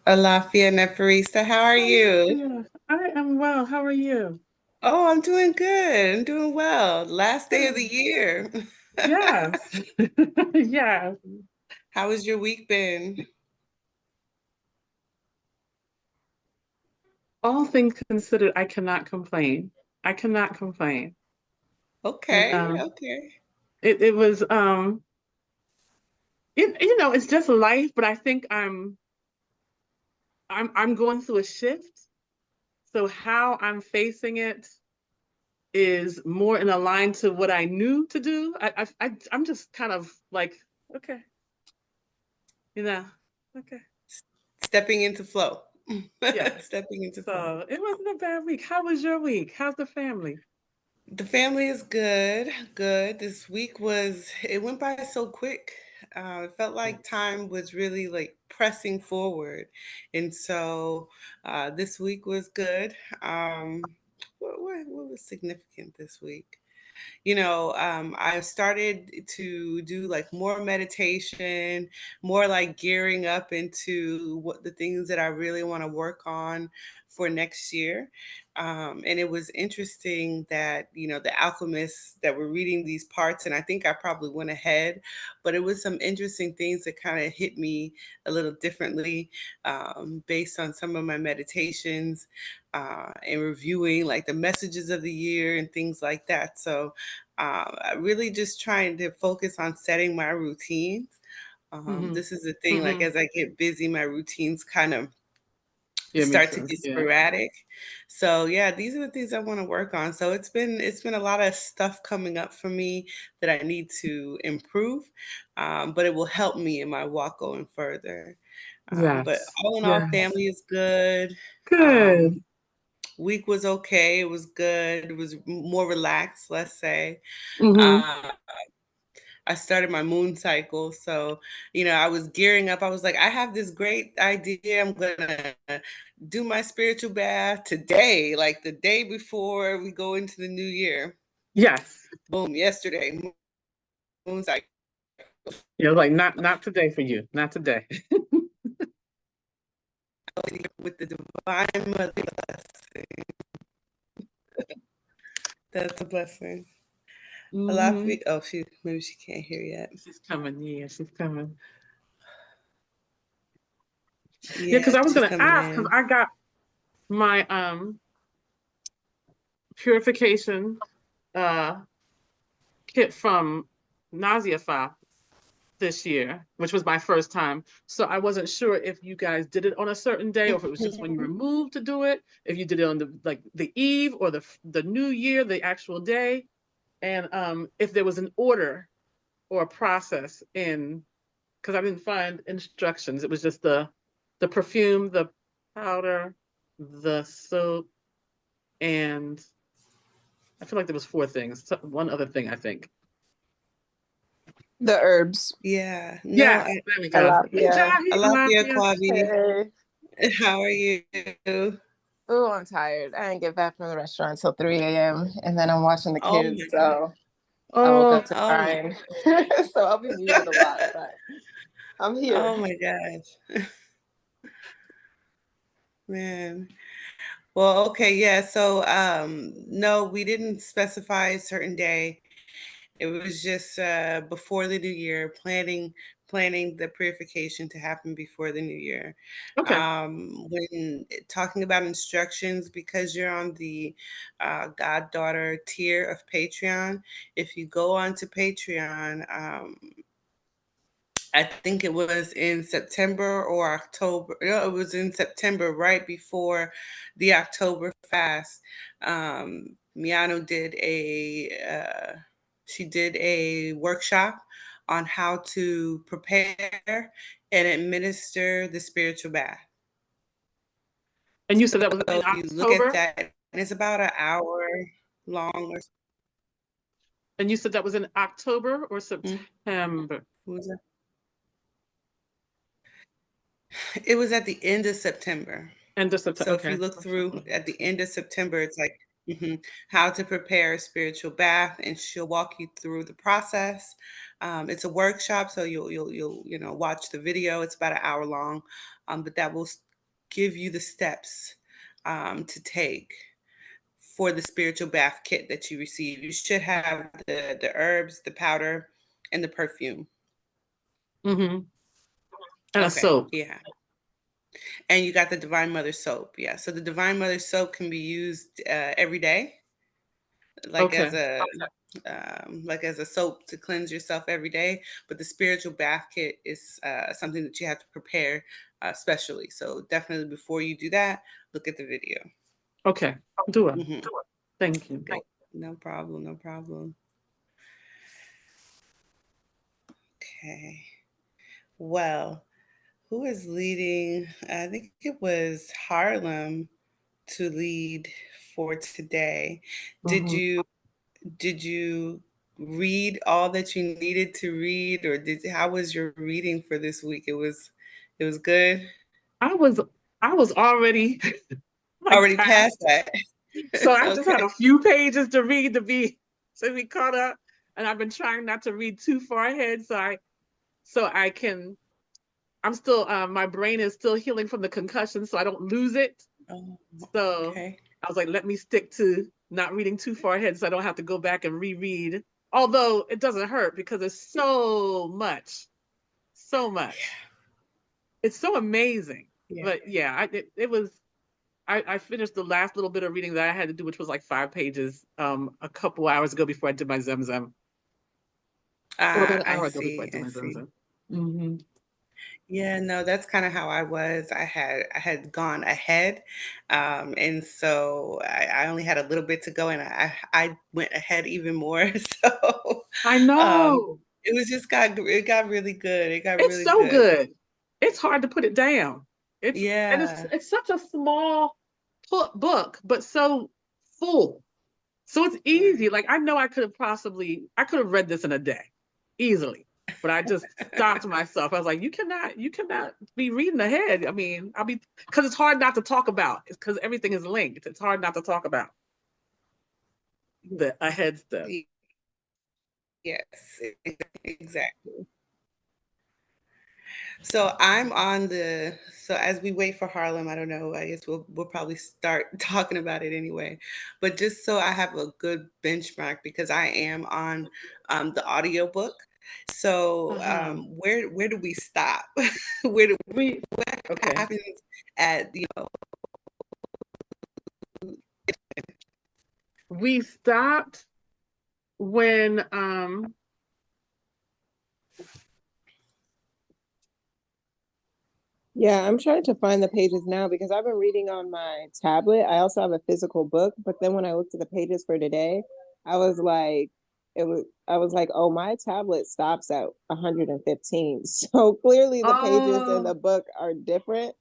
Alafia Neferista, how are you? Yeah, I am well. How are you? Oh, I'm doing good. I'm doing well. Last day of the Good. year. Yes. Yes. How has your week been? All things considered, I cannot complain. I cannot complain. You Okay, know, okay. it was it's just life, but I think I'm going through a shift. So how I'm facing it is more in a line to what I knew to do. I'm just kind of like, okay, you know, okay. Stepping into flow. Yes. Stepping into flow. So it wasn't a bad week. How was your week? How's the family? The family is good, good. This week it went by so quick. It felt Yeah. like time was really like pressing forward. And so this week was good. What was significant this week? I started to do like more meditation, more like gearing up into what the things that I really want to work on for next year. And it was interesting that, the alchemists that were reading these parts, and I think I probably went ahead, but it was some interesting things that kind of hit me a little differently based on some of my meditations and reviewing like the messages of the year and things like that. So, really just trying to focus on setting my routines. Mm-hmm. This is the thing, like Mm-hmm. as I get busy, my routines kind of Yeah, me start to too. get Yeah. sporadic. So yeah, these are the things I want to work on. So it's been a lot of stuff coming up for me that I need to improve, but it will help me in my walk going further. But Yes. all in all, Yes. family is good. Um, Good. week was okay. It was good. It was more relaxed, let's say. Mm-hmm. Uh, I started my moon cycle. So, I was gearing up. I was like, I have this great idea. I'm going to do my spiritual bath today, like the day before we go into the new year. Yes. Boom, yesterday, moon cycle Yeah, like not today for you. Not today. with the divine mother blessing. That's a blessing. Mm-hmm. Alafi, oh, maybe she can't hear yet. She's coming. Yeah, she's coming. Yeah, Yeah, because I was she's gonna coming ask because in. I got my purification uh kit from Nausea this year, which was my first time. So I wasn't sure if you guys did it on a certain day or if it was just when you were moved to do it, if you did it on the eve or the new year, the actual day, and if there was an order or a process in because I didn't find instructions. It was just the perfume, the powder, the soap, and I feel like there was four things. One other thing, I think. The herbs. Yeah, no, Yes, there we I go. love, Hey, yeah. I Jahi, love you, Alafia. Kwabi. Hey. How are you? Oh, I'm tired. I didn't get back from the restaurant until 3 a.m. and then I'm watching the Oh kids, my God. so I woke up Oh, to Oh my, 9. So I'll be muted a lot, but I'm here. oh my gosh, man. Well, okay, yeah. So, no, we didn't specify a certain day. It was just before the new year, planning the purification to happen before the new year. okay. When talking about instructions, because you're on the Goddaughter tier of Patreon, if you go onto Patreon, I think it was in September or October. No, it was in September, right before the October fast. Miano did she did a workshop on how to prepare and administer the spiritual bath. And you said that was So in if you look at October? that, and it's about an hour long or And you said that was in October or something. September? It was at the end of September. End of September. So if Okay. you look through at the end of September, it's like how to prepare a spiritual bath, and she'll walk you through the process. It's a workshop, so you'll watch the video. It's about an hour long, but that will give you the steps to take for the spiritual bath kit that you receive. You should have the herbs, the powder, and the perfume. Mm-hmm. And a Okay, soap. yeah. And you got the Divine Mother soap. Yeah. So the Divine Mother soap can be used every day, like Okay. as a like as a soap to cleanse yourself every day. But the spiritual bath kit is something that you have to prepare specially. So definitely before you do that, look at the video. Okay. Do it. Hmm. Thank you. No problem. No problem. Okay. Well, who is leading? I think it was Harlem to lead for today. Did Mm-hmm. you did you read all that you needed to read, or how was your reading for this week? It was good. I was already like Already past, past that. so I just had Okay. a few pages to read to be caught up, and I've been trying not to read too far ahead, so I can. I'm still my brain is still healing from the concussion, so I don't lose it. Oh, So okay. I was like, let me stick to not reading too far ahead, so I don't have to go back and reread. Although it doesn't hurt because there's so much, so much. It's so amazing. Yeah. But yeah, it was. I finished the last little bit of reading that I had to do, which was like 5 pages, a couple hours ago before I did my Zemzem. Or about an I hour ago before I see. did I my see. Zemzem. Mm-hmm. Yeah, no, that's kind of how I was. I had gone ahead, and so I only had a little bit to go, and I went ahead even more. So I um, know. it got really good. It got It's really so good. good. It's hard to put it down. Yeah, It's such a small book, but so full. So it's right. easy. Like I know I could have read this in a day, easily. But I just stopped myself. I was like, you cannot be reading ahead. I mean, because it's hard not to talk about. It's because everything is linked. It's hard not to talk about the ahead stuff. Yes, exactly. So I'm on the so as we wait for Harlem, I don't know, I guess we'll probably start talking about it anyway. But just so I have a good benchmark because I am on the audiobook. So Uh-huh. where do we stop? Where do We what okay. happens at We stopped when Yeah, I'm trying to find the pages now because I've been reading on my tablet. I also have a physical book, but then when I looked at the pages for today, I was like, I was like, oh, my tablet stops at 115. So clearly the pages in oh the book are different.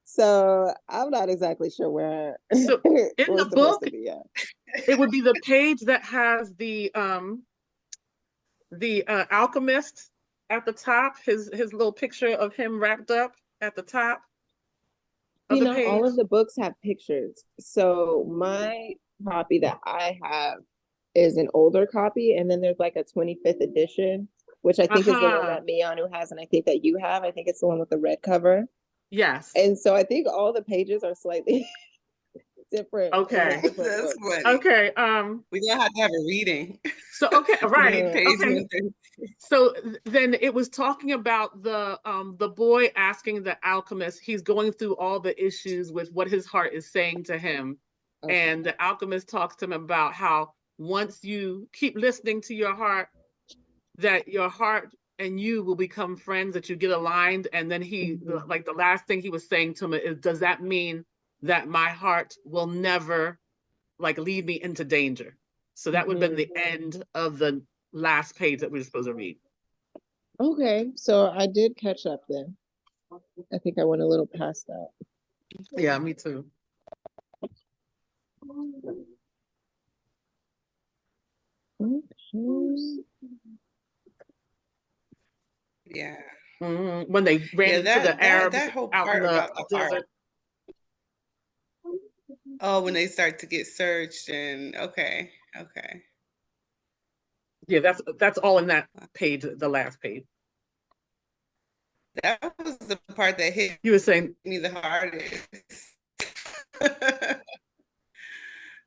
So I'm not exactly sure where so in we're the supposed book to be at. it would be the page that has the alchemist at the top, his little picture of him wrapped up at the top of See, the not all page. of the books have pictures. So my copy that I have is an older copy, and then there's like a 25th edition, which I think is the one Uh-huh. that Mianu has, and I think that you have. I think it's the one with the red cover. Yes. And so I think all the pages are slightly different in the Okay. different that's books. funny. Okay. We're gonna have to have a reading. So okay, right. Read page Okay. 130. So then it was talking about the boy asking the alchemist, he's going through all the issues with what his heart is saying to him. Okay. And the alchemist talks to him about how once you keep listening to your heart, that your heart and you will become friends, that you get aligned. And then Mhm. like the last thing he was saying to him is, does that mean that my heart will never like lead me into danger? So that would have been Mhm. the end of the last page that we were supposed to read. Okay, so I did catch up then. I think I went a little past that. Yeah, me too. Okay. Yeah. When they ran Yeah, into the Arabs that whole out in part the about the heart. desert. Oh, when they start to get searched and okay, okay. Yeah, that's all in that page, the last page. That was the part that hit You were saying, me the hardest.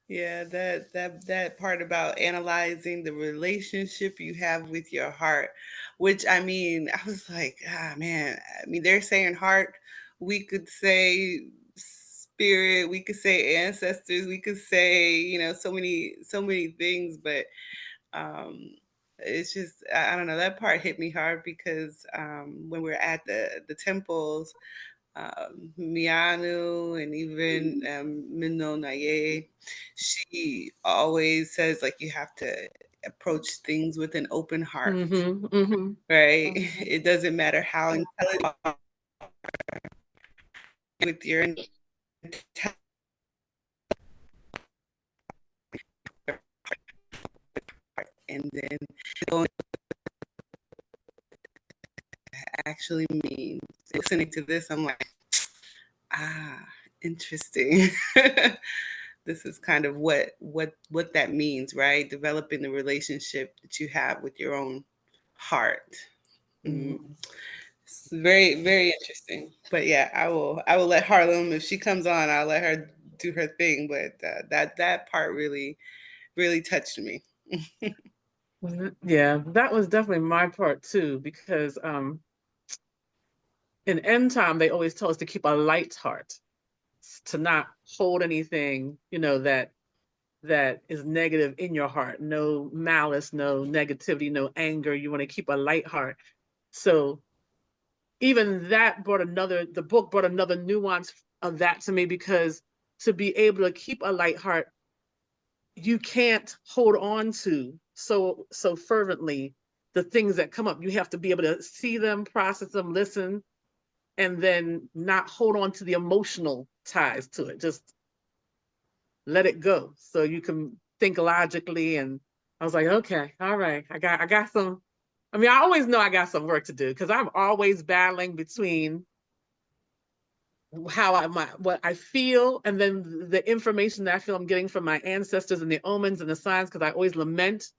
Yeah, that part about analyzing the relationship you have with your heart, which I mean, I was like, ah man, I mean, they're saying heart, we could say spirit, we could say ancestors, we could say, so many things, but um it's just I don't know, that part hit me hard because when we're at the temples, Mianu and even Minno Naye, she always says like you have to approach things with an open heart, mm-hmm, mm-hmm. right? It doesn't matter how intelligent you are with your intelligence, and then going actually means listening to this, I'm like, ah, interesting. This is kind of what that means, right? Developing the relationship that you have with your own heart. Mm-hmm. It's very, very interesting. But yeah, I will let Harlem, if she comes on, I'll let her do her thing. But that part really really touched me. Yeah, that was definitely my part too, because in end time they always tell us to keep a light heart, to not hold anything, that is negative in your heart. No malice, no negativity, no anger. You want to keep a light heart. So even that the book brought another nuance of that to me, because to be able to keep a light heart, you can't hold on to so fervently the things that come up. You have to be able to see them, process them, listen, and then not hold on to the emotional ties to it. Just let it go so you can think logically. And I was like, okay, all right, I got some. I mean, I always know I got some work to do, because I'm always battling between what I feel, and then the information that I feel I'm getting from my ancestors and the omens and the signs, because I always lament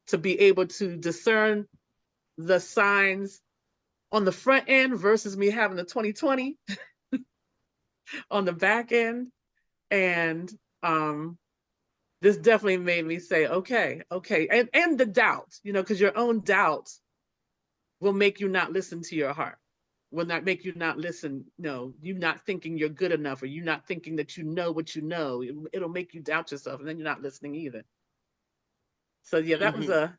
to be able to discern the signs on the front end versus me having the 2020 on the back end. And this definitely made me say, okay, and the doubt, because your own doubt will make you not listen to your heart, will not make you not listen. No, you not thinking you're good enough, or you not thinking that you know what you know. It'll make you doubt yourself, and then you're not listening either. So yeah, Hmm.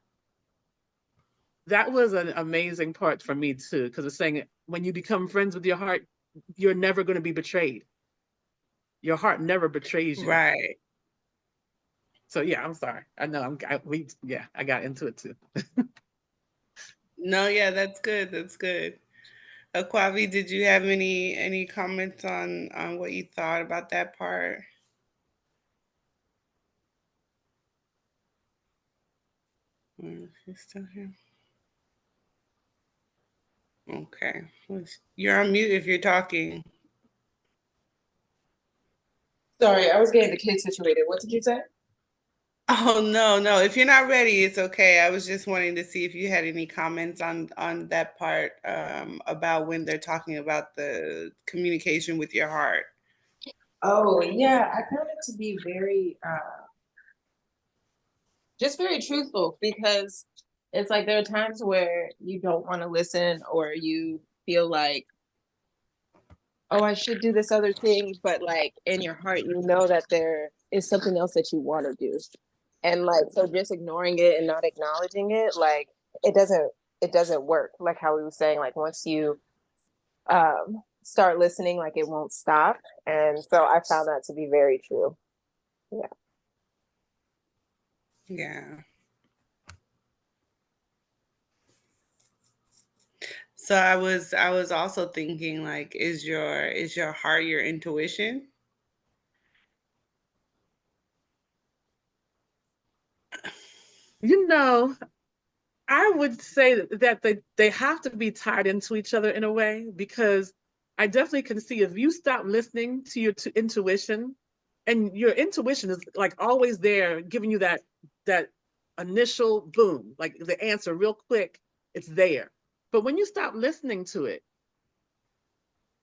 that was an amazing part for me too, because it's saying when you become friends with your heart, you're never going to be betrayed. Your heart never betrays you. Right. So yeah, I'm sorry. I know I got into it too. No, yeah, that's good. That's good. Aquavi, did you have any comments on what you thought about that part? She's still here. Okay. You're on mute if you're talking. Sorry, I was getting the kids situated. What did you say? Oh no, no. If you're not ready, it's okay. I was just wanting to see if you had any comments on that part, about when they're talking about the communication with your heart. Oh yeah, I found it to be very just very truthful, because it's like there are times where you don't want to listen, or you feel like, oh, I should do this other thing, but like in your heart, you know that there is something else that you want to do. And like, so just ignoring it and not acknowledging it, like it doesn't it doesn't work. Like how we were saying, like once you start listening, like it won't stop. And so I found that to be very true. Yeah. Yeah. So I was also thinking like, is your heart your intuition? You know, I would say that they have to be tied into each other in a way, because I definitely can see if you stop listening to your intuition, and your intuition is like always there giving you that initial boom, like the answer real quick, it's there. But when you stop listening to it,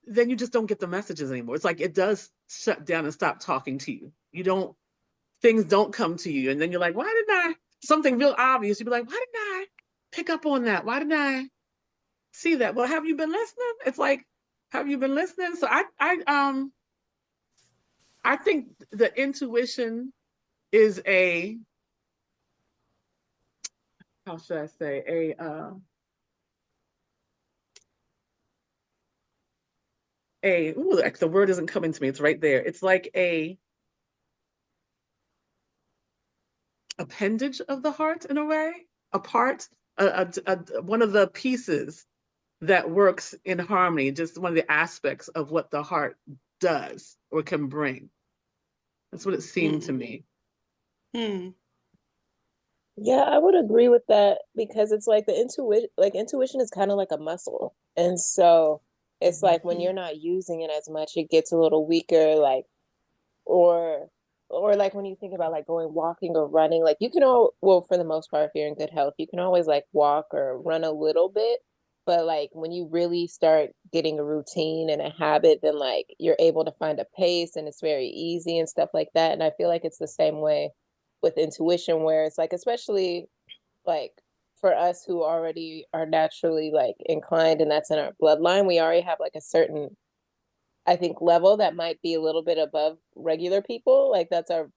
then you just don't get the messages anymore. It's like it does shut down and stop talking to you. Things don't come to you. And then you're like, why didn't I? Something real obvious. You'd be like, why didn't I pick up on that? Why didn't I see that? Well, have you been listening? It's like, have you been listening? So I think the intuition is how should I say, like the word isn't coming to me. It's right there. It's like a appendage of the heart in a way, a part, one of the pieces that works in harmony, just one of the aspects of what the heart does or can bring. That's what it seemed to me. Hmm. Yeah, I would agree with that because it's like intuition is kind of like a muscle. And so it's like when you're not using it as much, it gets a little weaker, like or like when you think about like going walking or running, like you can well, for the most part, if you're in good health, you can always like walk or run a little bit. But like when you really start getting a routine and a habit, then like you're able to find a pace and it's very easy and stuff like that. And I feel like it's the same way with intuition, where it's like, especially like for us who already are naturally like inclined and that's in our bloodline, we already have like a certain, I think, level that might be a little bit above regular people. Like that's our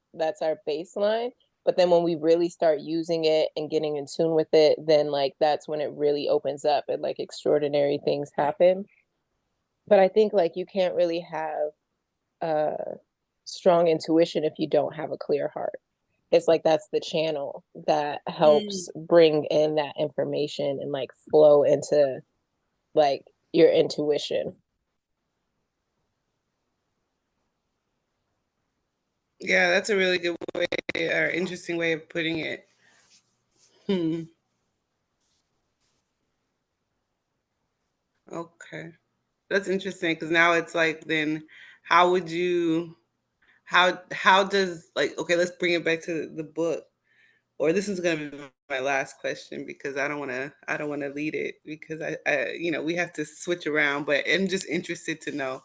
baseline. But then when we really start using it and getting in tune with it, then like that's when it really opens up and like extraordinary things happen. But I think like you can't really have strong intuition if you don't have a clear heart. It's like that's the channel that helps bring in that information and like flow into like your intuition. Yeah, that's a really good way or interesting way of putting it. Okay. That's interesting because now it's like then how would you how does like okay, let's bring it back to the book. Or this is gonna be my last question because I don't wanna lead it because we have to switch around, but I'm just interested to know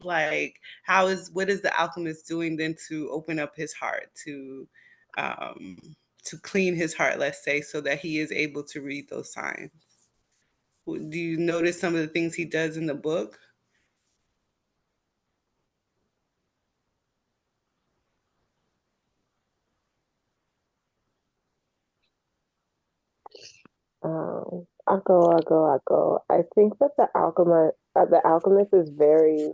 like what is the alchemist doing then to open up his heart um to clean his heart, let's say, so that he is able to read those signs. Do you notice some of the things he does in the book? I'll go. I think that the alchemist is very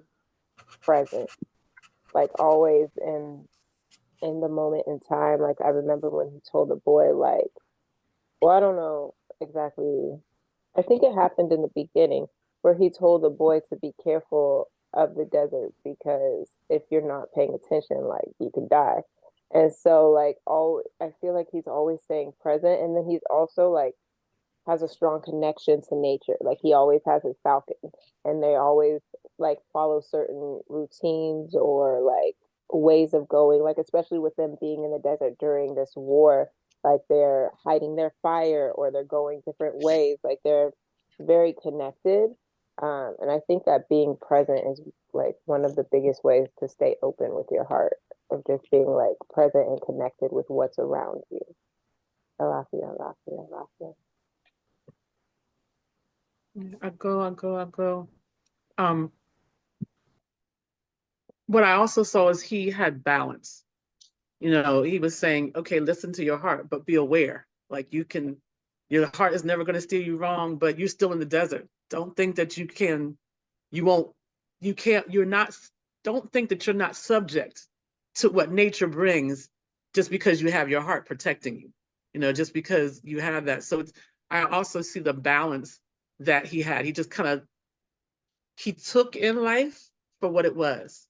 present, like always in the moment in time. Like I remember when he told the boy, like, well, I don't know exactly. I think it happened in the beginning where he told the boy to be careful of the desert because if you're not paying attention, like you can die. And so like all I feel like he's always staying present, and then he's also like has a strong connection to nature. Like he always has his falcon and they always like follow certain routines or like ways of going, like especially with them being in the desert during this war, like they're hiding their fire or they're going different ways, like they're very connected. And I think that being present is like one of the biggest ways to stay open with your heart, of just being like present and connected with what's around you. Alafia, alafia, alafia. I go. Um, what I also saw is he had balance. He was saying, okay, listen to your heart, but be aware. Like your heart is never going to steer you wrong, but you're still in the desert. Don't think that you won't, you can't, you're not, don't think that you're not subject to what nature brings just because you have your heart protecting you, just because you have that. So I also see the balance that he had. He just he took in life for what it was.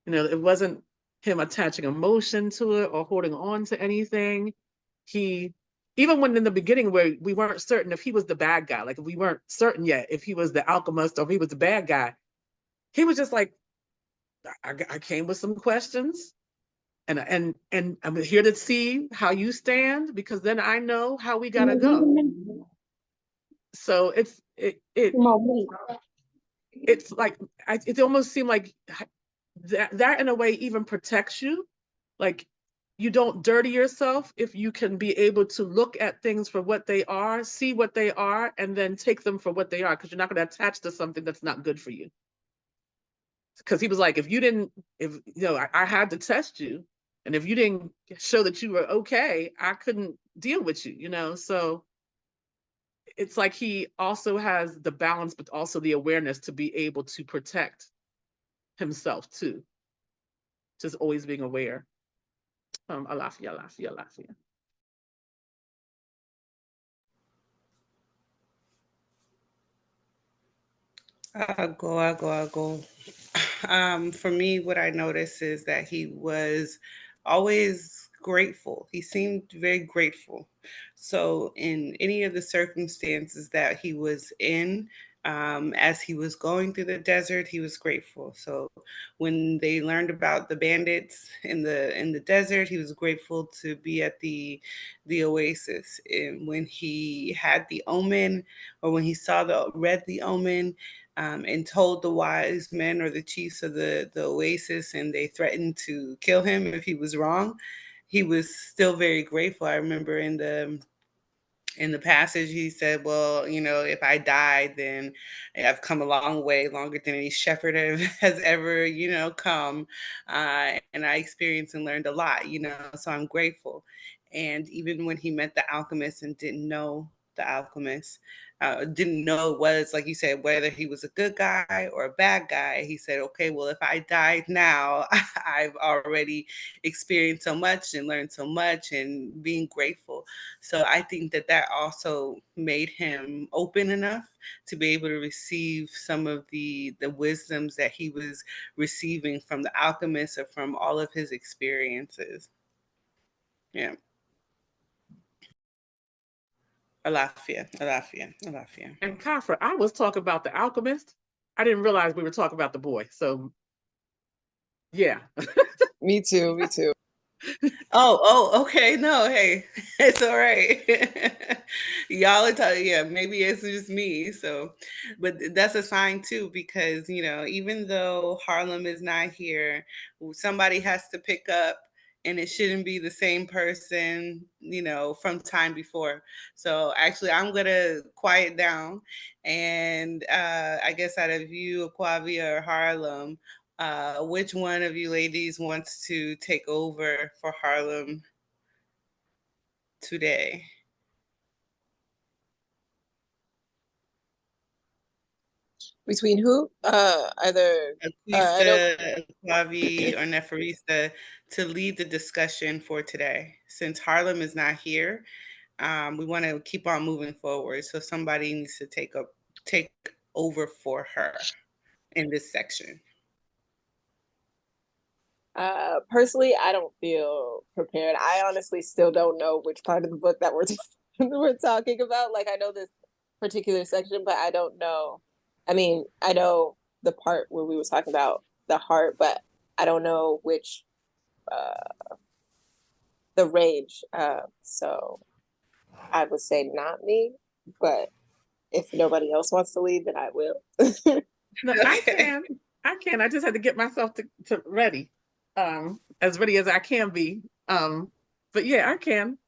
It wasn't him attaching emotion to it or holding on to anything. He, even when in the beginning where we weren't certain if he was the bad guy, like if we weren't certain yet if he was the alchemist or if he was the bad guy, he was just like, I came with some questions and I'm here to see how you stand because then I know how we gotta go. So it's like it almost seemed like that in a way even protects you. Like you don't dirty yourself if you can be able to look at things for what they are, see what they are, and then take them for what they are, because you're not going to attach to something that's not good for you. Because he was like, if I had to test you, and if you didn't show that you were okay, I couldn't deal with you. So it's like he also has the balance, but also the awareness to be able to protect himself too. Just always being aware. Alafia, alafia, alafia. I'll go. For me, what I noticed is that he was always grateful. He seemed very grateful. So, in any of the circumstances that he was in, as he was going through the desert, he was grateful. So, when they learned about the bandits in the desert, he was grateful to be at the oasis. And when he had the omen, or when he saw read the omen, and told the wise men or the chiefs of the oasis, and they threatened to kill him if he was wrong, he was still very grateful. I remember in the passage he said, well, if I died, then I've come a long way, longer than any shepherd has ever come, and I experienced and learned a lot, so I'm grateful. And even when he met the alchemist and didn't know the alchemist, didn't know it was, like you said, whether he was a good guy or a bad guy, he said, okay, well, if I died now, I've already experienced so much and learned so much, and being grateful. So I think that also made him open enough to be able to receive some of the wisdoms that he was receiving from the alchemist, or from all of his experiences. Yeah. Alafia, Alafia, Alafia. And Kafra, I was talking about the alchemist. I didn't realize we were talking about the boy. So yeah. Me too. Me too. Okay. No, hey, it's all right. Y'all are telling, yeah, maybe it's just me. So, but that's a sign too, because, even though Harlem is not here, somebody has to pick up, and it shouldn't be the same person, from time before. So actually, I'm going to quiet down. And I guess out of you, Aquavia or Harlem, which one of you ladies wants to take over for Harlem today? Between who? Either I don't. Aquista, Aquavi, or Neferista to lead the discussion for today. Since Harlem is not here, we want to keep on moving forward. So somebody needs to take over for her in this section. Personally, I don't feel prepared. I honestly still don't know which part of the book that we're talking about. Like, I know this particular section, but I don't know. I mean, I know the part where we were talking about the heart, but I don't know which the range. So I would say not me, but if nobody else wants to lead, then I will. No, I can. I can. I just had to get myself to ready. As ready as I can be. But yeah, I can.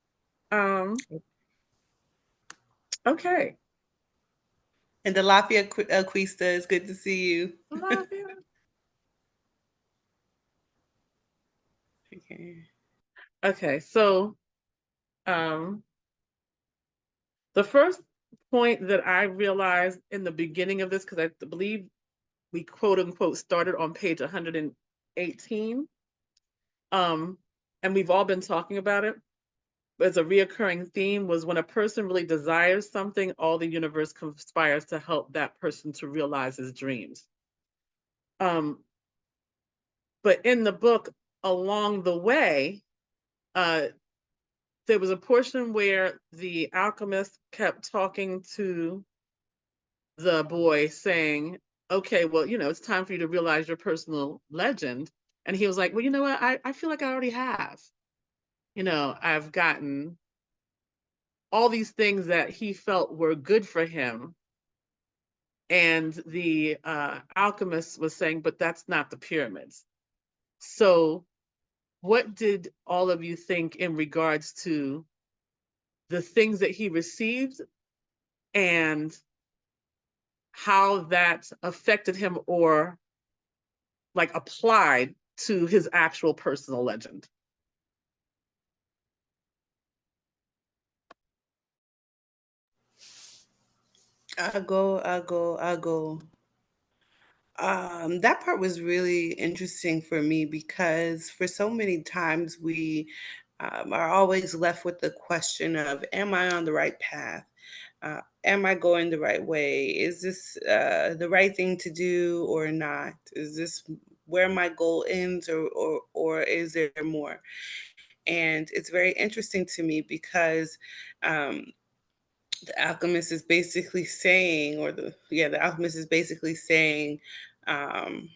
Okay. And the Lafayette Aquista, it's good to see you. Love you. Okay, so the first point that I realized in the beginning of this, because I believe we quote unquote started on page 118, and we've all been talking about it, as a reoccurring theme, was when a person really desires something, all the universe conspires to help that person to realize his dreams. But in the book, along the way, there was a portion where the alchemist kept talking to the boy saying, okay, well, it's time for you to realize your personal legend. And he was like, well, you know what? I feel like I already have. I've gotten all these things that he felt were good for him. And the alchemist was saying, but that's not the pyramids. So what did all of you think in regards to the things that he received and how that affected him or like applied to his actual personal legend? I'll go. That part was really interesting for me because for so many times we are always left with the question of, am I on the right path? Am I going the right way? Is this the right thing to do or not? Is this where my goal ends, or is there more? And it's very interesting to me because um, the alchemist is basically saying, the alchemist is basically saying, um,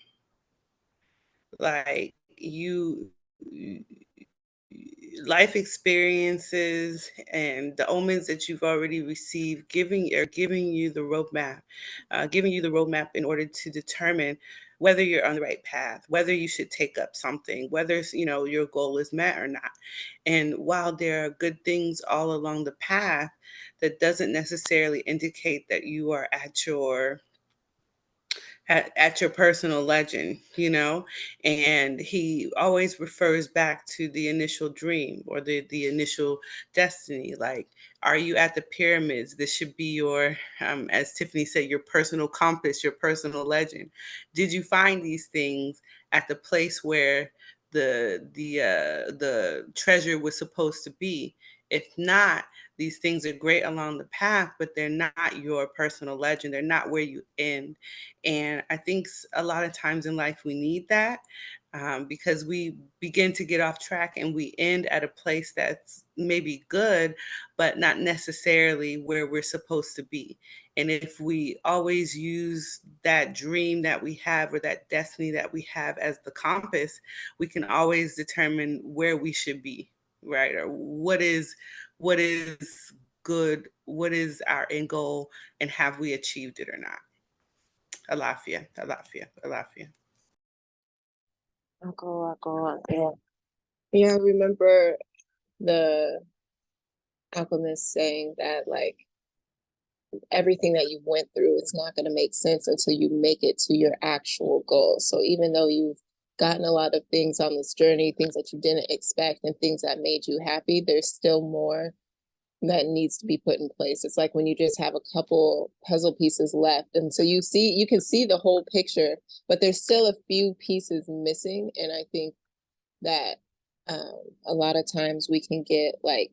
like you life experiences and the omens that you've already received giving you the roadmap, giving you the roadmap in order to determine whether you're on the right path, whether you should take up something, whether your goal is met or not. And while there are good things all along the path, that doesn't necessarily indicate that you are at your personal legend, and he always refers back to the initial dream or the initial destiny. Like, are you at the pyramids? This should be your, as Tiffany said, your personal compass, your personal legend. Did you find these things at the place where the treasure was supposed to be? If not, these things are great along the path, but they're not your personal legend. They're not where you end. And I think a lot of times in life we need that, because we begin to get off track and we end at a place that's maybe good, but not necessarily where we're supposed to be. And if we always use that dream that we have or that destiny that we have as the compass, we can always determine where we should be, right? Or what is good, what is our end goal, and have we achieved it or not? Alafia, Alafia, Alafia. Yeah. Yeah, I remember the alchemist saying that like everything that you went through is not going to make sense until you make it to your actual goal. So even though you've gotten a lot of things on this journey, things that you didn't expect and things that made you happy, there's still more that needs to be put in place. It's like when you just have a couple puzzle pieces left. And so you can see the whole picture, but there's still a few pieces missing. And I think that a lot of times we can get like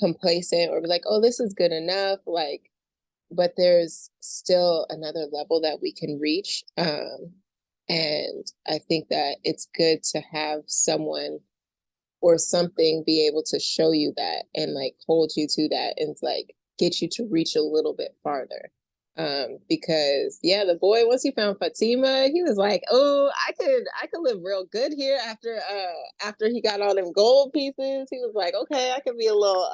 complacent or be like, oh, this is good enough. Like, but there's still another level that we can reach. And I think that it's good to have someone or something be able to show you that and like hold you to that and like get you to reach a little bit farther. Because yeah, the boy, once he found Fatima, he was like, oh, I could live real good here after he got all them gold pieces. He was like, okay, I could be a little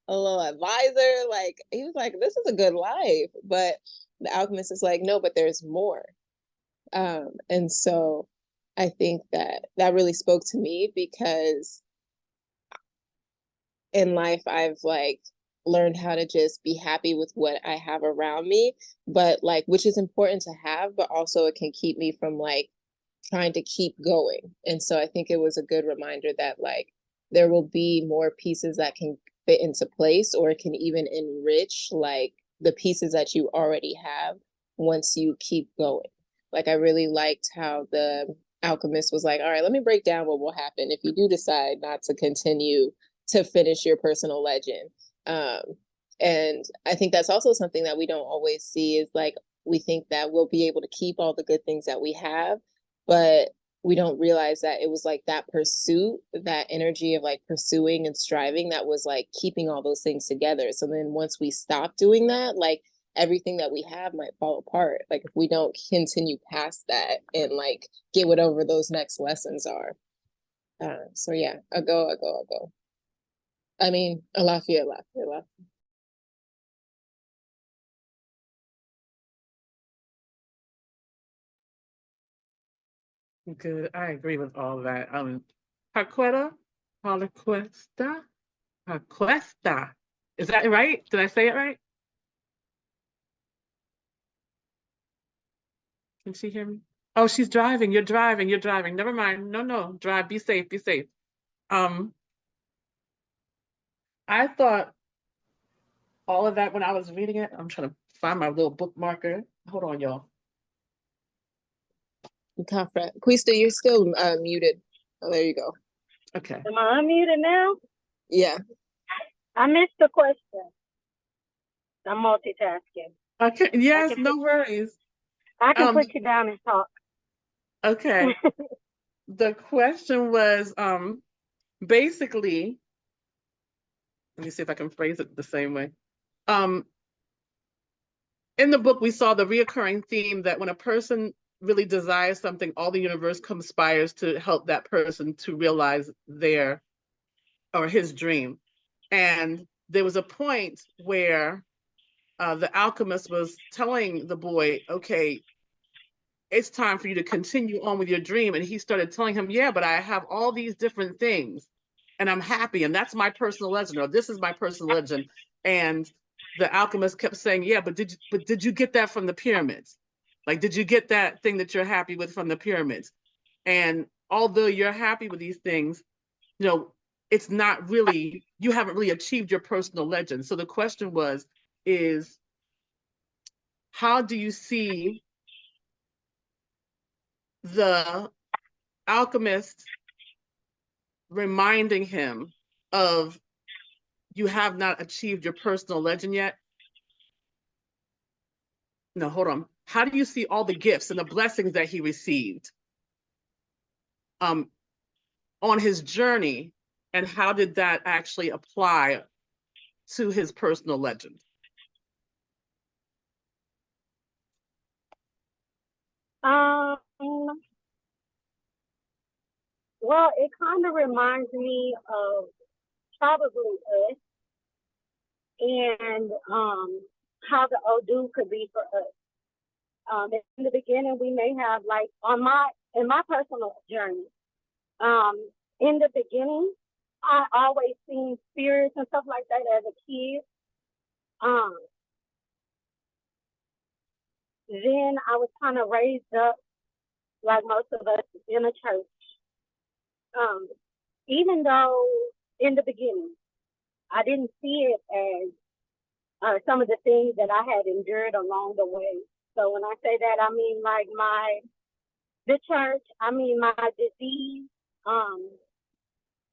advisor. Like he was like, this is a good life. But the alchemist is like, no, but there's more. And so I think that that really spoke to me because in life I've like learned how to just be happy with what I have around me, but like which is important to have, but also it can keep me from like trying to keep going. And so I think it was a good reminder that like there will be more pieces that can fit into place or it can even enrich like the pieces that you already have once you keep going. Like I really liked how the alchemist was like, all right, let me break down what will happen if you do decide not to continue to finish your personal legend. Um, and I think that's also something that we don't always see is like we think that we'll be able to keep all the good things that we have, but we don't realize that it was like that pursuit, that energy of like pursuing and striving that was like keeping all those things together. So then once we stop doing that, like everything that we have might fall apart. Like if we don't continue past that and like get whatever those next lessons are. So yeah, I'll go. I mean, Alafia. Good. I agree with all that. Harquetta, Harquesta, Harquesta. Is that right? Did I say it right? Can she hear me? Oh, she's driving. You're driving. You're driving. Never mind. No, no. Drive. Be safe. Be safe. Um, I thought all of that when I was reading it. I'm trying to find my little bookmarker. Hold on, y'all. Confront. Quista, you're still muted. Oh, there you go. Okay. Am I unmuted now? Yeah. I missed the question. I'm multitasking. Okay. Yes, no worries. I can Um, put you down and talk. okay. The question was basically, let me see if I can phrase it the same way. Um, in the book, we saw the reoccurring theme that when a person really desires something, all the universe conspires to help that person to realize their or his dream. And there was a point where the alchemist was telling the boy, okay, it's time for you to continue on with your dream. And he started telling him, yeah, but I have all these different things and I'm happy. And that's my personal legend, or this is my personal legend. And the alchemist kept saying, yeah, but did you get that from the pyramids? Like, did you get that thing that you're happy with from the pyramids? And although you're happy with these things, you know, it's not really, you haven't really achieved your personal legend. So the question is how do you see the alchemist reminding him of you have not achieved your personal legend yet? No, hold on. How do you see all the gifts and the blessings that he received um, on his journey, and how did that actually apply to his personal legend? Um, well, it kind of reminds me of probably us and how the Odu could be for us. In the beginning, we may have like in my personal journey. Um, in the beginning, I always seen spirits and stuff like that as a kid. Um, then I was kind of raised up like most of us in a church. Um, even though in the beginning I didn't see it as some of the things that I had endured along the way. So when I say that, I mean like the church, I mean my disease, um,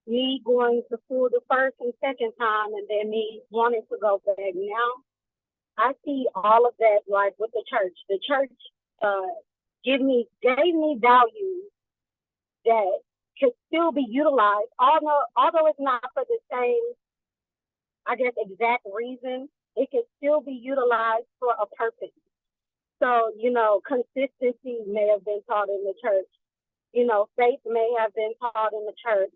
me going to school the first and second time, and then me wanting to go back now. I see all of that like with the church. The church uh, gave me values that could still be utilized, although it's not for the same, I guess, exact reason. It can still be utilized for a purpose. So, consistency may have been taught in the church. Faith may have been taught in the church.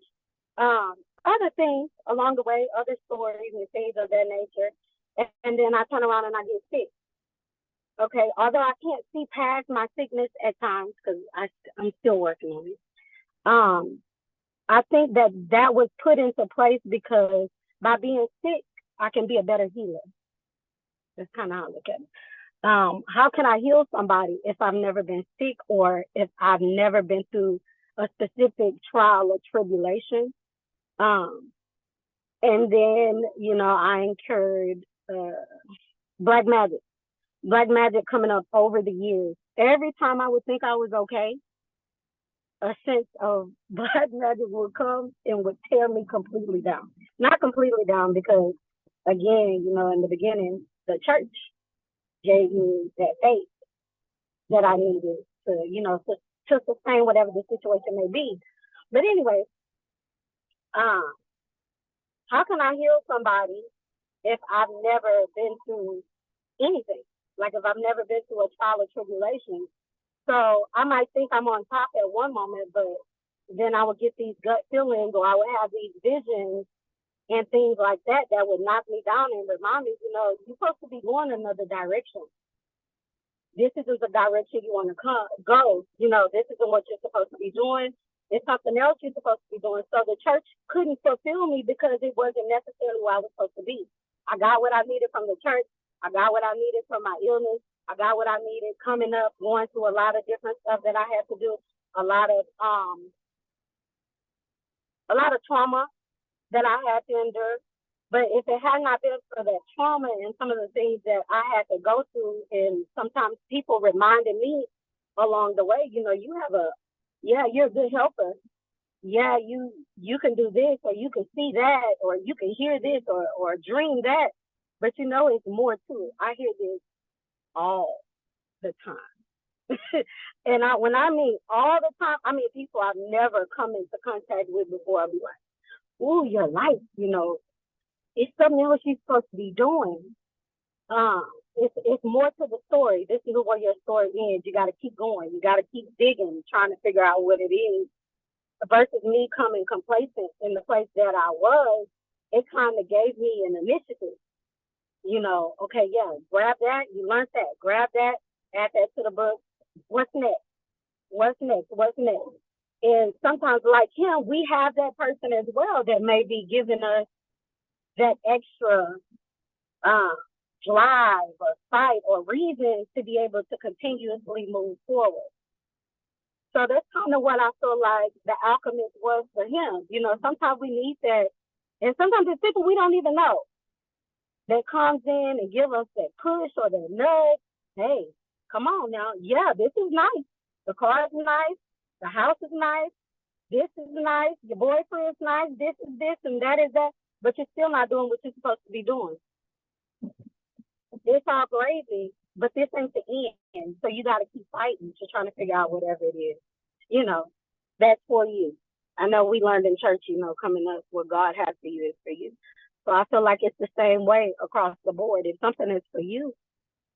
Other things along the way, other stories and things of that nature. And then I turn around and I get sick. Okay, although I can't see past my sickness at times because I'm still working on it. I think that was put into place because by being sick, I can be a better healer. That's kind of how I look at it. How can I heal somebody if I've never been sick or if I've never been through a specific trial or tribulation? And then, I incurred black magic. Black magic coming up over the years. Every time I would think I was okay, a sense of black magic would come and would tear me completely down. Not completely down because, again, in the beginning, the church gave me that faith that I needed to sustain whatever the situation may be. But anyway, how can I heal somebody if I've never been through anything? Like if I've never been through a trial or tribulation. So I might think I'm on top at one moment, but then I would get these gut feelings or I would have these visions and things like that that would knock me down and remind me, you're supposed to be going another direction. this isn't the direction you want to go. You know, this isn't what you're supposed to be doing. It's something else you're supposed to be doing. So the church couldn't fulfill me because it wasn't necessarily where I was supposed to be. I got what I needed from the church. I got what I needed from my illness. I got what I needed coming up, going through a lot of different stuff that I had to do, a lot of trauma that I had to endure. But if it had not been for that trauma and some of the things that I had to go through, and sometimes people reminded me along the way, you know, you're a good helper. Yeah, you can do this, or you can see that, or you can hear this, or dream that. But you know, it's more to it. I hear this all the time. And when I mean all the time, I mean people I've never come into contact with before. I'll be like, ooh, your life, you know, it's something else you're supposed to be doing. It's more to the story. This is where your story ends. You got to keep going. You got to keep digging, trying to figure out what it is. Versus me coming complacent in the place that I was, it kind of gave me an initiative. You know, okay, yeah, grab that. You learned that. Grab that. Add that to the book. What's next? What's next? What's next? And sometimes, like him, we have that person as well that may be giving us that extra drive or fight or reason to be able to continuously move forward. So that's kind of what I feel like the alchemist was for him. You know, sometimes we need that, and sometimes it's people we don't even know that comes in and give us that push or that nudge. Hey, come on now. Yeah, this is nice. The car is nice. The house is nice. This is nice. Your boyfriend's nice. This is this and that is that. But you're still not doing what you're supposed to be doing. It's all crazy, but this ain't the end. So you got to keep fighting to trying to figure out whatever it is. You know, that's for you. I know we learned in church, you know, coming up, what God has for you is for you. So I feel like it's the same way across the board. If something is for you,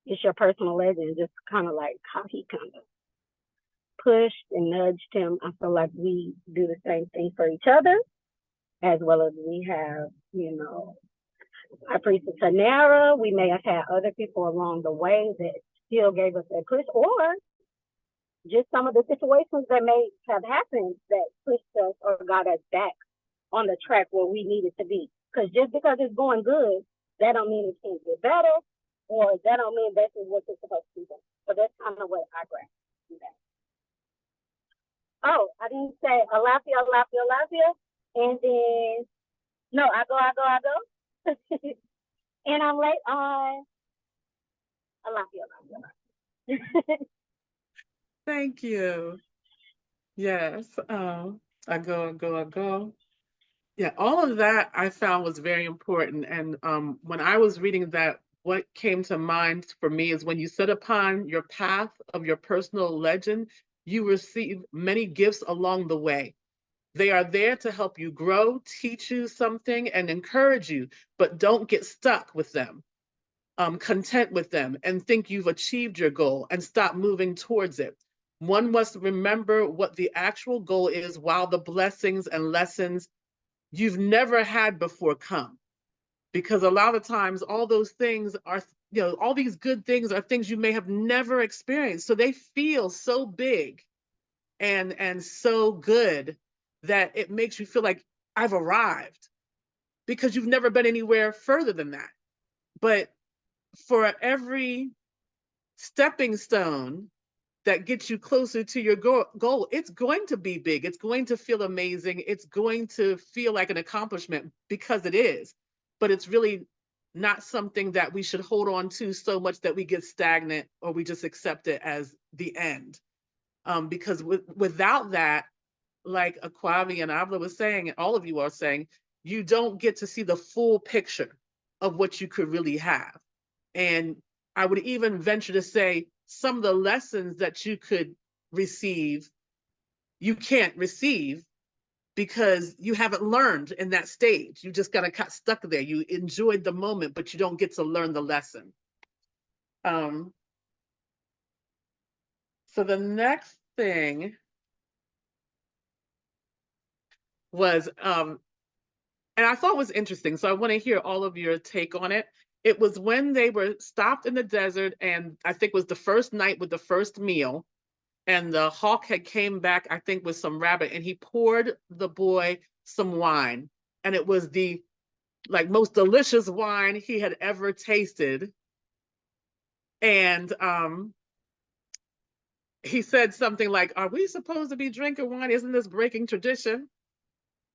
it's your personal legend. Just kind of like how he kind of pushed and nudged him. I feel like we do the same thing for each other, as well as we have, you know, our priestess Tanara. We may have had other people along the way that still gave us that push, or just some of the situations that may have happened that pushed us or got us back on the track where we needed to be. Because just because it's going good, that don't mean it can't get better, or that don't mean that's what it's supposed to be doing. So that's kind of what I grasp from that. Oh, I didn't say Alafia. And then, no, I go. And I'm late on Alafia. Thank you. Yes. I go. Yeah, all of that I found was very important. And when I was reading that, what came to mind for me is when you set upon your path of your personal legend, you receive many gifts along the way. They are there to help you grow, teach you something, and encourage you, but don't get stuck with them, content with them, and think you've achieved your goal and stop moving towards it. One must remember what the actual goal is while the blessings and lessons you've never had before come. Because a lot of times all those things are, you know, all these good things are things you may have never experienced. So they feel so big and so good that it makes you feel like I've arrived, because you've never been anywhere further than that. But for every stepping stone that gets you closer to your goal, it's going to be big. It's going to feel amazing. It's going to feel like an accomplishment, because it is. But it's really not something that we should hold on to so much that we get stagnant or we just accept it as the end. Because without that, like Aquavi and Avla was saying, and all of you are saying, you don't get to see the full picture of what you could really have. And I would even venture to say some of the lessons that you could receive, you can't receive because you haven't learned in that stage. You just got to stuck there. You enjoyed the moment, but you don't get to learn the lesson. So the next thing was, and I thought it was interesting, so I want to hear all of your take on it. It was when they were stopped in the desert, and I think it was the first night with the first meal, and the hawk had came back, I think, with some rabbit, and he poured the boy some wine, and it was the like most delicious wine he had ever tasted. And he said something like, "Are we supposed to be drinking wine? Isn't this breaking tradition?"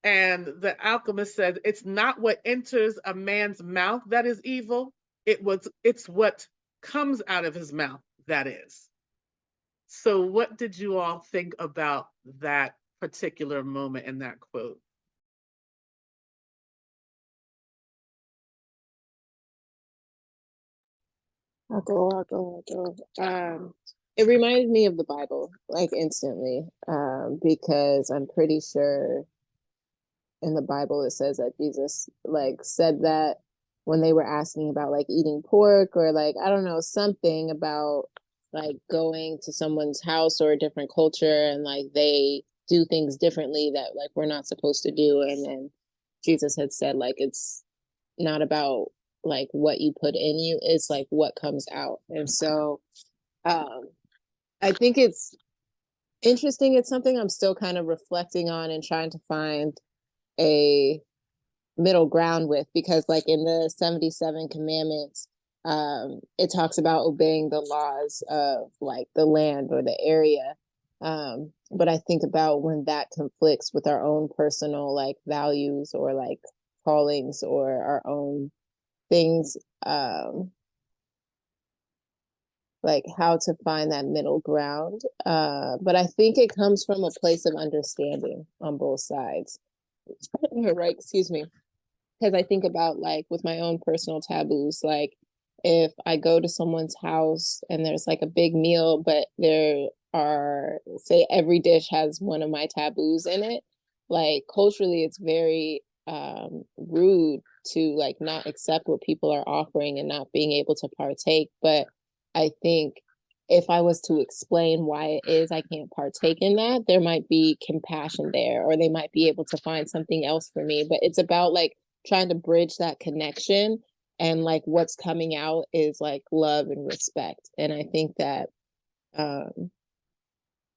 And the alchemist said, "It's not what enters a man's mouth that is evil. It's what comes out of his mouth that is." So what did you all think about that particular moment in that quote? I'll go. It reminded me of the Bible, like instantly, because I'm pretty sure in the Bible it says that Jesus like said that when they were asking about like eating pork or like I don't know something about like going to someone's house or a different culture and like they do things differently that like we're not supposed to do, and then Jesus had said like it's not about like what you put in you, it's like what comes out. And so um I think it's interesting. It's something I'm still kind of reflecting on and trying to find a middle ground with, because like in the 77 commandments, it talks about obeying the laws of like the land or the area, but I think about when that conflicts with our own personal like values or like callings or our own things, like how to find that middle ground. But I think it comes from a place of understanding on both sides. Right, excuse me. Because I think about like with my own personal taboos, like if I go to someone's house and there's like a big meal, but there are, say, every dish has one of my taboos in it, like culturally, it's very rude to like not accept what people are offering and not being able to partake. But I think if I was to explain why it is I can't partake in that, there might be compassion there, or they might be able to find something else for me. But it's about like trying to bridge that connection, and like what's coming out is like love and respect. And I think that um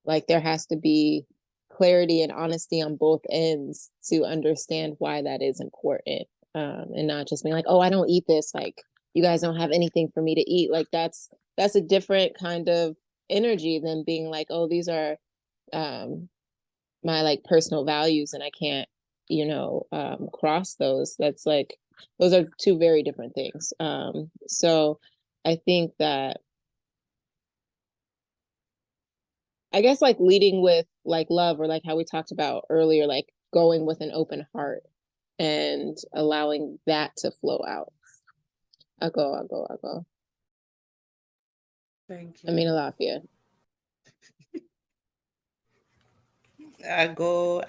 like there has to be clarity and honesty on both ends to understand why that is important, and not just being like, oh, I don't eat this, like you guys don't have anything for me to eat. Like that's a different kind of energy than being like, oh, these are um my like personal values and I can't, cross those. That's like those are two very different things. So I think that I guess like leading with like love, or like how we talked about earlier, like going with an open heart and allowing that to flow out. I'll go. Thank I mean, you. Alafia. I go.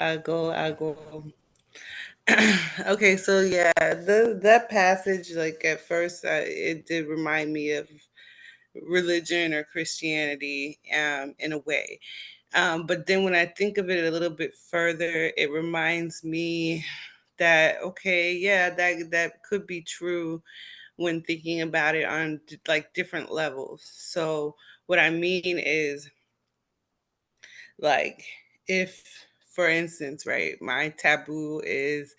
Okay, so yeah, that passage, like at first, it did remind me of religion or Christianity, in a way. But then when I think of it a little bit further, it reminds me that okay, yeah, that could be true when thinking about it on like different levels. So what I mean is like if for instance, right, my taboo is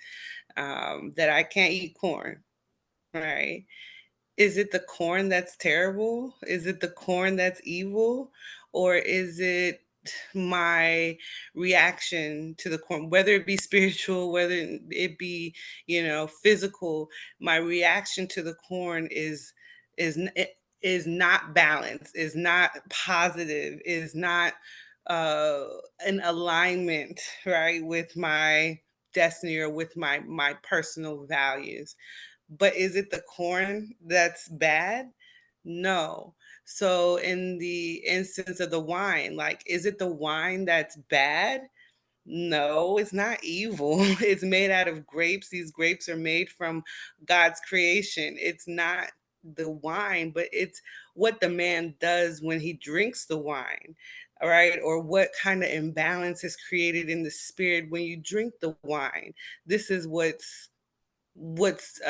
that I can't eat corn, right? Is it the corn that's terrible? Is it the corn that's evil? Or is it my reaction to the corn, whether it be spiritual, whether it be, physical? My reaction to the corn is is not balanced, is not positive, is not uh in alignment, right, with my destiny or with my personal values. But is it the corn that's bad? No. So in the instance of the wine, like, is it the wine that's bad? No, it's not evil. It's made out of grapes. These grapes are made from God's creation. It's not the wine, but it's what the man does when he drinks the wine, all right? Or what kind of imbalance is created in the spirit when you drink the wine. This is what's let's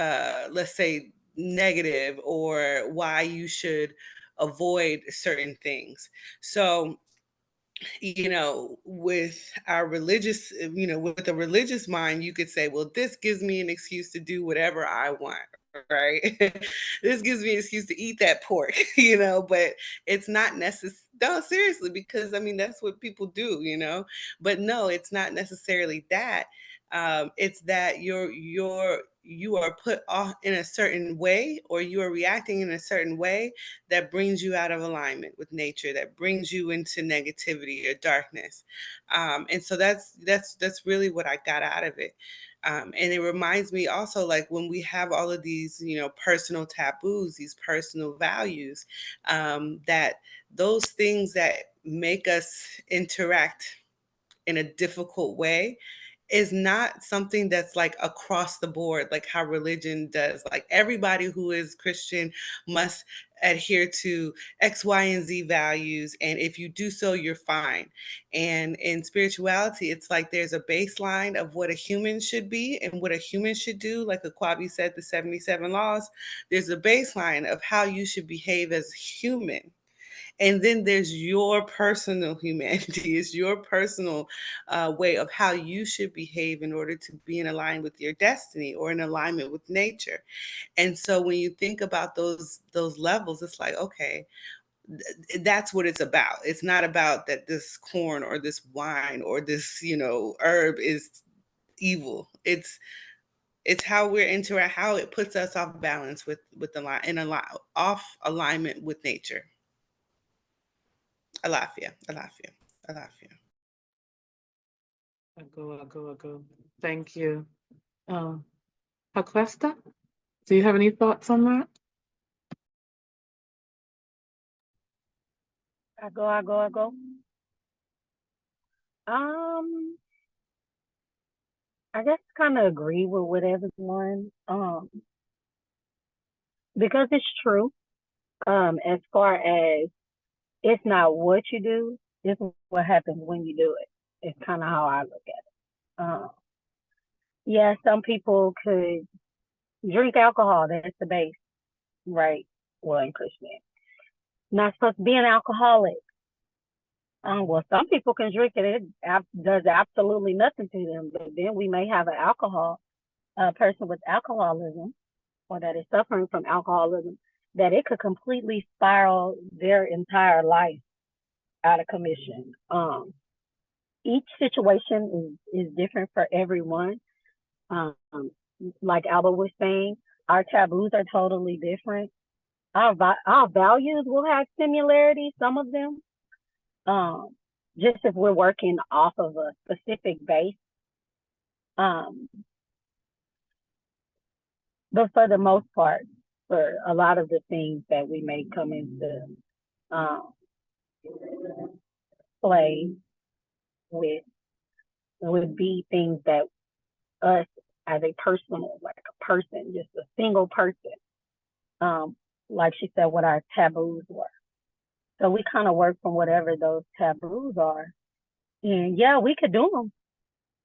say negative or why you should avoid certain things. So, with our religious, with a religious mind, you could say, well, this gives me an excuse to do whatever I want, right? This gives me an excuse to eat that pork, but it's not necessary. No, seriously, because I mean, that's what people do, but no, it's not necessarily that. It's that you are put off in a certain way, or you are reacting in a certain way that brings you out of alignment with nature, that brings you into negativity or darkness. And so that's really what I got out of it. And it reminds me also, like, when we have all of these, personal taboos, these personal values, that those things that make us interact in a difficult way is not something that's like across the board, like how religion does. Like, everybody who is Christian must adhere to X, Y, and Z values. And if you do so, you're fine. And in spirituality, it's like there's a baseline of what a human should be and what a human should do. Like Aquabi said, the 77 laws, there's a baseline of how you should behave as a human. And then there's your personal humanity, it's your personal way of how you should behave in order to be in alignment with your destiny or in alignment with nature. And so when you think about those levels, it's like, okay, that's what it's about. It's not about that this corn or this wine or this, herb is evil. It's how we're how it puts us off balance with the line in a line off alignment with nature. Alafia, Alafia, Alafia. I go. Thank you. Aquesta, do you have any thoughts on that? I go. Um, I guess kind of agree with what everyone, because it's true. As far as it's not what you do, it's what happens when you do it. It's kind of how I look at it. Yeah, some people could drink alcohol. That's the base, right? Well, in Christianity, not supposed to be an alcoholic. Well, some people can drink it. It does absolutely nothing to them. But then we may have a person with alcoholism, or that is suffering from alcoholism, that it could completely spiral their entire life out of commission. Each situation is different for everyone. Um, like Alba was saying, our taboos are totally different. Our values will have similarities, some of them. Just if we're working off of a specific base. But for the most part, for a lot of the things that we may come into play with would be things that us as a personal, like a person, just a single person, like she said, what our taboos were. So we kind of work from whatever those taboos are. And yeah, we could do them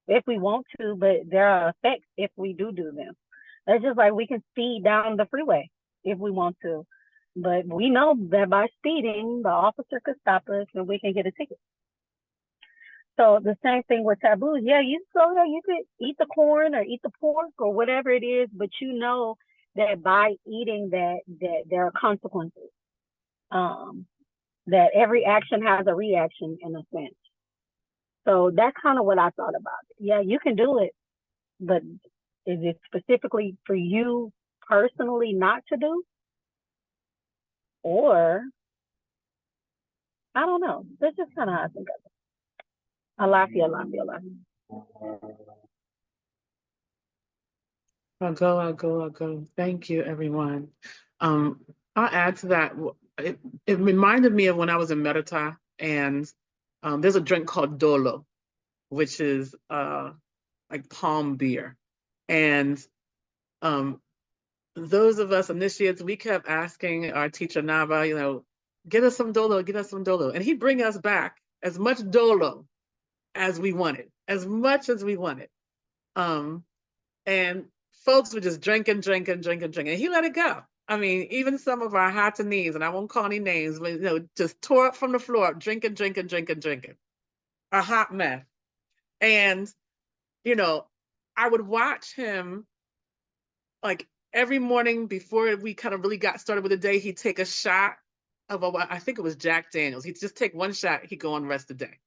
if we want to, but there are effects if we do them. It's just like we can speed down the freeway if we want to. But we know that by speeding, the officer could stop us and we can get a ticket. So the same thing with taboos. Yeah, you go there, you could eat the corn or eat the pork or whatever it is, but you know that by eating that there are consequences. That every action has a reaction in a sense. So that's kind of what I thought about it. Yeah, you can do it, but is it specifically for you personally not to do? Or, I don't know. That's just kind of how I think of it. I I'll go. Thank you, everyone. I'll add to that. It reminded me of when I was in Merita, and there's a drink called Dolo, which is like palm beer. And those of us initiates, we kept asking our teacher Nava, get us some Dolo, get us some Dolo. And he'd bring us back as much Dolo as we wanted, as much as we wanted. And folks were just drinking. He let it go. I mean, even some of our hot knees, and I won't call any names, but just tore up from the floor up, drinking. A hot mess. And, I would watch him like every morning before we kind of really got started with the day, he'd take a shot of I think it was Jack Daniels. He'd just take one shot, he'd go on the rest of the day.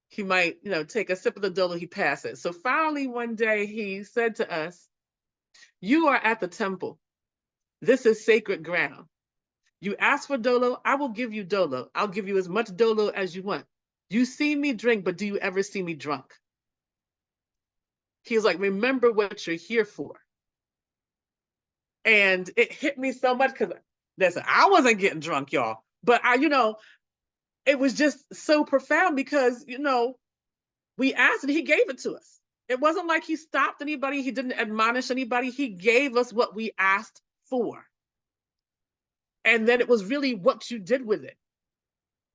He might, take a sip of the Dolo, he'd pass it. So finally one day he said to us, "You are at the temple. This is sacred ground. You ask for Dolo, I will give you Dolo. I'll give you as much Dolo as you want. You see me drink, but do you ever see me drunk?" He was like, "Remember what you're here for." And it hit me so much because, listen, I wasn't getting drunk, y'all. But it was just so profound because, we asked and he gave it to us. It wasn't like he stopped anybody. He didn't admonish anybody. He gave us what we asked for. And then it was really what you did with it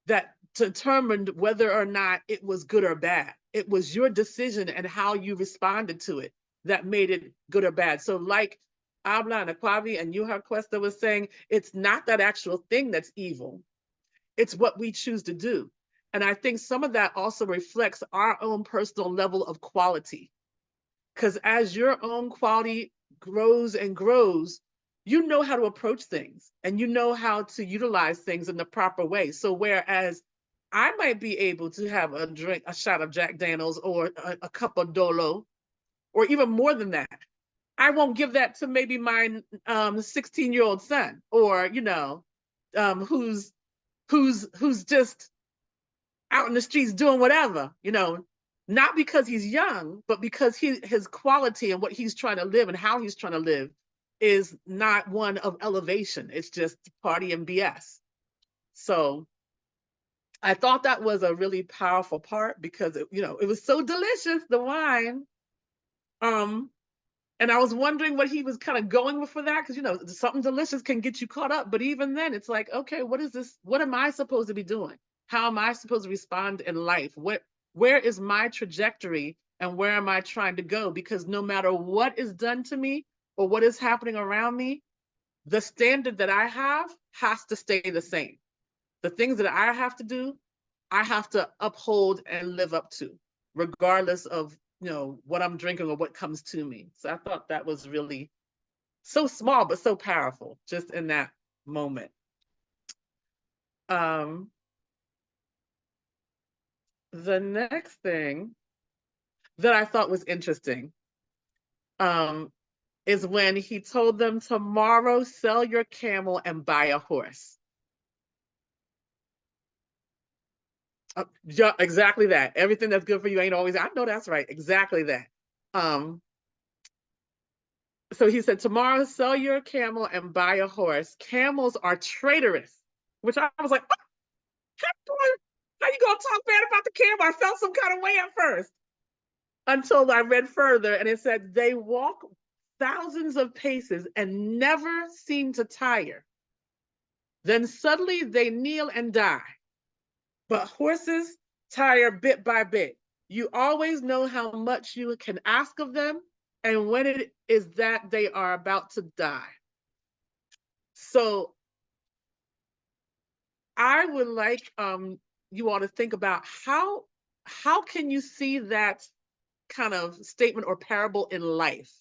that determined whether or not it was good or bad. It was your decision and how you responded to it that made it good or bad. So like Abla and Akwabi and Yuha Cuesta was saying, it's not that actual thing that's evil. It's what we choose to do. And I think some of that also reflects our own personal level of quality. Because as your own quality grows and grows, you know how to approach things and you know how to utilize things in the proper way. So whereas I might be able to have a shot of Jack Daniels or a cup of Dolo, or even more than that, I won't give that to maybe my 16-year-old son, or who's just out in the streets doing whatever, not because he's young, but because his quality and what he's trying to live and how he's trying to live is not one of elevation. It's just party and BS. So I thought that was a really powerful part because it was so delicious, the wine. And I was wondering what he was kind of going with for that, because something delicious can get you caught up. But even then, it's like, okay, what is this? What am I supposed to be doing? How am I supposed to respond in life? Where is my trajectory and where am I trying to go? Because no matter what is done to me or what is happening around me, the standard that I have has to stay the same. The things that I have to do, I have to uphold and live up to, regardless of what I'm drinking or what comes to me. So I thought that was really so small, but so powerful just in that moment. The next thing that I thought was interesting is when he told them, tomorrow, sell your camel and buy a horse. Yeah, exactly that. Everything that's good for you ain't always, I know that's right. Exactly that. So he said, tomorrow, sell your camel and buy a horse. Camels are traitorous, which I was like, how you gonna talk bad about the camel? I felt some kind of way at first until I read further and it said they walk thousands of paces and never seem to tire. Then suddenly they kneel and die. But horses tire bit by bit. You always know how much you can ask of them and when it is that they are about to die. So I would like you all to think about how can you see that kind of statement or parable in life?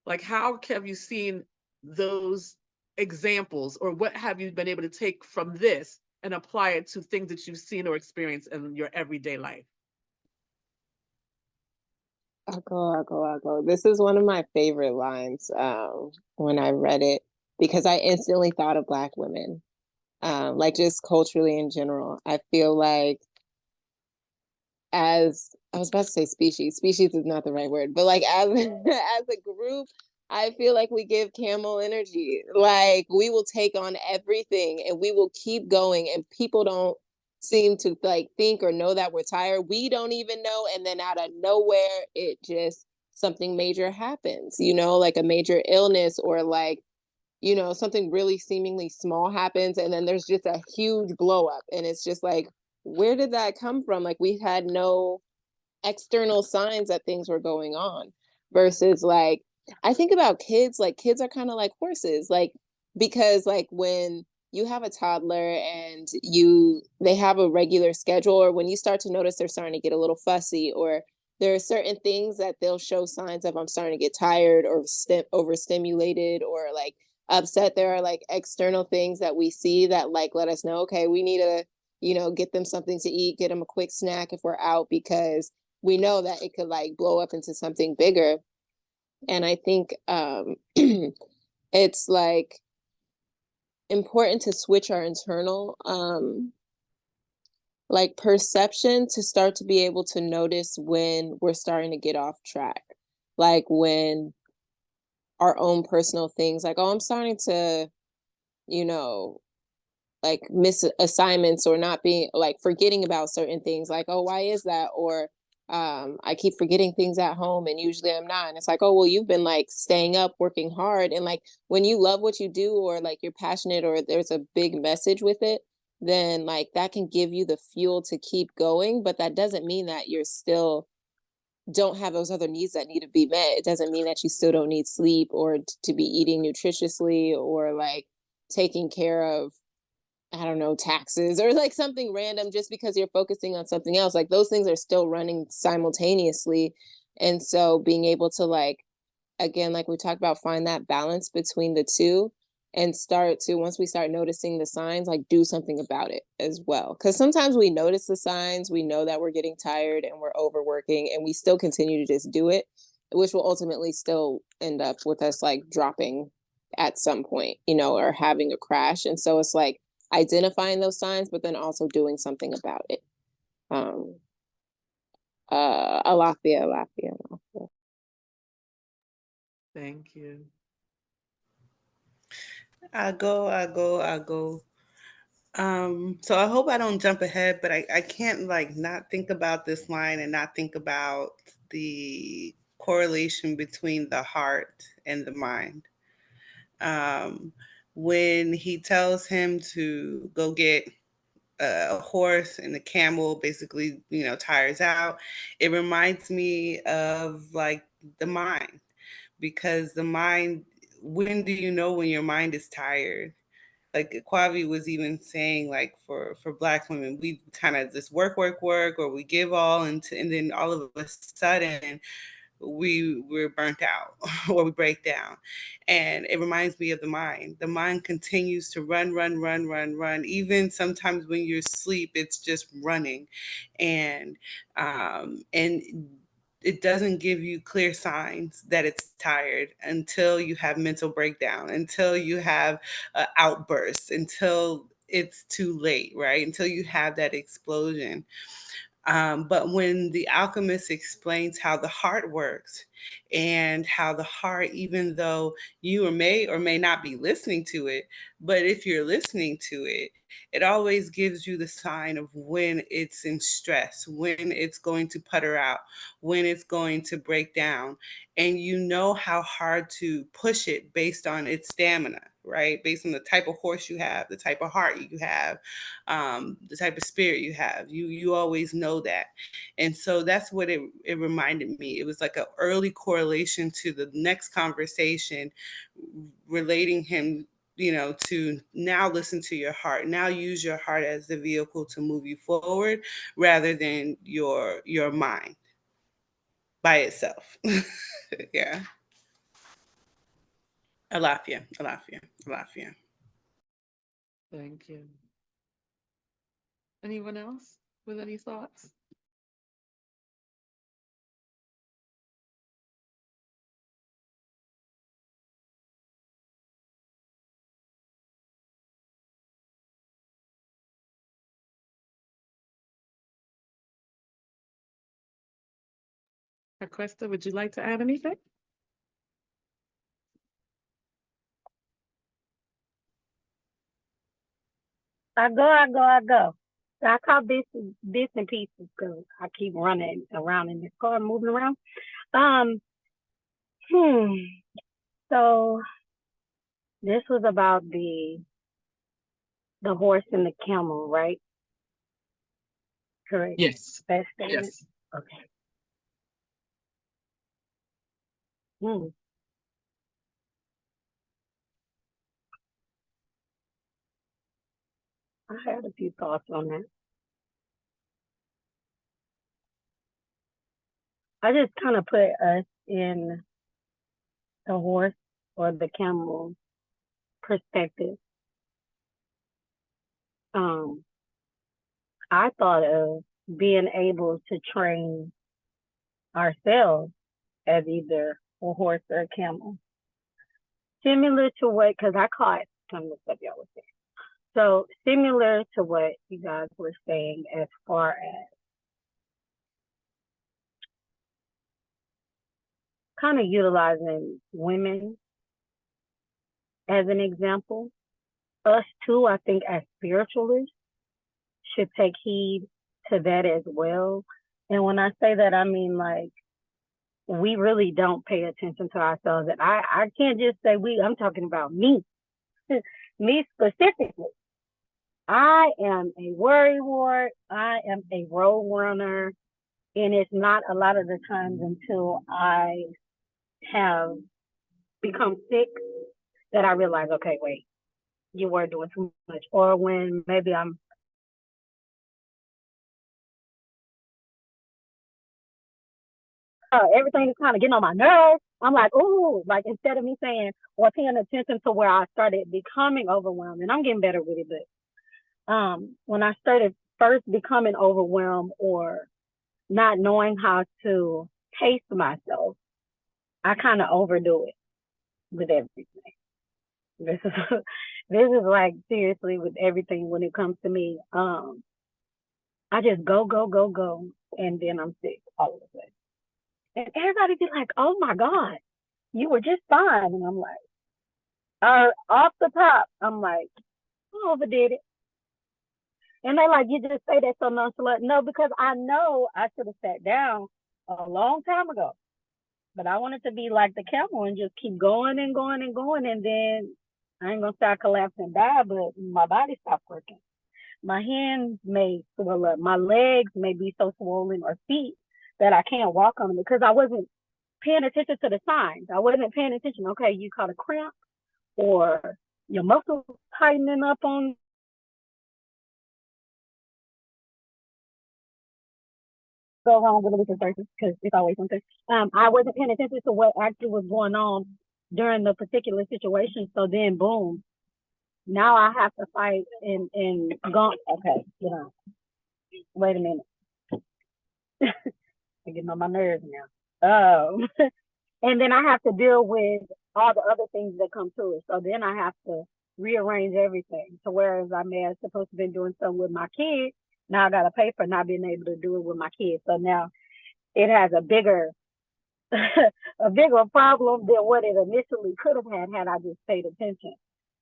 Like, how have you seen those examples, or what have you been able to take from this and apply it to things that you've seen or experienced in your everyday life? I'll go. This is one of my favorite lines when I read it, because I instantly thought of Black women, like just culturally in general. I feel like, as I was about to say species is not the right word, but like as as a group, I feel like we give camel energy. Like we will take on everything and we will keep going, and people don't seem to like think or know that we're tired. We don't even know, and then out of nowhere it just, something major happens, like a major illness, or like something really seemingly small happens, and then there's just a huge blow up, and it's just like, where did that come from? Like we had no external signs that things were going on. versus like, I think about kids, like kids are kind of like horses, like, because like when you have a toddler and they have a regular schedule, or when you start to notice they're starting to get a little fussy, or there are certain things that they'll show signs of, I'm starting to get tired or overstimulated or like upset. There are like external things that we see that like let us know, okay, we need to, get them something to eat, get them a quick snack if we're out, because we know that it could like blow up into something bigger. And I think it's like important to switch our internal like perception to start to be able to notice when we're starting to get off track. Like when our own personal things, like, oh, I'm starting to, you know, like miss assignments or not being like forgetting about certain things, like, oh, why is that? Or I keep forgetting things at home and usually I'm not. And it's like, oh, well, you've been like staying up, working hard. And like when you love what you do, or like you're passionate, or there's a big message with it, then like that can give you the fuel to keep going. But that doesn't mean that you're still don't have those other needs that need to be met. It doesn't mean that you still don't need sleep, or to be eating nutritiously, or like taking care of, I don't know, taxes or like something random, just because you're focusing on something else. Like those things are still running simultaneously. And so being able to like, again, like we talked about, find that balance between the two, and start to, once we start noticing the signs, like do something about it as well. Because sometimes we notice the signs, we know that we're getting tired and we're overworking, and we still continue to just do it, which will ultimately still end up with us like dropping at some point, or having a crash. And so it's like identifying those signs, but then also doing something about it. Alafia. Thank you. I go. So I hope I don't jump ahead, but I can't like not think about this line and not think about the correlation between the heart and the mind. Um, when he tells him to go get a horse and the camel basically, tires out, it reminds me of like the mind, because the mind, when do you know when your mind is tired? Like Kwavi was even saying, like for Black women, we kind of just work, or we give all, and then all of a sudden we're burnt out or we break down. And it reminds me of the mind. The mind continues to run. Even sometimes when you're asleep, it's just running. And it doesn't give you clear signs that it's tired until you have mental breakdown, until you have outbursts, until it's too late, right? Until you have that explosion. But when the alchemist explains how the heart works, and how the heart, even though you or may not be listening to it, but if you're listening to it, it always gives you the sign of when it's in stress, when it's going to putter out, when it's going to break down. And you know how hard to push it based on its stamina, right? Based on the type of horse you have, the type of heart you have, the type of spirit you have. You always know that. And so that's what it reminded me. It was like an early correlation to the next conversation, relating him, to now listen to your heart. Now use your heart as the vehicle to move you forward, rather than your mind by itself. Yeah. Alafia. Thank you. Anyone else with any thoughts? Aquesta, would you like to add anything? I go. I call bits and pieces because I keep running around in this car, moving around. Um, hmm. So this was about the horse and the camel, right? Correct. Yes. That statement. Yes. Okay. Mm. I had a few thoughts on that. I just kind of put us in the horse or the camel perspective. Um, I thought of being able to train ourselves as either a horse or a camel, similar to what, because I caught some of the stuff y'all was saying. So similar to what you guys were saying as far as kind of utilizing women as an example. Us too, I think as spiritualists should take heed to that as well. And when I say that, I mean like we really don't pay attention to ourselves. And I can't just say we, I'm talking about me, me specifically. I am a worrywart. I am a road runner. And it's not a lot of the times until I have become sick that I realize, okay, wait, you were doing too much. Or when maybe I'm everything is kind of getting on my nerves. I'm like, ooh, like instead of me saying or paying attention to where I started becoming overwhelmed, and I'm getting better with it, but when I started first becoming overwhelmed or not knowing how to pace myself, I kind of overdo it with everything. This is this is like seriously with everything when it comes to me. I just go, go, go, go, and then I'm sick all of a sudden. And everybody be like, "Oh my God, you were just fine." And I'm like, off the top, I'm like, I overdid it. And they like, you just say that so nonchalant. No, because I know I should have sat down a long time ago. But I wanted to be like the camel and just keep going and going and going. And then I ain't gonna start collapsing and die, but my body stopped working. My hands may swell up. My legs may be so swollen or feet that I can't walk on them because I wasn't paying attention to the signs. I wasn't paying attention. Okay, you caught a cramp or your muscles tightening up on go wrong with a weekend surgery because it's always something. I wasn't paying attention to what actually was going on during the particular situation. So then, boom, now I have to fight and go. Okay, you know, wait a minute, I'm getting on my nerves now. And then I have to deal with all the other things that come to it. So then I have to rearrange everything. So whereas I may have supposed to be doing something with my kids, now I got to pay for not being able to do it with my kids. So now it has a bigger a bigger problem than what it initially could have had I just paid attention.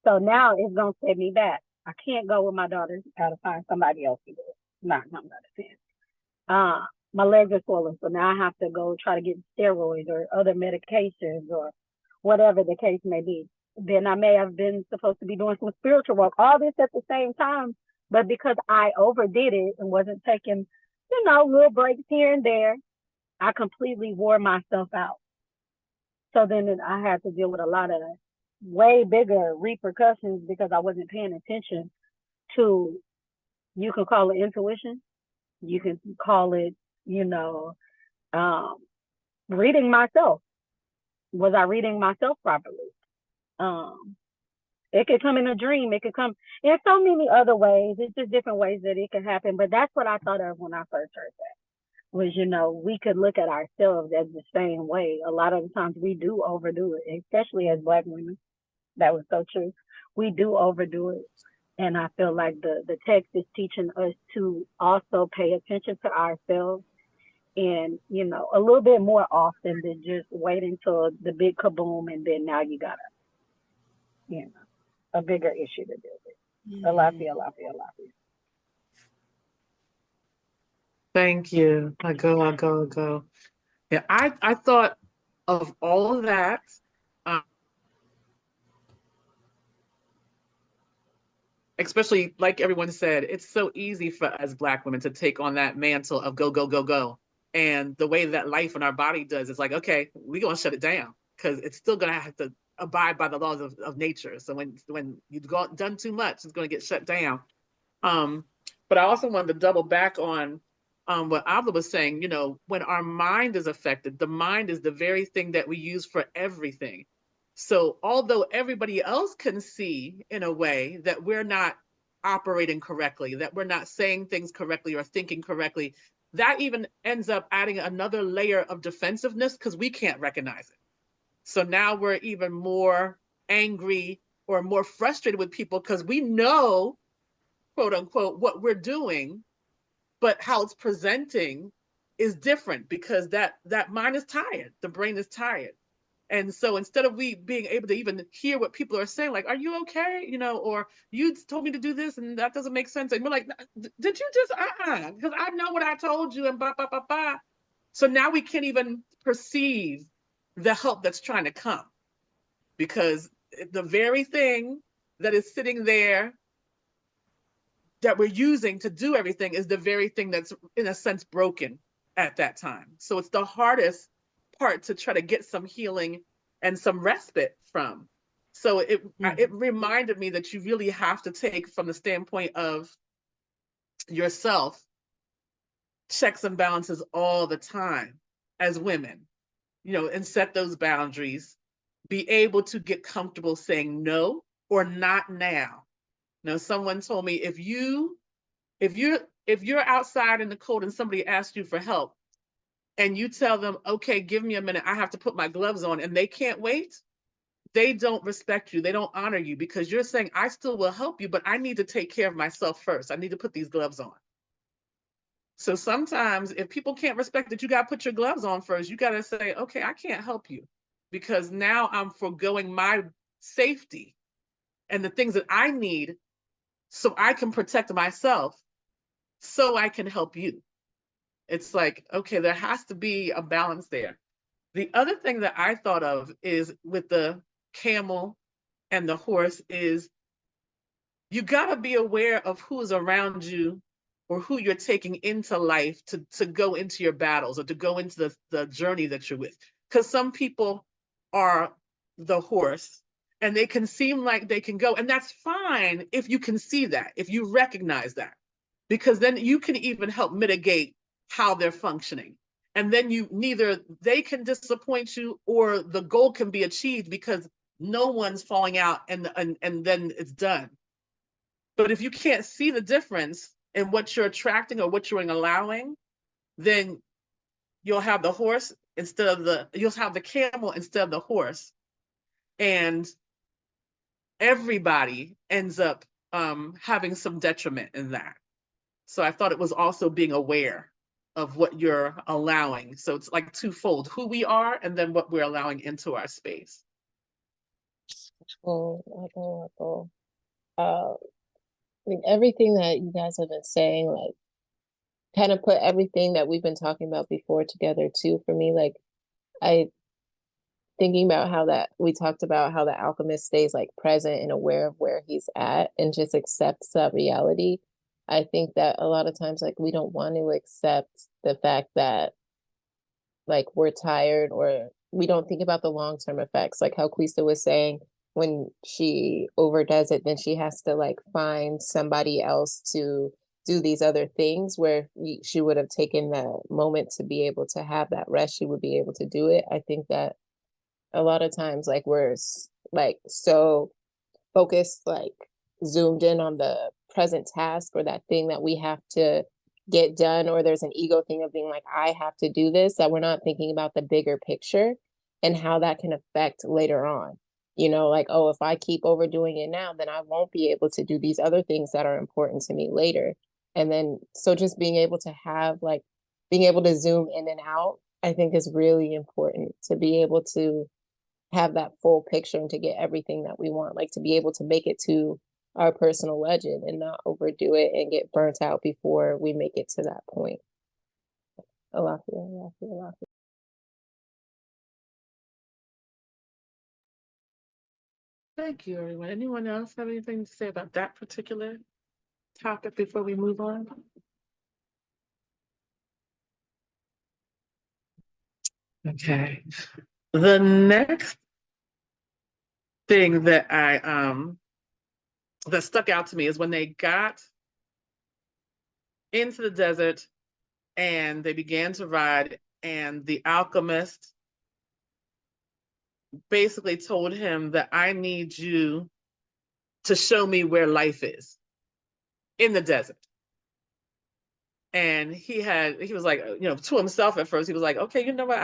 So now it's gonna set me back. I can't go with my daughters. Gotta find somebody else to do it. Not somebody else. My legs are swollen, so now I have to go try to get steroids or other medications or whatever the case may be. Then I may have been supposed to be doing some spiritual work, all this at the same time, but because I overdid it and wasn't taking, little breaks here and there, I completely wore myself out. So then I had to deal with a lot of way bigger repercussions because I wasn't paying attention to, you can call it intuition, you can call it, um, reading myself. Was I reading myself properly? Um, it could come in a dream. It could come in so many other ways. It's just different ways that it could happen. But that's what I thought of when I first heard that. Was, we could look at ourselves as the same way. A lot of the times we do overdo it, especially as Black women. That was so true. We do overdo it. And I feel like the text is teaching us to also pay attention to ourselves and, a little bit more often than just waiting till the big kaboom and then now you got a bigger issue to deal with. A lot. Thank you. I go. Yeah, I thought of all of that. Especially like everyone said, it's so easy for us Black women to take on that mantle of go, go, go, go. And the way that life in our body does, it's like, okay, we're going to shut it down. because it's still going to have to abide by the laws of nature. So when you've done too much, it's going to get shut down. But I also wanted to double back on what Abla was saying. You know, when our mind is affected, the mind is the very thing that we use for everything. So although everybody else can see in a way that we're not operating correctly, that we're not saying things correctly or thinking correctly, that even ends up adding another layer of defensiveness because we can't recognize it. So now we're even more angry or more frustrated with people because we know, quote unquote, what we're doing, but how it's presenting is different because that mind is tired, the brain is tired. And so instead of we being able to even hear what people are saying, like, are you okay? You know, or you told me to do this and that doesn't make sense. And we're like, did you just, because I know what I told you and blah, blah, blah, blah. So now we can't even perceive the help that's trying to come because the very thing that is sitting there that we're using to do everything is the very thing that's in a sense broken at that time. So it's the hardest part to try to get some healing and some respite from. So it reminded me that you really have to take from the standpoint of yourself checks and balances all the time as women, you know, and set those boundaries, be able to get comfortable saying no or not now. You know, someone told me if you're outside in the cold and somebody asks you for help and you tell them, okay, give me a minute, I have to put my gloves on, and they can't wait, they don't respect you. They don't honor you because you're saying, I still will help you, but I need to take care of myself first. I need to put these gloves on. So sometimes if people can't respect that, you got to put your gloves on first. You got to say, okay, I can't help you because now I'm foregoing my safety and the things that I need so I can protect myself so I can help you. It's like, okay, there has to be a balance there. The other thing that I thought of is with the camel and the horse is you got to be aware of who's around you or who you're taking into life to go into your battles or to go into the journey that you're with. Because some people are the horse and they can seem like they can go. And that's fine if you can see that, if you recognize that, because then you can even help mitigate how they're functioning. And then neither they can disappoint you or the goal can be achieved because no one's falling out and then it's done. But if you can't see the difference in what you're attracting or what you're allowing, then you'll have the horse you'll have the camel instead of the horse. And everybody ends up having some detriment in that. So I thought it was also being aware of what you're allowing. So it's like twofold, who we are and then what we're allowing into our space. Like everything that you guys have been saying, like kind of put everything that we've been talking about before together too for me. Like I thinking about how that we talked about how the alchemist stays like present and aware of where he's at and just accepts that reality. I think that a lot of times like we don't want to accept the fact that like we're tired or we don't think about the long-term effects, like how Quista was saying, when she overdoes it, then she has to like find somebody else to do these other things where she would have taken the moment to be able to have that rest, she would be able to do it. I think that a lot of times like we're like so focused, like zoomed in on the present task or that thing that we have to get done, or there's an ego thing of being like, I have to do this, that we're not thinking about the bigger picture and how that can affect later on. You know, like, oh, if I keep overdoing it now, then I won't be able to do these other things that are important to me later. And then, so just being able to have like, being able to zoom in and out, I think is really important to be able to have that full picture and to get everything that we want, like to be able to make it to our personal legend and not overdo it and get burnt out before we make it to that point. Alafia. Thank you, everyone. Anyone else have anything to say about that particular topic before we move on? Okay. The next thing that that stuck out to me is when they got into the desert and they began to ride, and the alchemist basically told him that I need you to show me where life is in the desert. And he was like, to himself at first, he was like, okay, you know what?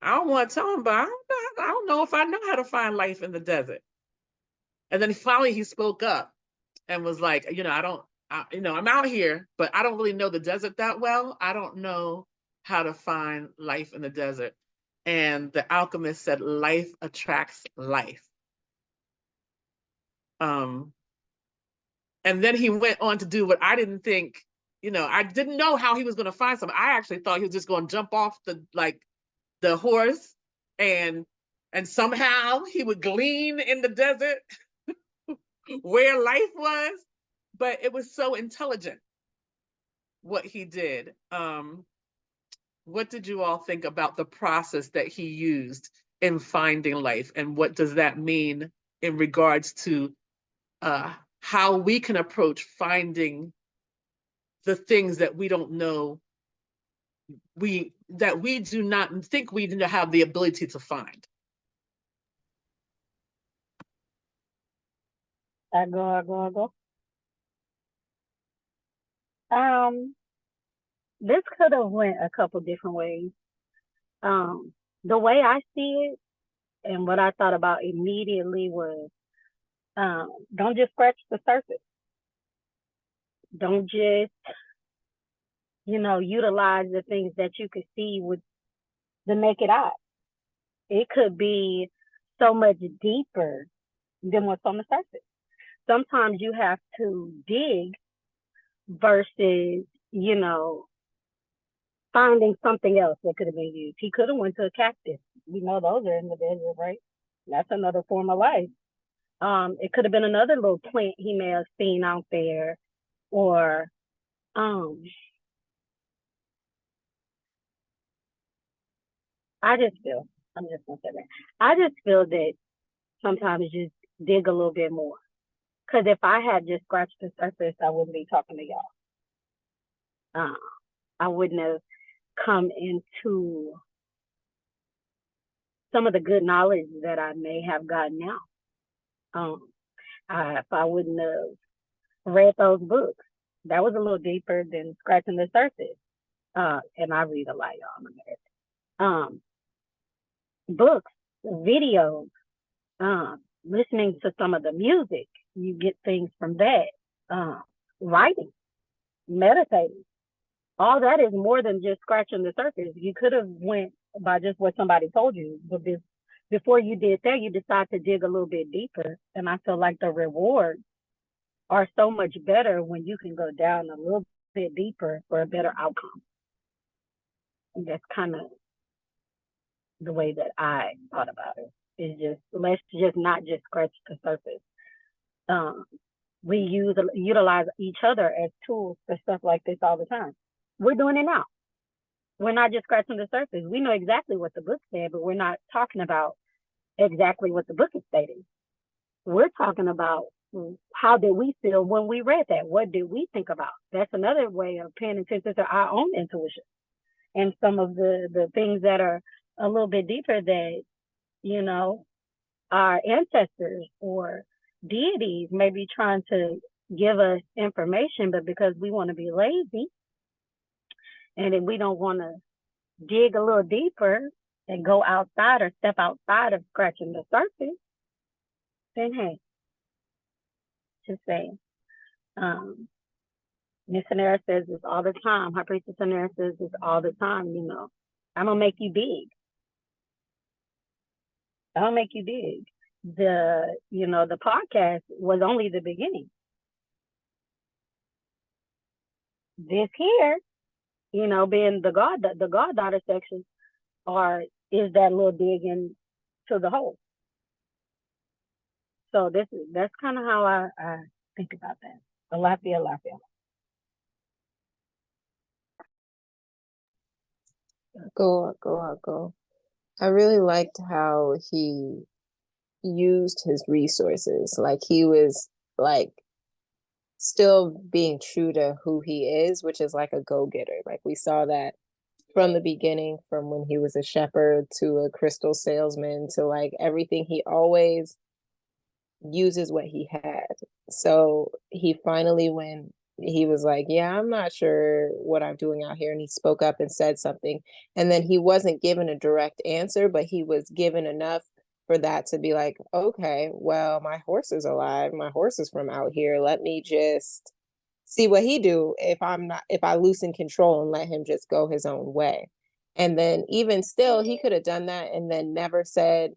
I don't want to tell him, but I don't know if I know how to find life in the desert. And then finally he spoke up and was like, I'm out here, but I don't really know the desert that well. I don't know how to find life in the desert. And the alchemist said, life attracts life. And then he went on to do what I didn't think, I didn't know how he was going to find something. I actually thought he was just going to jump off the horse and somehow he would glean in the desert where life was, but it was so intelligent what he did. What did you all think about the process that he used in finding life, and what does that mean in regards to how we can approach finding the things that we don't know, that we do not think we have the ability to find? I go. This could have went a couple different ways. The way I see it and what I thought about immediately was, don't just scratch the surface. Don't just, utilize the things that you could see with the naked eye. It could be so much deeper than what's on the surface. Sometimes you have to dig versus, finding something else that could have been used. He could have went to a cactus. Those are in the desert, right? That's another form of life. It could have been another little plant he may have seen out there, or I'm just gonna say that. I just feel that sometimes just dig a little bit more. Because if I had just scratched the surface, I wouldn't be talking to y'all. I wouldn't have come into some of the good knowledge that I may have gotten now. If I wouldn't have read those books, that was a little deeper than scratching the surface. And I read a lot, y'all. Books, videos, listening to some of the music, you get things from that. Writing, meditating, all that is more than just scratching the surface. You could have went by just what somebody told you, but before you did that, you decide to dig a little bit deeper. And I feel like the rewards are so much better when you can go down a little bit deeper for a better outcome. And that's kind of the way that I thought about it. Is just, let's just not just scratch the surface. We utilize each other as tools for stuff like this all the time. We're doing it now. We're not just scratching the surface. We know exactly what the book said, but we're not talking about exactly what the book is stating. We're talking about how did we feel when we read that? What did we think about? That's another way of paying attention to our own intuition and some of the things that are a little bit deeper that, our ancestors or deities may be trying to give us information, but because we want to be lazy and then we don't want to dig a little deeper and go outside or step outside of scratching the surface, then hey, just saying. Miss Sanera says this all the time. High Priestess Sanera says this all the time, I'm gonna make you dig. I'll make you dig. The podcast was only the beginning. This here, being the Goddaughter section, is that little dig into the hole. So that's kind of how I think about that. Alafia. Go. I really liked how he used his resources. Like he was like still being true to who he is, which is like a go-getter. Like we saw that from the beginning, from when he was a shepherd to a crystal salesman to like everything. He always uses what he had. So he finally, when he was like, yeah, I'm not sure what I'm doing out here, and he spoke up and said something, and then he wasn't given a direct answer, but he was given enough for that to be like, okay, well, my horse is alive, my horse is from out here, let me just see what he do if I'm not, if I loosen control and let him just go his own way. And then even still, he could have done that and then never said,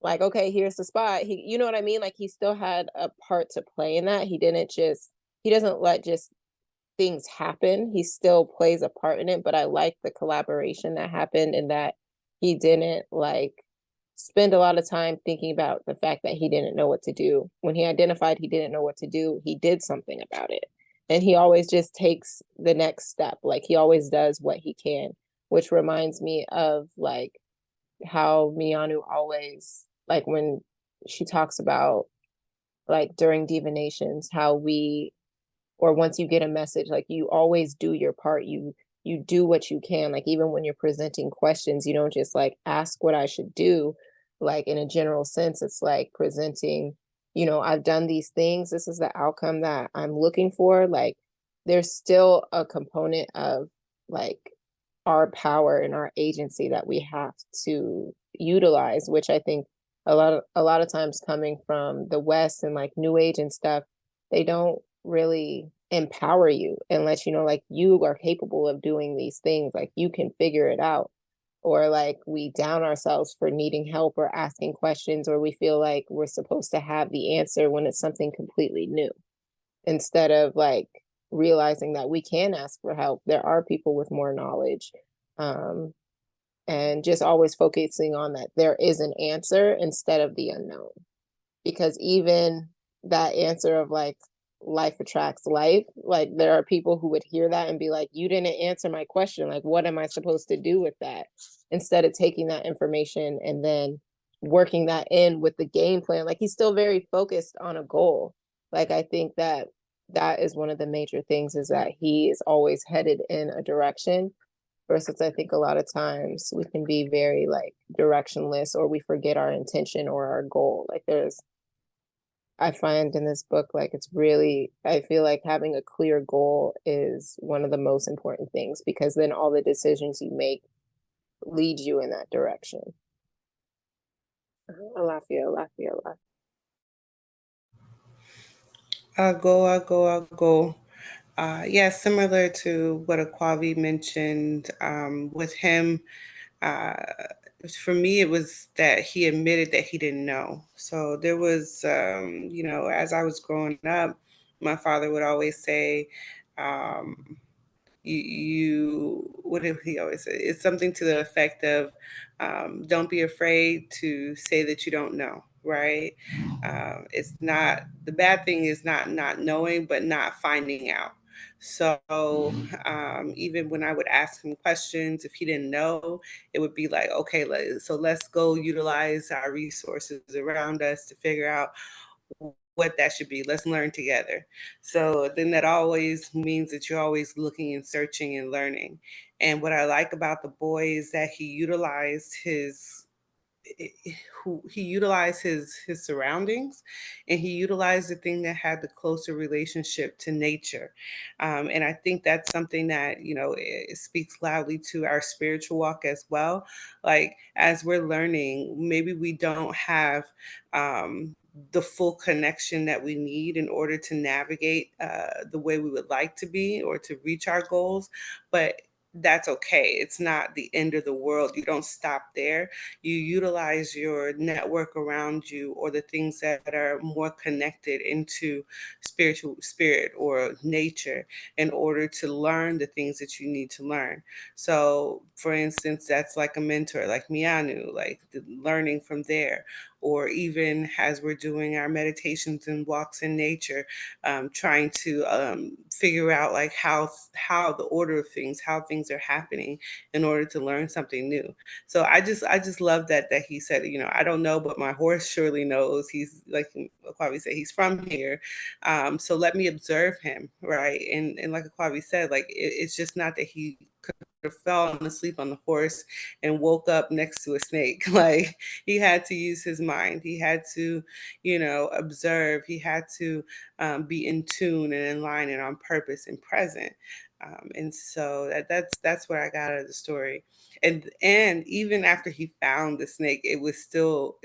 like, okay, here's the spot. He, you know what I mean? Like he still had a part to play in that. He didn't just, he doesn't let just things happen. He still plays a part in it, but I like the collaboration that happened and that he didn't like spend a lot of time thinking about the fact that he didn't know what to do. When he identified he didn't know what to do, he did something about it. And he always just takes the next step. Like he always does what he can, which reminds me of like how Miyanu always, like when she talks about like during divinations, how we, or once you get a message, like you always do your part. You do what you can. Like even when you're presenting questions, you don't just like ask what I should do. Like in a general sense, it's like presenting, you know, I've done these things. This is the outcome that I'm looking for. Like there's still a component of like our power and our agency that we have to utilize, which I think a lot of times coming from the West and like New Age and stuff, they don't really empower you and let you know like you are capable of doing these things, like you can figure it out. Or like we down ourselves for needing help or asking questions, or we feel like we're supposed to have the answer when it's something completely new, instead of like realizing that we can ask for help. There are people with more knowledge. Um, and just always focusing on that there is an answer instead of the unknown. Because even that answer of like life attracts life, like there are people who would hear that and be like, you didn't answer my question, like what am I supposed to do with that, instead of taking that information and then working that in with the game plan. Like he's still very focused on a goal. Like I think that that is one of the major things, is that he is always headed in a direction, versus I think a lot of times we can be very like directionless, or we forget our intention or our goal. Like there's, I find in this book, like it's really, I feel like having a clear goal is one of the most important things, because then all the decisions you make lead you in that direction. Alafia, Alafia, Alafia. I'll go. Yeah, similar to what Aquavi mentioned, with him, uh, for me, it was that he admitted that he didn't know. So there was, as I was growing up, my father would always say, um, what did he always say? It's something to the effect of, don't be afraid to say that you don't know, right? It's not, the bad thing is not knowing, but not finding out. So even when I would ask him questions, if he didn't know, it would be like, okay, so let's go utilize our resources around us to figure out what that should be. Let's learn together. So then that always means that you're always looking and searching and learning. And what I like about the boy is that he utilized his surroundings, and he utilized the thing that had the closer relationship to nature. And I think that's something that, it speaks loudly to our spiritual walk as well. Like as we're learning, maybe we don't have the full connection that we need in order to navigate the way we would like to be or to reach our goals, but that's okay. It's not the end of the world. You don't stop there. You utilize your network around you, or the things that are more connected into spiritual spirit or nature, in order to learn the things that you need to learn. So for instance, that's like a mentor like Mianu, like learning from there, or even as we're doing our meditations and walks in nature, trying to figure out like how the order of things, how things are happening in order to learn something new. So I just love that he said, I don't know, but my horse surely knows. He's like Aquavi said, he's from here. So let me observe him, right? And like Aquavi said, like it's just not that he could have fallen asleep on the horse and woke up next to a snake. Like he had to use his mind. He had to, observe. He had to be in tune and in line and on purpose and present. And so that's what I got out of the story. And even after he found the snake, it was still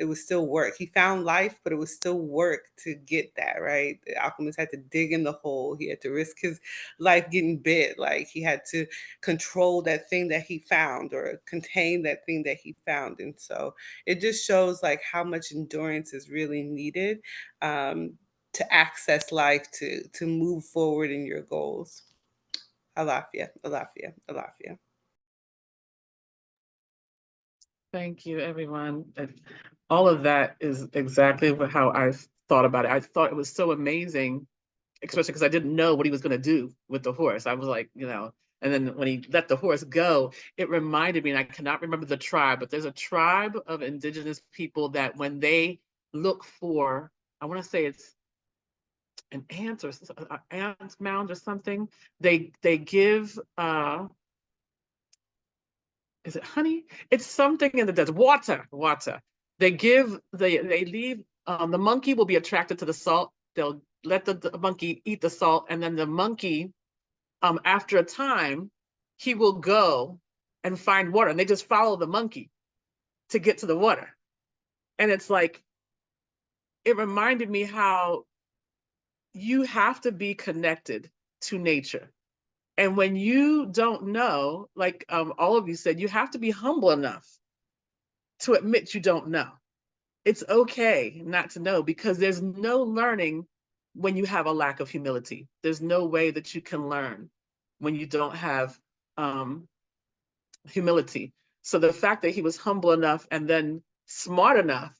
work. He found life, but it was still work to get that, right. The alchemist had to dig in the hole. He had to risk his life getting bit. Like he had to control that thing that he found or contain that thing that he found. And so it just shows like how much endurance is really needed, to access life, to move forward in your goals. Alafia, Alafia, Alafia. Thank you, everyone. All of that is exactly how I thought about it. I thought it was so amazing, especially because I didn't know what he was going to do with the horse. I was like, and then when he let the horse go, it reminded me, and I cannot remember the tribe, but there's a tribe of indigenous people that when they look for, I want to say it's an ant or an ant mound or something, they give is it honey? It's something in the desert. Water. They leave. The monkey will be attracted to the salt. They'll let the monkey eat the salt, and then the monkey, after a time, he will go and find water, and they just follow the monkey to get to the water. And it's like, it reminded me how you have to be connected to nature. And when you don't know, like all of you said, you have to be humble enough to admit you don't know. It's okay not to know, because there's no learning when you have a lack of humility. There's no way that you can learn when you don't have humility. So the fact that he was humble enough and then smart enough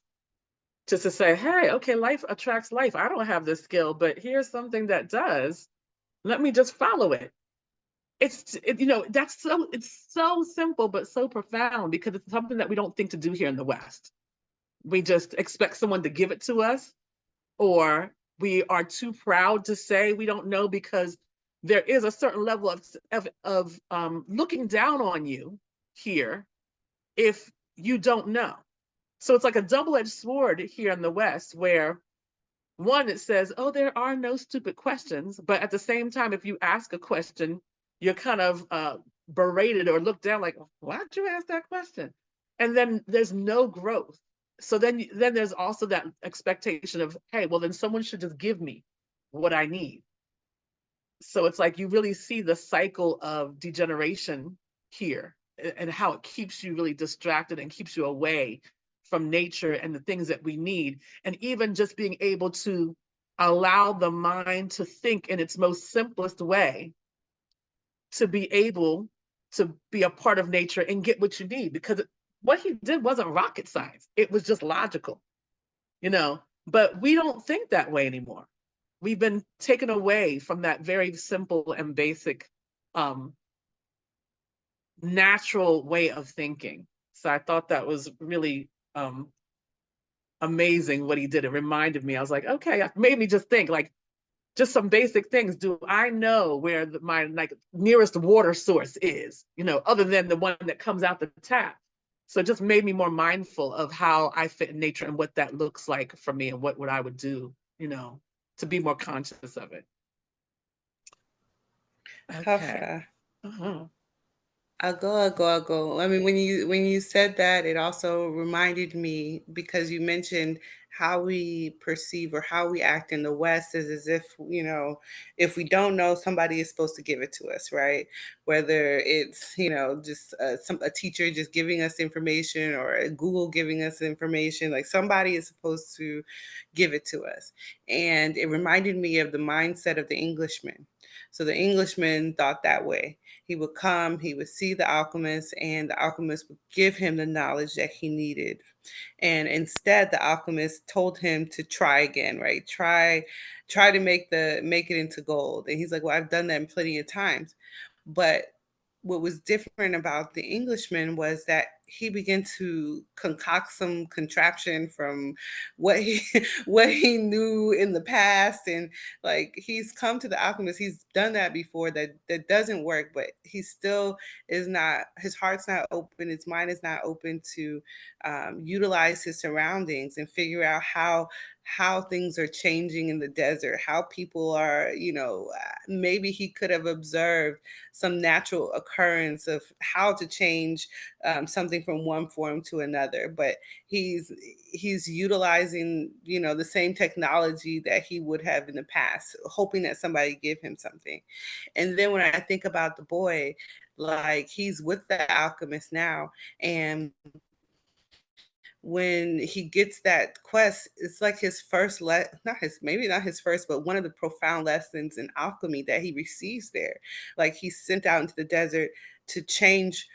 just to say, hey, okay, life attracts life. I don't have this skill, but here's something that does. Let me just follow it. It's so simple, but so profound, because it's something that we don't think to do here in the West. We just expect someone to give it to us, or we are too proud to say we don't know, because there is a certain level of looking down on you here if you don't know. So it's like a double-edged sword here in the West, where one, it says, oh, there are no stupid questions, but at the same time, if you ask a question, you're kind of berated or looked down, like, why'd you ask that question? And then there's no growth. So then there's also that expectation of, hey, well, then someone should just give me what I need. So it's like you really see the cycle of degeneration here, and how it keeps you really distracted and keeps you away from nature and the things that we need. And even just being able to allow the mind to think in its most simplest way, to be able to be a part of nature and get what you need, because what he did wasn't rocket science. It was just logical, but we don't think that way anymore. We've been taken away from that very simple and basic natural way of thinking. So I thought that was really amazing what he did. It reminded me, I was like, okay, it made me just think, like, just some basic things. Do I know where my nearest water source is, other than the one that comes out the tap? So it just made me more mindful of how I fit in nature and what that looks like for me, and what I would do, to be more conscious of it. Okay. Kafra. Uh-huh. I'll go. I mean, when you said that, it also reminded me, because you mentioned how we perceive or how we act in the West is as if, if we don't know, somebody is supposed to give it to us, right? Whether it's, just a teacher just giving us information, or a Google giving us information, like somebody is supposed to give it to us. And it reminded me of the mindset of the Englishman. So the Englishman thought that way. He would come, he would see the alchemist, and the alchemist would give him the knowledge that he needed. And instead, the alchemist told him to try again, right? Try to make it into gold. And he's like, well, I've done that plenty of times. But what was different about the Englishman was that he began to concoct some contraption from what he what he knew in the past. And like, he's come to the alchemist, he's done that before, that doesn't work, but he still is not, his heart's not open, his mind is not open to utilize his surroundings and figure out how things are changing in the desert, how people are, maybe he could have observed some natural occurrence of how to change something from one form to another. But he's utilizing, the same technology that he would have in the past, hoping that somebody give him something. And then when I think about the boy, like, he's with the alchemist now, and when he gets that quest, it's like his first not his, maybe not his first, but one of the profound lessons in alchemy that he receives there. Like, he's sent out into the desert to change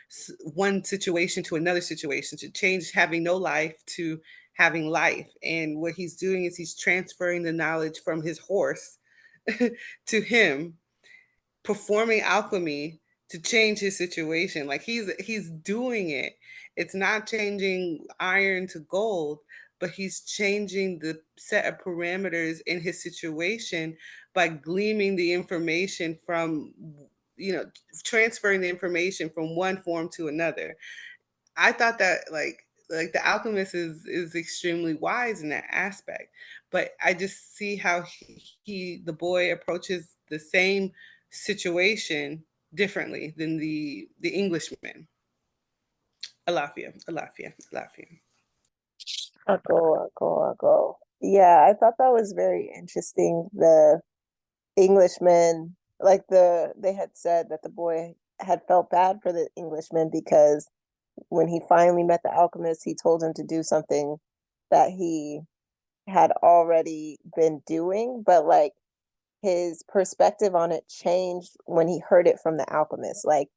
one situation to another situation, to change having no life to having life. And what he's doing is he's transferring the knowledge from his horse to him, performing alchemy to change his situation. Like, he's doing it. It's not changing iron to gold, but he's changing the set of parameters in his situation by gleaming the information from, you know transferring the information from one form to another. I thought that, like the alchemist is extremely wise in that aspect. But I just see how the boy approaches the same situation differently than the Englishman. Alafia, Alafia, Alafia. I'll go. Yeah, I thought that was very interesting. The Englishman, like they had said that the boy had felt bad for the Englishman because when he finally met the alchemist, he told him to do something that he had already been doing, but like his perspective on it changed when he heard it from the alchemist. Like,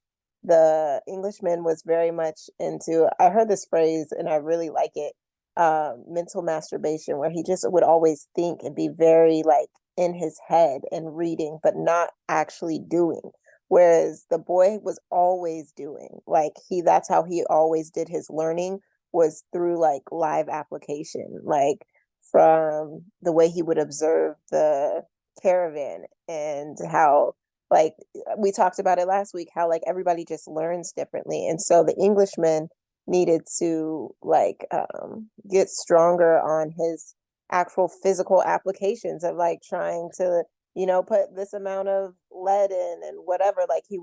the Englishman was very much into, I heard this phrase and I really like it, mental masturbation, where he just would always think and be very like in his head and reading, but not actually doing. Whereas the boy was always doing, like, that's how he always did his learning, was through like live application, like from the way he would observe the caravan, and how, like, we talked about it last week, how like everybody just learns differently. And so the Englishman needed to like get stronger on his actual physical applications of like trying to, put this amount of lead in and whatever. Like, he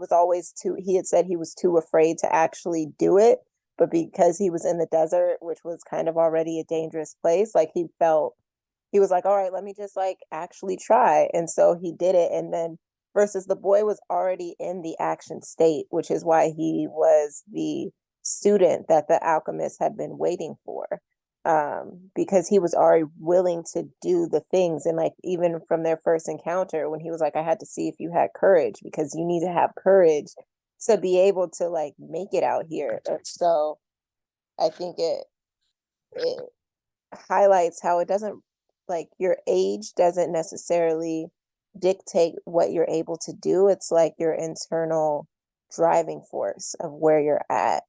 had said he was too afraid to actually do it, but because he was in the desert, which was kind of already a dangerous place, like he was like, all right, let me just like actually try. And so he did it. And then versus the boy was already in the action state, which is why he was the student that the alchemist had been waiting for. Because he was already willing to do the things. And like, even from their first encounter, when he was like, I had to see if you had courage, because you need to have courage to be able to like make it out here. So I think it highlights how it doesn't, like, your age doesn't necessarily dictate what you're able to do. It's like your internal driving force of where you're at,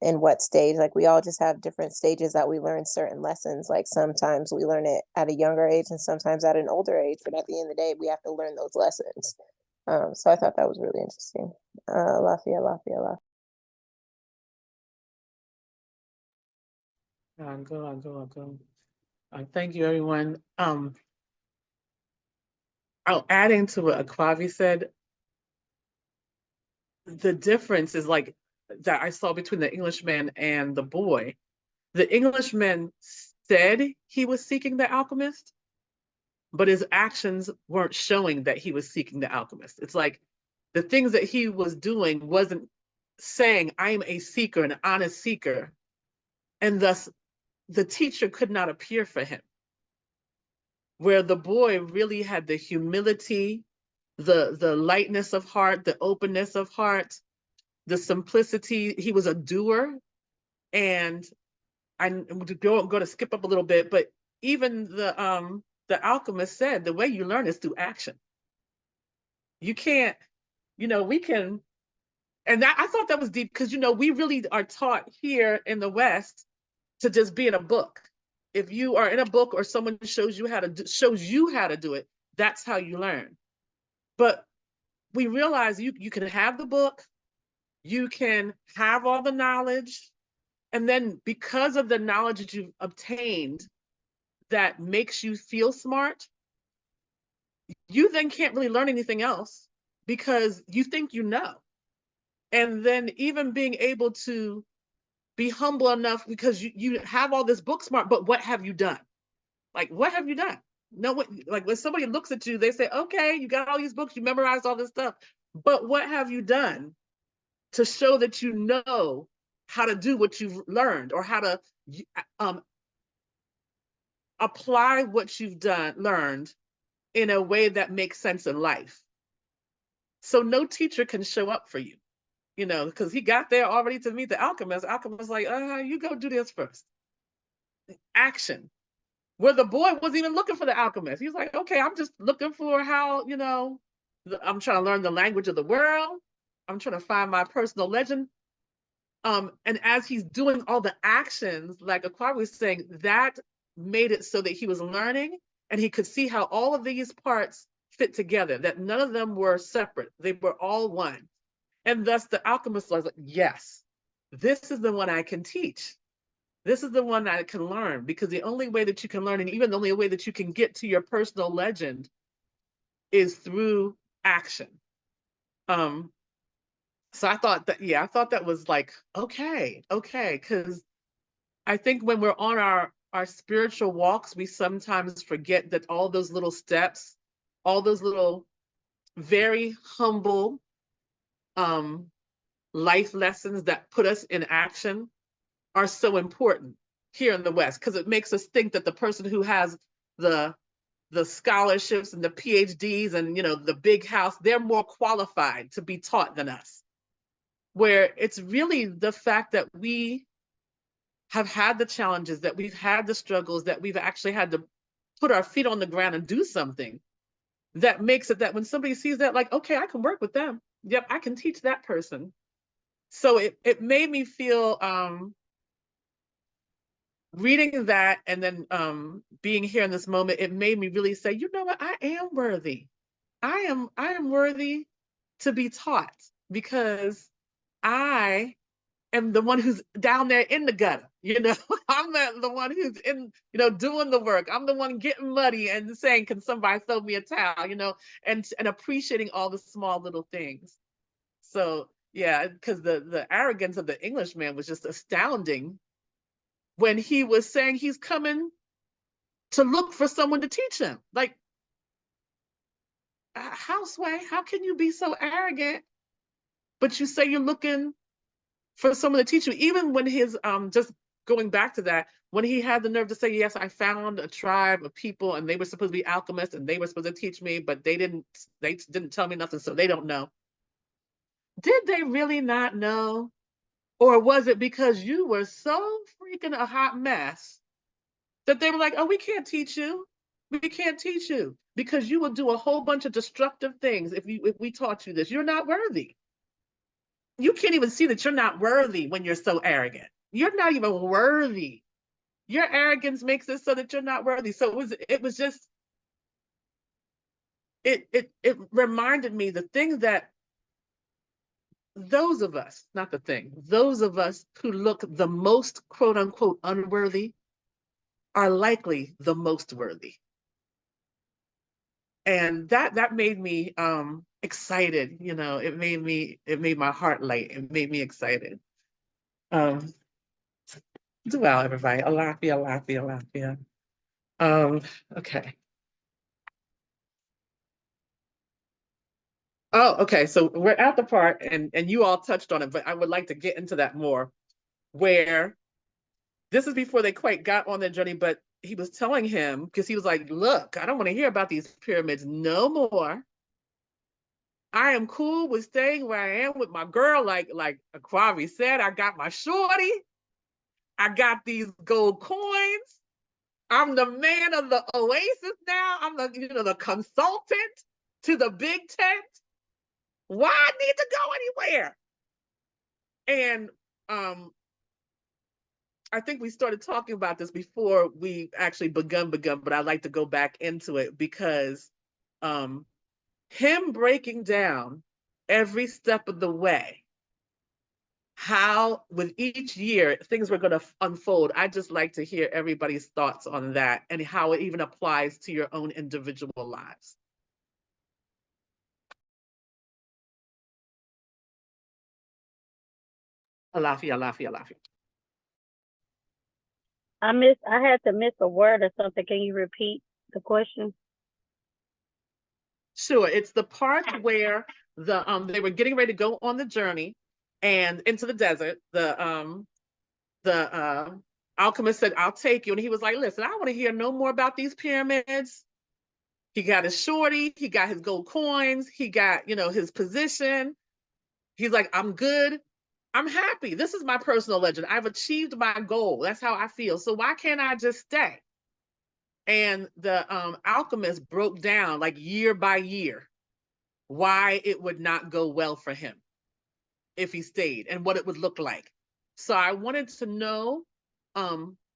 in what stage. Like, we all just have different stages that we learn certain lessons. Like, sometimes we learn it at a younger age and sometimes at an older age, but at the end of the day we have to learn those lessons. So I thought that was really interesting. Lafia. Go. Thank you, everyone. Adding to what Akwavi said, the difference is like that I saw between the Englishman and the boy. The Englishman said he was seeking the alchemist, but his actions weren't showing that he was seeking the alchemist. It's like the things that he was doing wasn't saying, I am a seeker, an honest seeker. And thus the teacher could not appear for him. Where the boy really had the humility, the lightness of heart, the openness of heart, the simplicity. He was a doer. And I'm going to skip up a little bit, but even the alchemist said the way you learn is through action. You can't, we can, and that I thought that was deep because we really are taught here in the West to just be in a book. If you are in a book or someone shows you how to do it, that's how you learn. But we realize you can have the book, you can have all the knowledge, and then because of the knowledge that you've obtained that makes you feel smart, you then can't really learn anything else because you think you know. And then even being able to be humble enough because you have all this book smart, but what have you done? Like, what have you done? No, like when somebody looks at you, they say, okay, you got all these books, you memorized all this stuff, but what have you done to show that you know how to do what you've learned or how to apply what you've learned in a way that makes sense in life? So no teacher can show up for you, because he got there already to meet the alchemist. Alchemist like, you go do this first. Action. Where the boy wasn't even looking for the alchemist. He's like, okay, I'm just looking for how, I'm trying to learn the language of the world. I'm trying to find my personal legend. And as he's doing all the actions, like Aqua was saying, that made it so that he was learning and he could see how all of these parts fit together, that none of them were separate. They were all one. And thus the alchemist was like, yes, this is the one I can teach. This is the one I can learn, because the only way that you can learn, and even the only way that you can get to your personal legend, is through action. So I thought that was like, okay, because I think when we're on our spiritual walks, we sometimes forget that all those little steps, all those little very humble life lessons that put us in action are so important here in the West, because it makes us think that the person who has the scholarships and the PhDs and the big house, they're more qualified to be taught than us. Where it's really the fact that we have had the challenges, that we've had the struggles, that we've actually had to put our feet on the ground and do something, that makes it that when somebody sees that, like, okay, I can work with them. Yep, I can teach that person. So it made me feel, reading that and then being here in this moment, it made me really say, you know what, I am worthy. I am worthy to be taught, because I am the one who's down there in the gutter. I'm the one who's in, doing the work. I'm the one getting muddy and saying, can somebody throw me a towel, and appreciating all the small little things. So yeah, because the arrogance of the Englishman was just astounding when he was saying he's coming to look for someone to teach him. Like, Houseway, how can you be so arrogant, but you say you're looking for someone to teach you? Even when his, just going back to that, when he had the nerve to say, yes, I found a tribe of people and they were supposed to be alchemists and they were supposed to teach me, but they didn't tell me nothing, so they don't know. Did they really not know? Or was it because you were so freaking a hot mess that they were like, oh, we can't teach you. We can't teach you because you will do a whole bunch of destructive things if we taught you this. You're not worthy. You can't even see that you're not worthy when you're so arrogant. You're not even worthy. Your arrogance makes it so that you're not worthy. So it was just, it reminded me the things that those of us, not the thing, those of us who look the most quote unquote unworthy are likely the most worthy. And that made me excited. It made my heart light. It made me excited. Do well, everybody. Alafia, alafia, alafia. Okay. Oh, okay. So we're at the part, and you all touched on it, but I would like to get into that more, where this is before they quite got on their journey, but he was telling him, because he was like, look, I don't want to hear about these pyramids no more. I am cool with staying where I am with my girl. Like Aquavi said, I got my shorty. I got these gold coins. I'm the man of the oasis now. I'm the consultant to the big tent. Why I need to go anywhere? And I think we started talking about this before we actually begun, but I'd like to go back into it, because him breaking down every step of the way, how with each year things were going to unfold. I'd just like to hear everybody's thoughts on that and how it even applies to your own individual lives. Alafia, alafia, alafia. I had to miss a word or something. Can you repeat the question? Sure. It's the part where they were getting ready to go on the journey and into the desert. The alchemist said, I'll take you. And he was like, listen, I don't want to hear no more about these pyramids. He got his shorty, he got his gold coins, he got, his position. He's like, I'm good. I'm happy. This is my personal legend. I've achieved my goal. That's how I feel. So why can't I just stay? And the alchemist broke down, like, year by year, why it would not go well for him if he stayed and what it would look like. So I wanted to know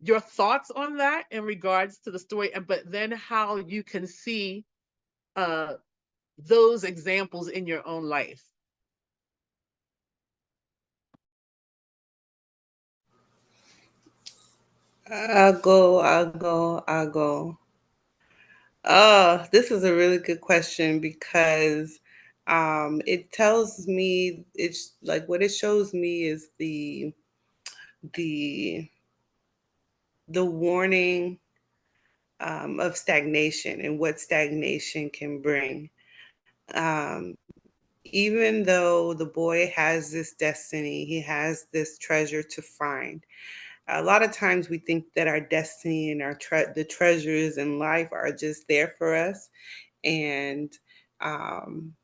your thoughts on that in regards to the story, but then how you can see those examples in your own life. I'll go. Oh, this is a really good question, because it tells me, it's like, what it shows me is the the warning of stagnation and what stagnation can bring. Um, Even though the boy has this destiny, he has this treasure to find. A lot of times we think that our destiny and the treasures in life are just there for us, and um,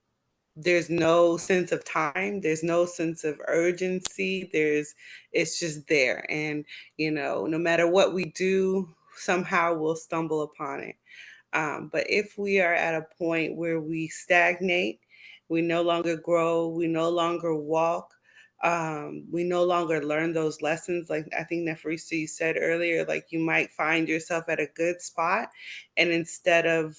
there's no sense of time, there's no sense of urgency, it's just there. And no matter what we do, somehow we'll stumble upon it. But if we are at a point where we stagnate, we no longer grow, we no longer walk, we no longer learn those lessons. Like I think Neferisi said earlier, like you might find yourself at a good spot, and instead of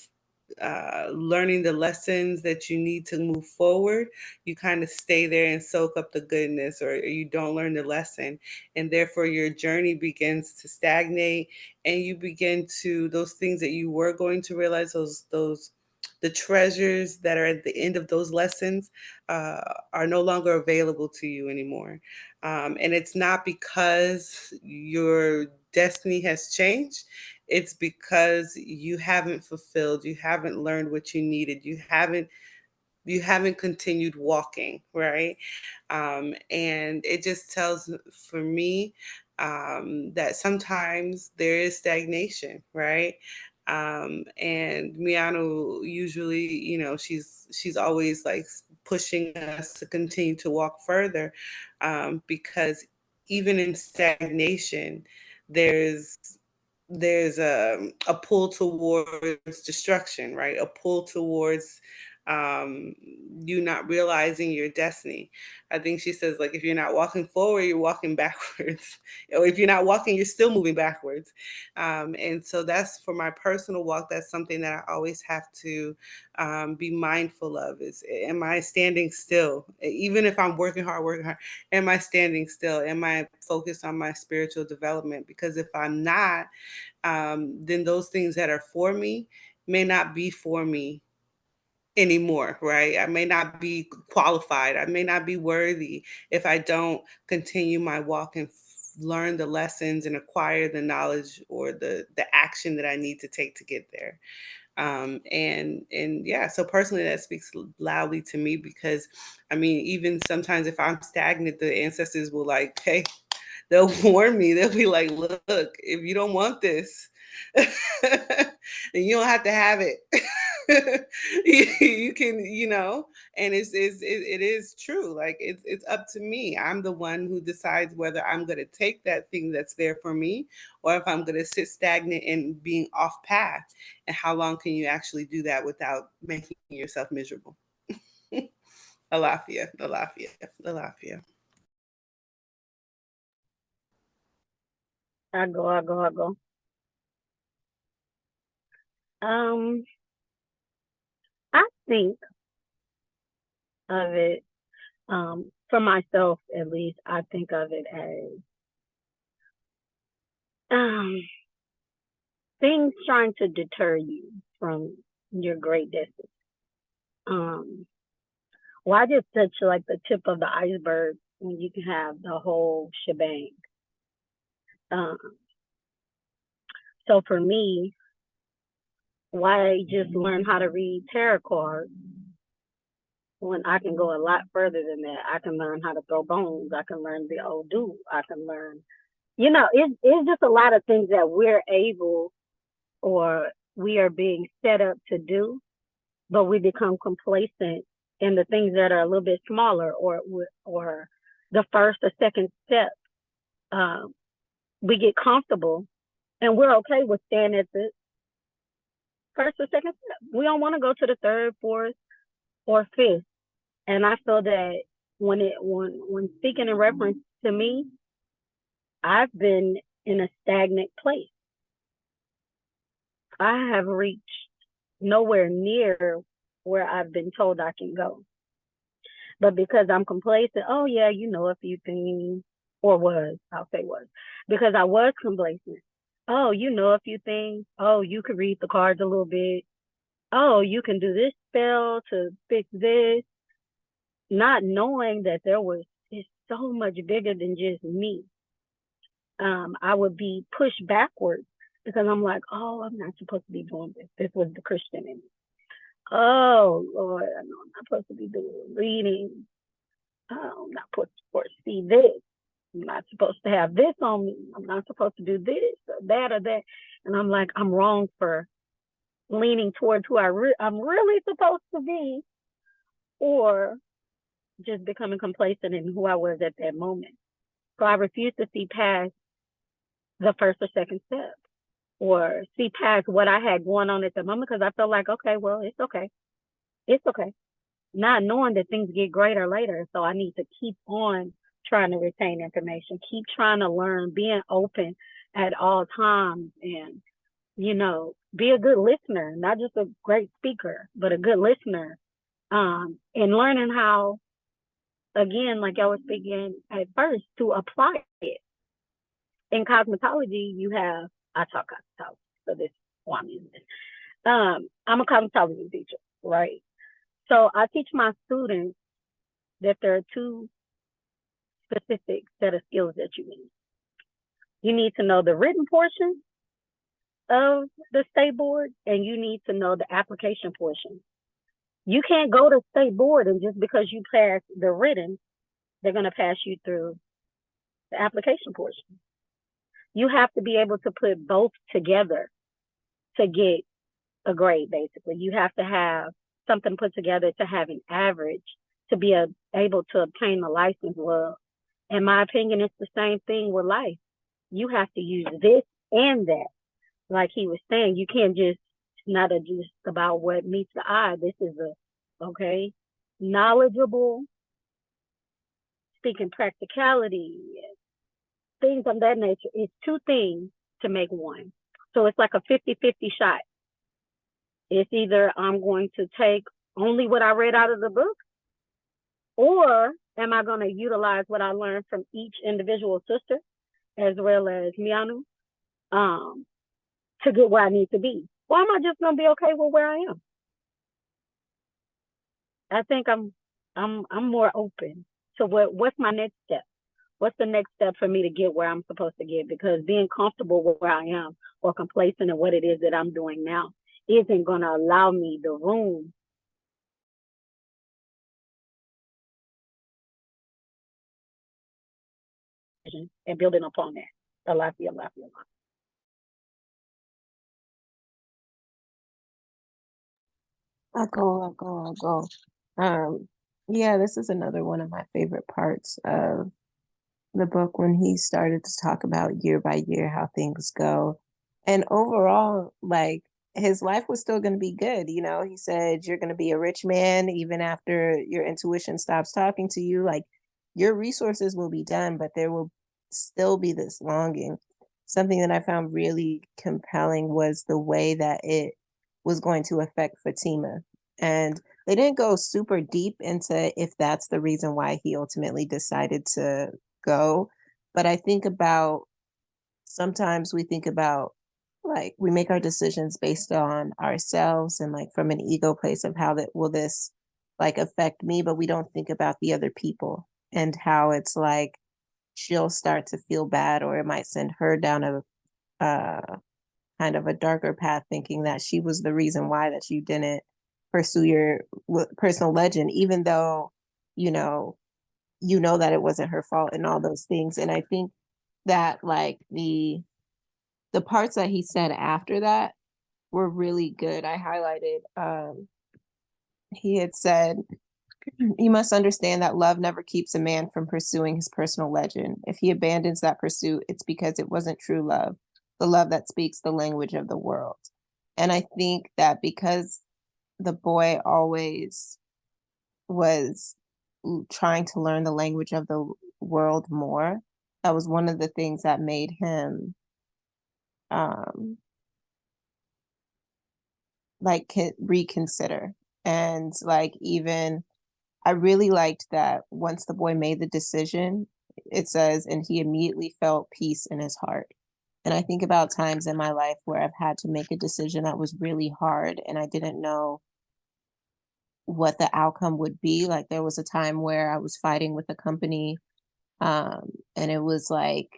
learning the lessons that you need to move forward, you kind of stay there and soak up the goodness, or you don't learn the lesson. And therefore, your journey begins to stagnate, and you begin to, those things that you were going to realize, the treasures that are at the end of those lessons are no longer available to you anymore. And it's not because your destiny has changed. It's because you haven't fulfilled, you haven't learned what you needed, you haven't continued walking, right? And it just tells, for me, that sometimes there is stagnation, right? And Miano usually, she's always like pushing us to continue to walk further, because even in stagnation, there's there's a pull towards destruction, right? A pull towards you not realizing your destiny. I think she says, like, if you're not walking forward, you're walking backwards. Or if you're not walking, you're still moving backwards. And so that's, for my personal walk, that's something that I always have to be mindful of, is, am I standing still? Even if I'm working hard, am I standing still? Am I focused on my spiritual development? Because if I'm not, then those things that are for me may not be for me anymore, right? I may not be qualified. I may not be worthy if I don't continue my walk in learn the lessons and acquire the knowledge or the action that I need to take to get there. And yeah, so personally that speaks loudly to me, because I mean, even sometimes if I'm stagnant, the ancestors will like, hey, they'll warn me. They'll be like, look, if you don't want this, then you don't have to have it. You can, and it is true. Like it's up to me. I'm the one who decides whether I'm going to take that thing that's there for me, or if I'm going to sit stagnant and being off path. And how long can you actually do that without making yourself miserable? Alafia, Alafia, Alafia. I go. I think of it, for myself at least, I think of it as things trying to deter you from your great destiny. Well, I just touch like the tip of the iceberg when you can have the whole shebang. So for me, why just learn how to read tarot cards when I can go a lot further than that? I can learn how to throw bones. I can learn the Odu. I can learn, it's just a lot of things that we're able, or we are being set up to do, but we become complacent in the things that are a little bit smaller, or the first or second step. We get comfortable and we're okay with staying at the first or second step. We don't want to go to the third, fourth, or fifth. And I feel that when speaking in reference to me, I've been in a stagnant place. I have reached nowhere near where I've been told I can go. But because I'm complacent, oh yeah, a few things, I'll say was, because I was complacent. Oh, a few things. Oh, you could read the cards a little bit. Oh, you can do this spell to fix this. Not knowing that it's so much bigger than just me. I would be pushed backwards because I'm like, oh, I'm not supposed to be doing this. This was the Christian in me. Oh, Lord, I know I'm not supposed to be doing reading. Oh, I'm not supposed to see this. I'm not supposed to have this on me. I'm not supposed to do this or that or that. And I'm like, I'm wrong for leaning towards who I'm really supposed to be, or just becoming complacent in who I was at that moment. So I refuse to see past the first or second step, or see past what I had going on at the moment, because I felt like, okay, well, it's okay. It's okay. Not knowing that things get greater later. So I need to keep on trying to retain information, keep trying to learn, being open at all times, and, be a good listener, not just a great speaker, but a good listener. And learning how, again, like I was speaking at first, to apply it. In cosmetology, I talk cosmetology, so this is why I'm using this. I'm a cosmetology teacher, right? So I teach my students that there are two specific set of skills that you need. You need to know the written portion of the state board, and you need to know the application portion. You can't go to state board and just because you pass the written, they're going to pass you through the application portion. You have to be able to put both together to get a grade, basically. You have to have something put together to have an average to be able to obtain the license. Well, in my opinion, it's the same thing with life. You have to use this and that. Like he was saying, you can't just not just about what meets the eye. This is knowledgeable, speaking practicality, things of that nature. It's two things to make one. So it's like a 50-50 shot. It's either I'm going to take only what I read out of the book, or am I going to utilize what I learned from each individual sister, as well as Mianu, to get where I need to be? Or am I just going to be okay with where I am? I think I'm more open to what's my next step. What's the next step for me to get where I'm supposed to get? Because being comfortable where I am or complacent in what it is that I'm doing now isn't going to allow me the room and building upon that. Alafia, Alafia. I'll go. Yeah, this is another one of my favorite parts of the book when he started to talk about year by year how things go. And overall, like his life was still going to be good. You know, he said, you're going to be a rich man even after your intuition stops talking to you. Like your resources will be done, but there will still be this longing. Something that I found really compelling was the way that it was going to affect Fatima. And they didn't go super deep into if that's the reason why he ultimately decided to go. But I think about sometimes we think about like we make our decisions based on ourselves and like from an ego place of how that will this like affect me, but we don't think about the other people and how it's like she'll start to feel bad or it might send her down a kind of a darker path thinking that she was the reason why that you didn't pursue your personal legend even though you know that it wasn't her fault and all those things. And I think that like the parts that he said after that were really good. I highlighted he had said, "You must understand that love never keeps a man from pursuing his personal legend. If he abandons that pursuit, it's because it wasn't true love, the love that speaks the language of the world." And I think that because the boy always was trying to learn the language of the world more, that was one of the things that made him um like reconsider. And like even I really liked that once the boy made the decision, it says, and he immediately felt peace in his heart. And I think about times in my life where I've had to make a decision that was really hard and I didn't know what the outcome would be. Like there was a time where I was fighting with a company, and it was like,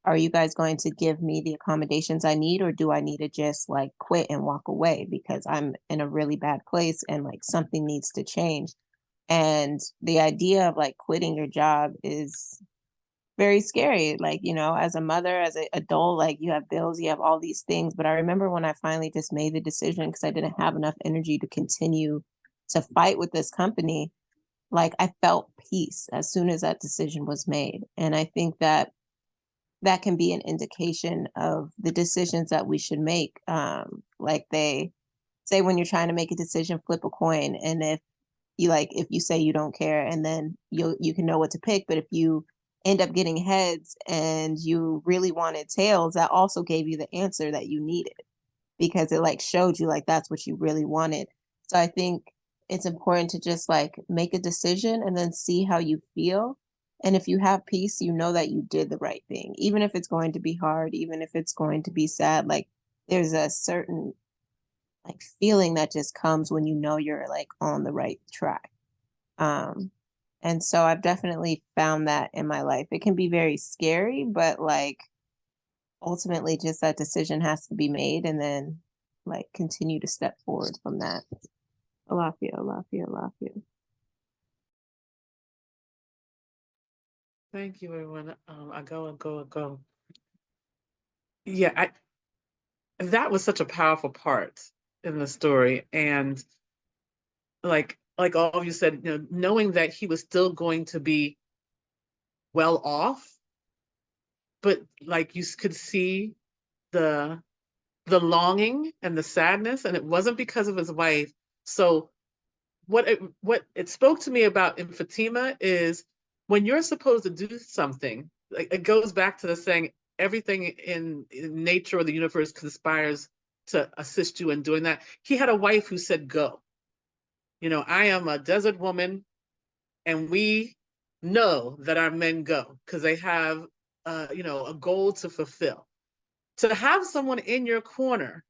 are you guys going to give me the accommodations I need, or do I need to just like quit and walk away because I'm in a really bad place and like something needs to change? And the idea of like quitting your job is very scary. Like, you know, as a mother, as an adult, like you have bills, you have all these things. But I remember when I finally just made the decision because I didn't have enough energy to continue to fight with this company, like I felt peace as soon as that decision was made. And I think that that can be an indication of the decisions that we should make. Like they say when you're trying to make a decision, flip a coin. And if you say you don't care and then you can know what to pick. But if you end up getting heads and you really wanted tails, that also gave you the answer that you needed because it like showed you like that's what you really wanted. So I think it's important to just like make a decision and then see how you feel. And if you have peace, you know that you did the right thing, even if it's going to be hard, even if it's going to be sad. Like there's a certain like feeling that just comes when you know you're like on the right track. Um, and so I've definitely found that in my life. It can be very scary, but like ultimately just that decision has to be made and then like continue to step forward from that. Alafia, Alafia, Alafia. Thank you, everyone. I go. Yeah, that was such a powerful part in the story. And like all of you said, you know, knowing that he was still going to be well off, but like you could see the longing and the sadness, and it wasn't because of his wife. So what it spoke to me about in Fatima is when you're supposed to do something, like it goes back to the saying, everything in nature or the universe conspires to assist you in doing that. He had a wife who said, go. You know, I am a desert woman, and we know that our men go because they have, you know, a goal to fulfill. To have someone in your corner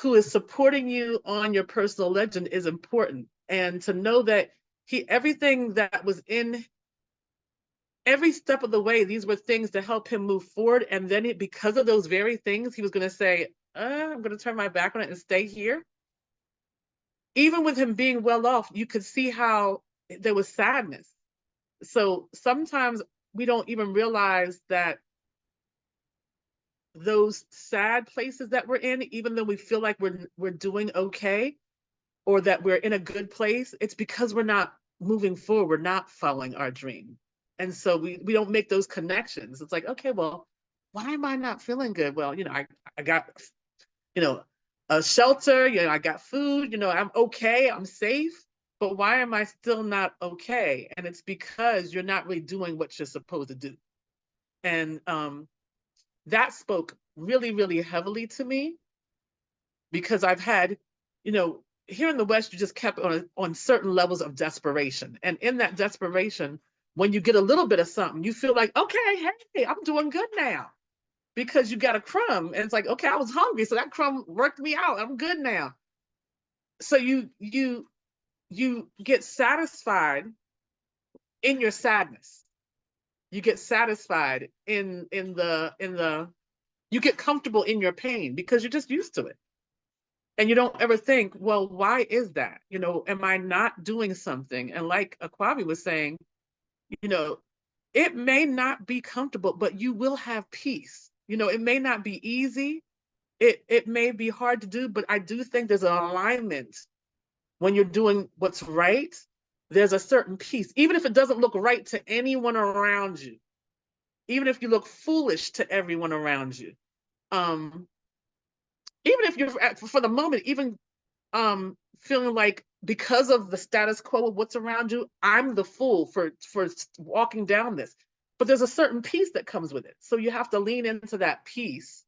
who is supporting you on your personal legend is important. And to know that everything that was in every step of the way, these were things to help him move forward. And then because of those very things, he was going to say, I'm going to turn my back on it and stay here. Even with him being well off, you could see how there was sadness. So sometimes we don't even realize that those sad places that we're in, even though we feel like we're doing okay, or that we're in a good place, it's because we're not moving forward, we're not following our dream. And so we don't make those connections. It's like, okay, well, why am I not feeling good? Well, I got, a shelter, I got food, I'm okay, I'm safe, but why am I still not okay? And it's because you're not really doing what you're supposed to do. And that spoke really, really heavily to me, because I've had, here in the West, you just kept on certain levels of desperation. And in that desperation, when you get a little bit of something, you feel like, okay, hey, I'm doing good now, because you got a crumb. And it's like, okay, I was hungry, so that crumb worked me out. I'm good now. So you get satisfied in your sadness. You get satisfied in the you get comfortable in your pain because you're just used to it. And you don't ever think, well, why is that? Am I not doing something? And like Akwabi was saying, it may not be comfortable, but you will have peace. It may not be easy. It may be hard to do, but I do think there's an alignment when you're doing what's right. There's a certain peace, even if it doesn't look right to anyone around you, even if you look foolish to everyone around you. Even if you're for the moment, even feeling like because of the status quo of what's around you, I'm the fool for walking down this. But there's a certain peace that comes with it. So you have to lean into that peace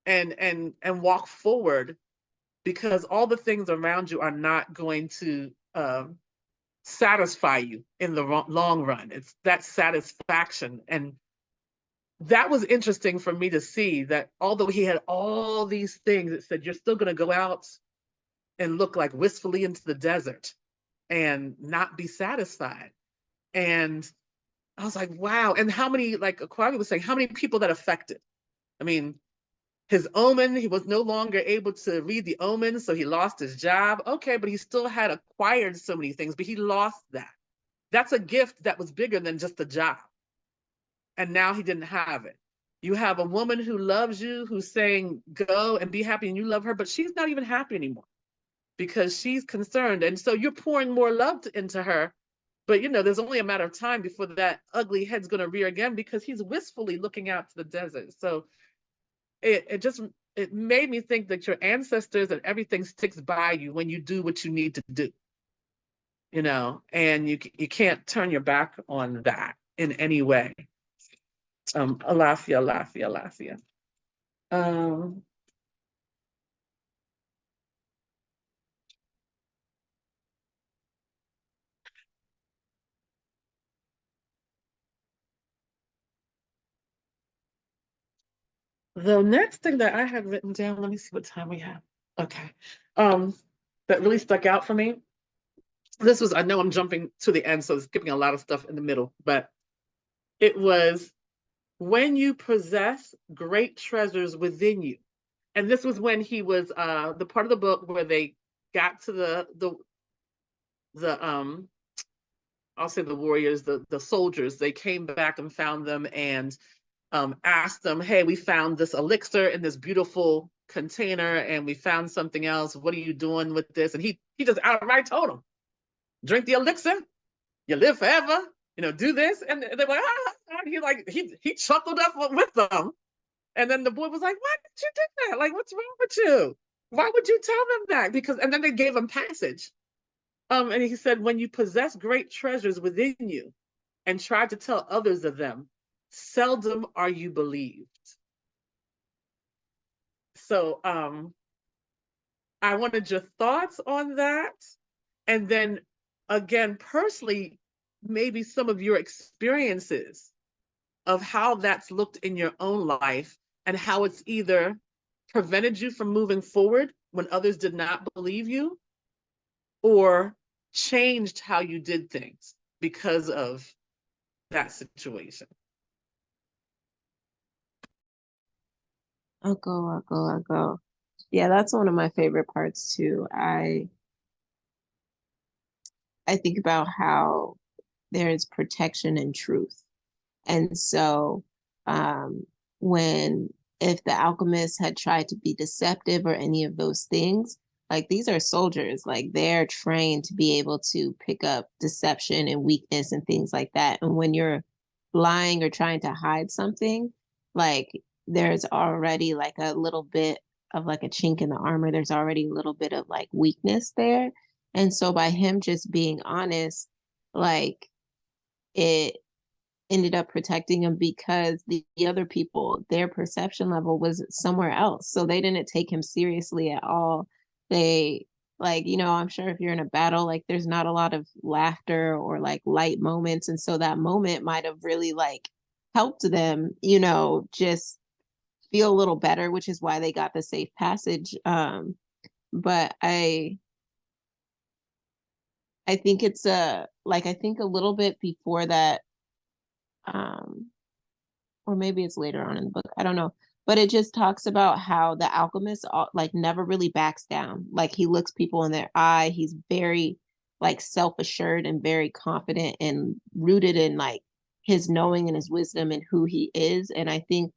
and walk forward, because all the things around you are not going to satisfy you in the long run. It's that satisfaction. And that was interesting for me to see, that although he had all these things, it said, you're still going to go out and look like wistfully into the desert and not be satisfied. And I was like, wow. And how many, like Aquavi was saying, how many people that affected? I mean, his omen, he was no longer able to read the omens, so he lost his job. Okay, but he still had acquired so many things, but he lost that. That's a gift that was bigger than just a job. And now he didn't have it. You have a woman who loves you, who's saying, go and be happy, and you love her, but she's not even happy anymore because she's concerned. And so you're pouring more love into her, but there's only a matter of time before that ugly head's going to rear again, because he's wistfully looking out to the desert. So it made me think that your ancestors and everything sticks by you when you do what you need to do, and you can't turn your back on that in any way. Alafia. The next thing that I had written down, let me see what time we have. Okay. That really stuck out for me. This was, I know I'm jumping to the end, so skipping a lot of stuff in the middle, but it was, when you possess great treasures within you. And this was when he was the part of the book where they got to the I'll say the warriors, the soldiers. They came back and found them and asked them, hey, we found this elixir in this beautiful container and we found something else. What are you doing with this? And he just outright told them, drink the elixir, you live forever, do this. And they're like, he chuckled up with them. And then the boy was like, why did you do that? Like, what's wrong with you? Why would you tell them that? And then they gave him passage. And he said, when you possess great treasures within you and try to tell others of them, seldom are you believed. So I wanted your thoughts on that. And then again, personally, maybe some of your experiences of how that's looked in your own life and how it's either prevented you from moving forward when others did not believe you, or changed how you did things because of that situation. I'll go. Yeah, that's one of my favorite parts too. I think about how there's protection and truth. And so, um, when if the alchemists had tried to be deceptive or any of those things, like these are soldiers, like they're trained to be able to pick up deception and weakness and things like that. And when you're lying or trying to hide something, like there's already like a little bit of like a chink in the armor. There's already a little bit of like weakness there. And so by him just being honest, like it ended up protecting him because the other people, their perception level was somewhere else. So they didn't take him seriously at all. They, like, I'm sure if you're in a battle, like there's not a lot of laughter or like light moments. And so that moment might have really like helped them, just feel a little better, which is why they got the safe passage. But I think it's I think a little bit before that, um or maybe it's later on in the book, I don't know, but it just talks about how the alchemist like never really backs down. Like he looks people in their eye. He's very like self-assured and very confident and rooted in like his knowing and his wisdom and who he is. And I think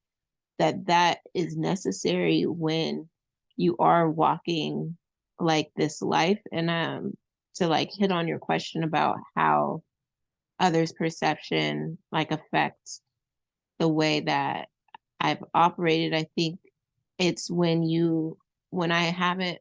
that that is necessary when you are walking like this life. And to like hit on your question about how others' perception like affects the way that I've operated. I think it's when I haven't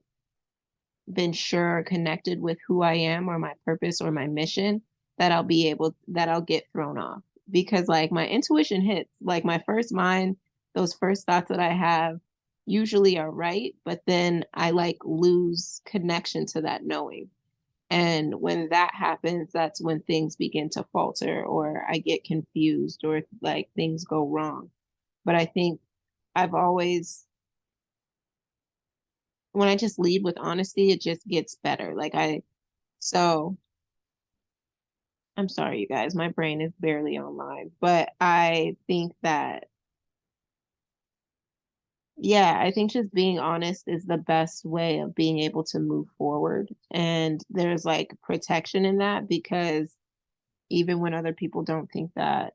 been sure or connected with who I am or my purpose or my mission, that I'll get thrown off, because like my intuition hits, like my first mind, those first thoughts that I have usually are right, but then I like lose connection to that knowing. And when that happens, that's when things begin to falter or I get confused or like things go wrong. But I think I've always, when I just lead with honesty, it just gets better. So I'm sorry, you guys, my brain is barely online, but I think that, yeah, I think just being honest is the best way of being able to move forward. And there's like protection in that, because even when other people don't think that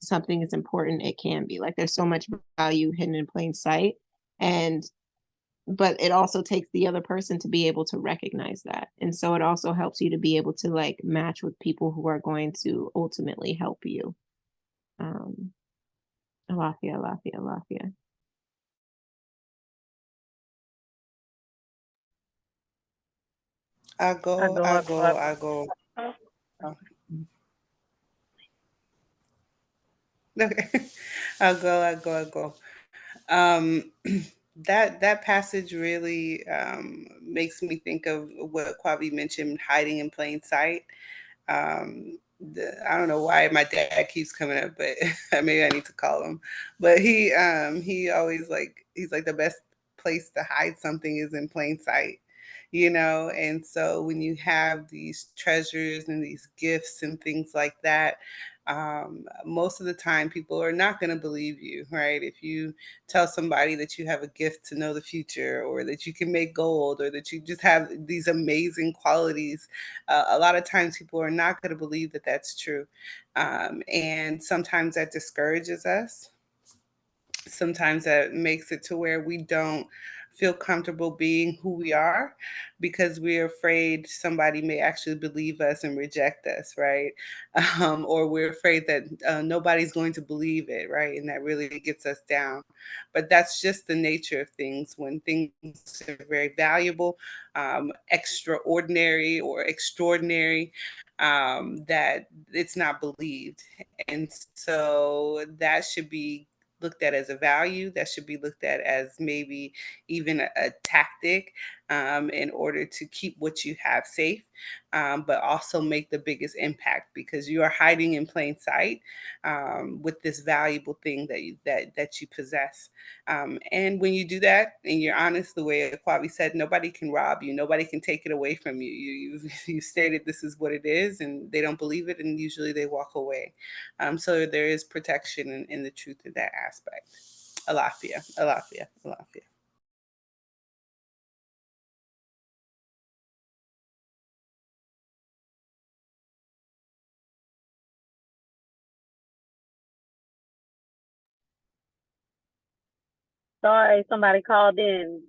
something is important, it can be like there's so much value hidden in plain sight. And but it also takes the other person to be able to recognize that. And so it also helps you to be able to like match with people who are going to ultimately help you. Um, Alafia, Alafia, Alafia. I I go, go, I I go, go, I go. I Oh, okay. I go. Um, that passage really makes me think of what Kwabi mentioned, hiding in plain sight. I don't know why my dad keeps coming up, but maybe I need to call him. But he always like he's like the best place to hide something is in plain sight, And so when you have these treasures and these gifts and things like that, most of the time people are not going to believe you, right? If you tell somebody that you have a gift to know the future, or that you can make gold, or that you just have these amazing qualities, a lot of times people are not going to believe that that's true. And sometimes that discourages us. Sometimes that makes it to where we don't feel comfortable being who we are, because we're afraid somebody may actually believe us and reject us, right? Or we're afraid that nobody's going to believe it, right? And that really gets us down. But that's just the nature of things. When things are very valuable, extraordinary or extraordinary, that it's not believed. And so that should be looked at as a value, that should be looked at as maybe even a tactic, in order to keep what you have safe, but also make the biggest impact because you are hiding in plain sight with this valuable thing that you possess. And when you do that and you're honest, the way Kwabi said, nobody can rob you, nobody can take it away from you. You stated this is what it is, and they don't believe it, and usually they walk away. So there is protection in the truth of that aspect. Alafia, Alafia, Alafia. Sorry, somebody called in.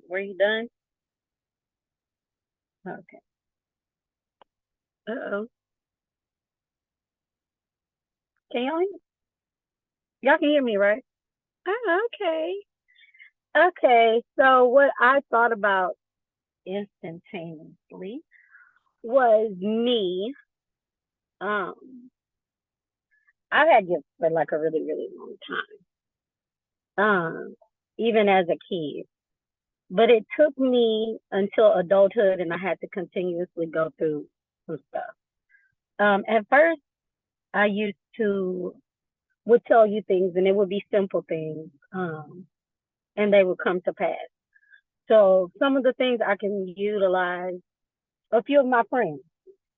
Were you done? Okay. Uh-oh. Y'all can hear me, right? Oh, okay. Okay, so what I thought about instantaneously was me. I've had gifts for like a really, really long time. Even as a kid. But it took me until adulthood and I had to continuously go through some stuff. At first I used to would tell you things and it would be simple things. And they would come to pass. So some of the things I can utilize a few of my friends.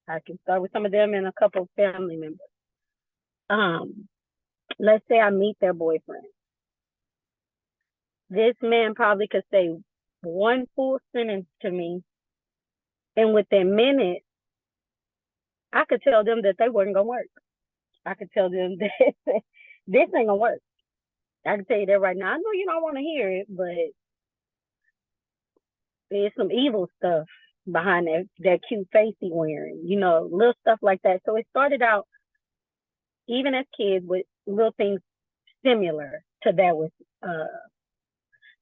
I can start with some of them and a couple of family members. Let's say I meet their boyfriend. This man probably could say one full sentence to me, and within minutes, I could tell them that they wasn't gonna work. I could tell them that this ain't gonna work. I can tell you that right now. I know you don't want to hear it, but there's some evil stuff behind that cute face he wearing, little stuff like that. So it started out, even as kids, with little things similar to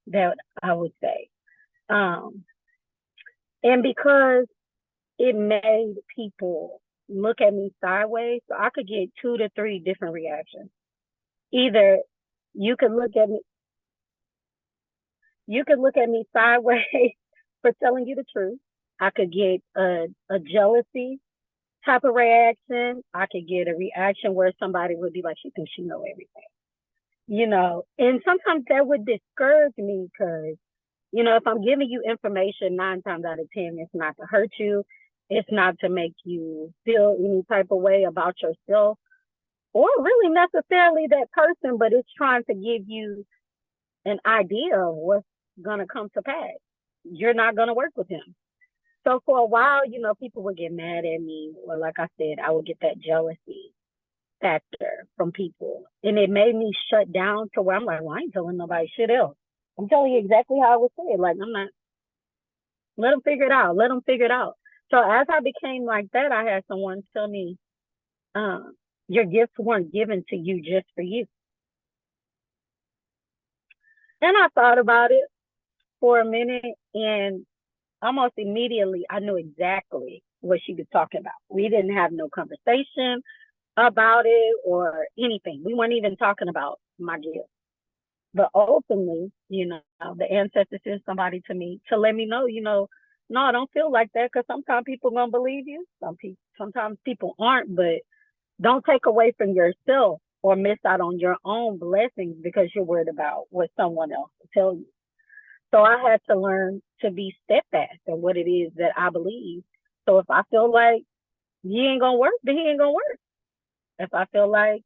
that I would say. And because it made people look at me sideways, so I could get 2 to 3 different reactions. Either you could look at me sideways for telling you the truth. I could get a jealousy type of reaction. I could get a reaction where somebody would be like, she thinks she know everything. And sometimes that would discourage me because, if I'm giving you information 9 times out of 10, it's not to hurt you. It's not to make you feel any type of way about yourself or really necessarily that person, but it's trying to give you an idea of what's going to come to pass. You're not going to work with him. So for a while, people would get mad at me, or like I said, I would get that jealousy factor from people. And it made me shut down to where I'm like, well, I ain't telling nobody shit else. I'm telling you exactly how I would say it. Like, I'm not, let them figure it out. Let them figure it out. So as I became like that, I had someone tell me, your gifts weren't given to you just for you. And I thought about it for a minute, and almost immediately I knew exactly what she was talking about. We didn't have no conversation about it or anything. We weren't even talking about my gift. But ultimately, the ancestors sent somebody to me to let me know, no, I don't feel like that, because sometimes people gonna believe you. Sometimes people aren't, but don't take away from yourself or miss out on your own blessings because you're worried about what someone else will tell you. So I had to learn to be steadfast in what it is that I believe. So if I feel like he ain't gonna work, then he ain't gonna work. If I feel like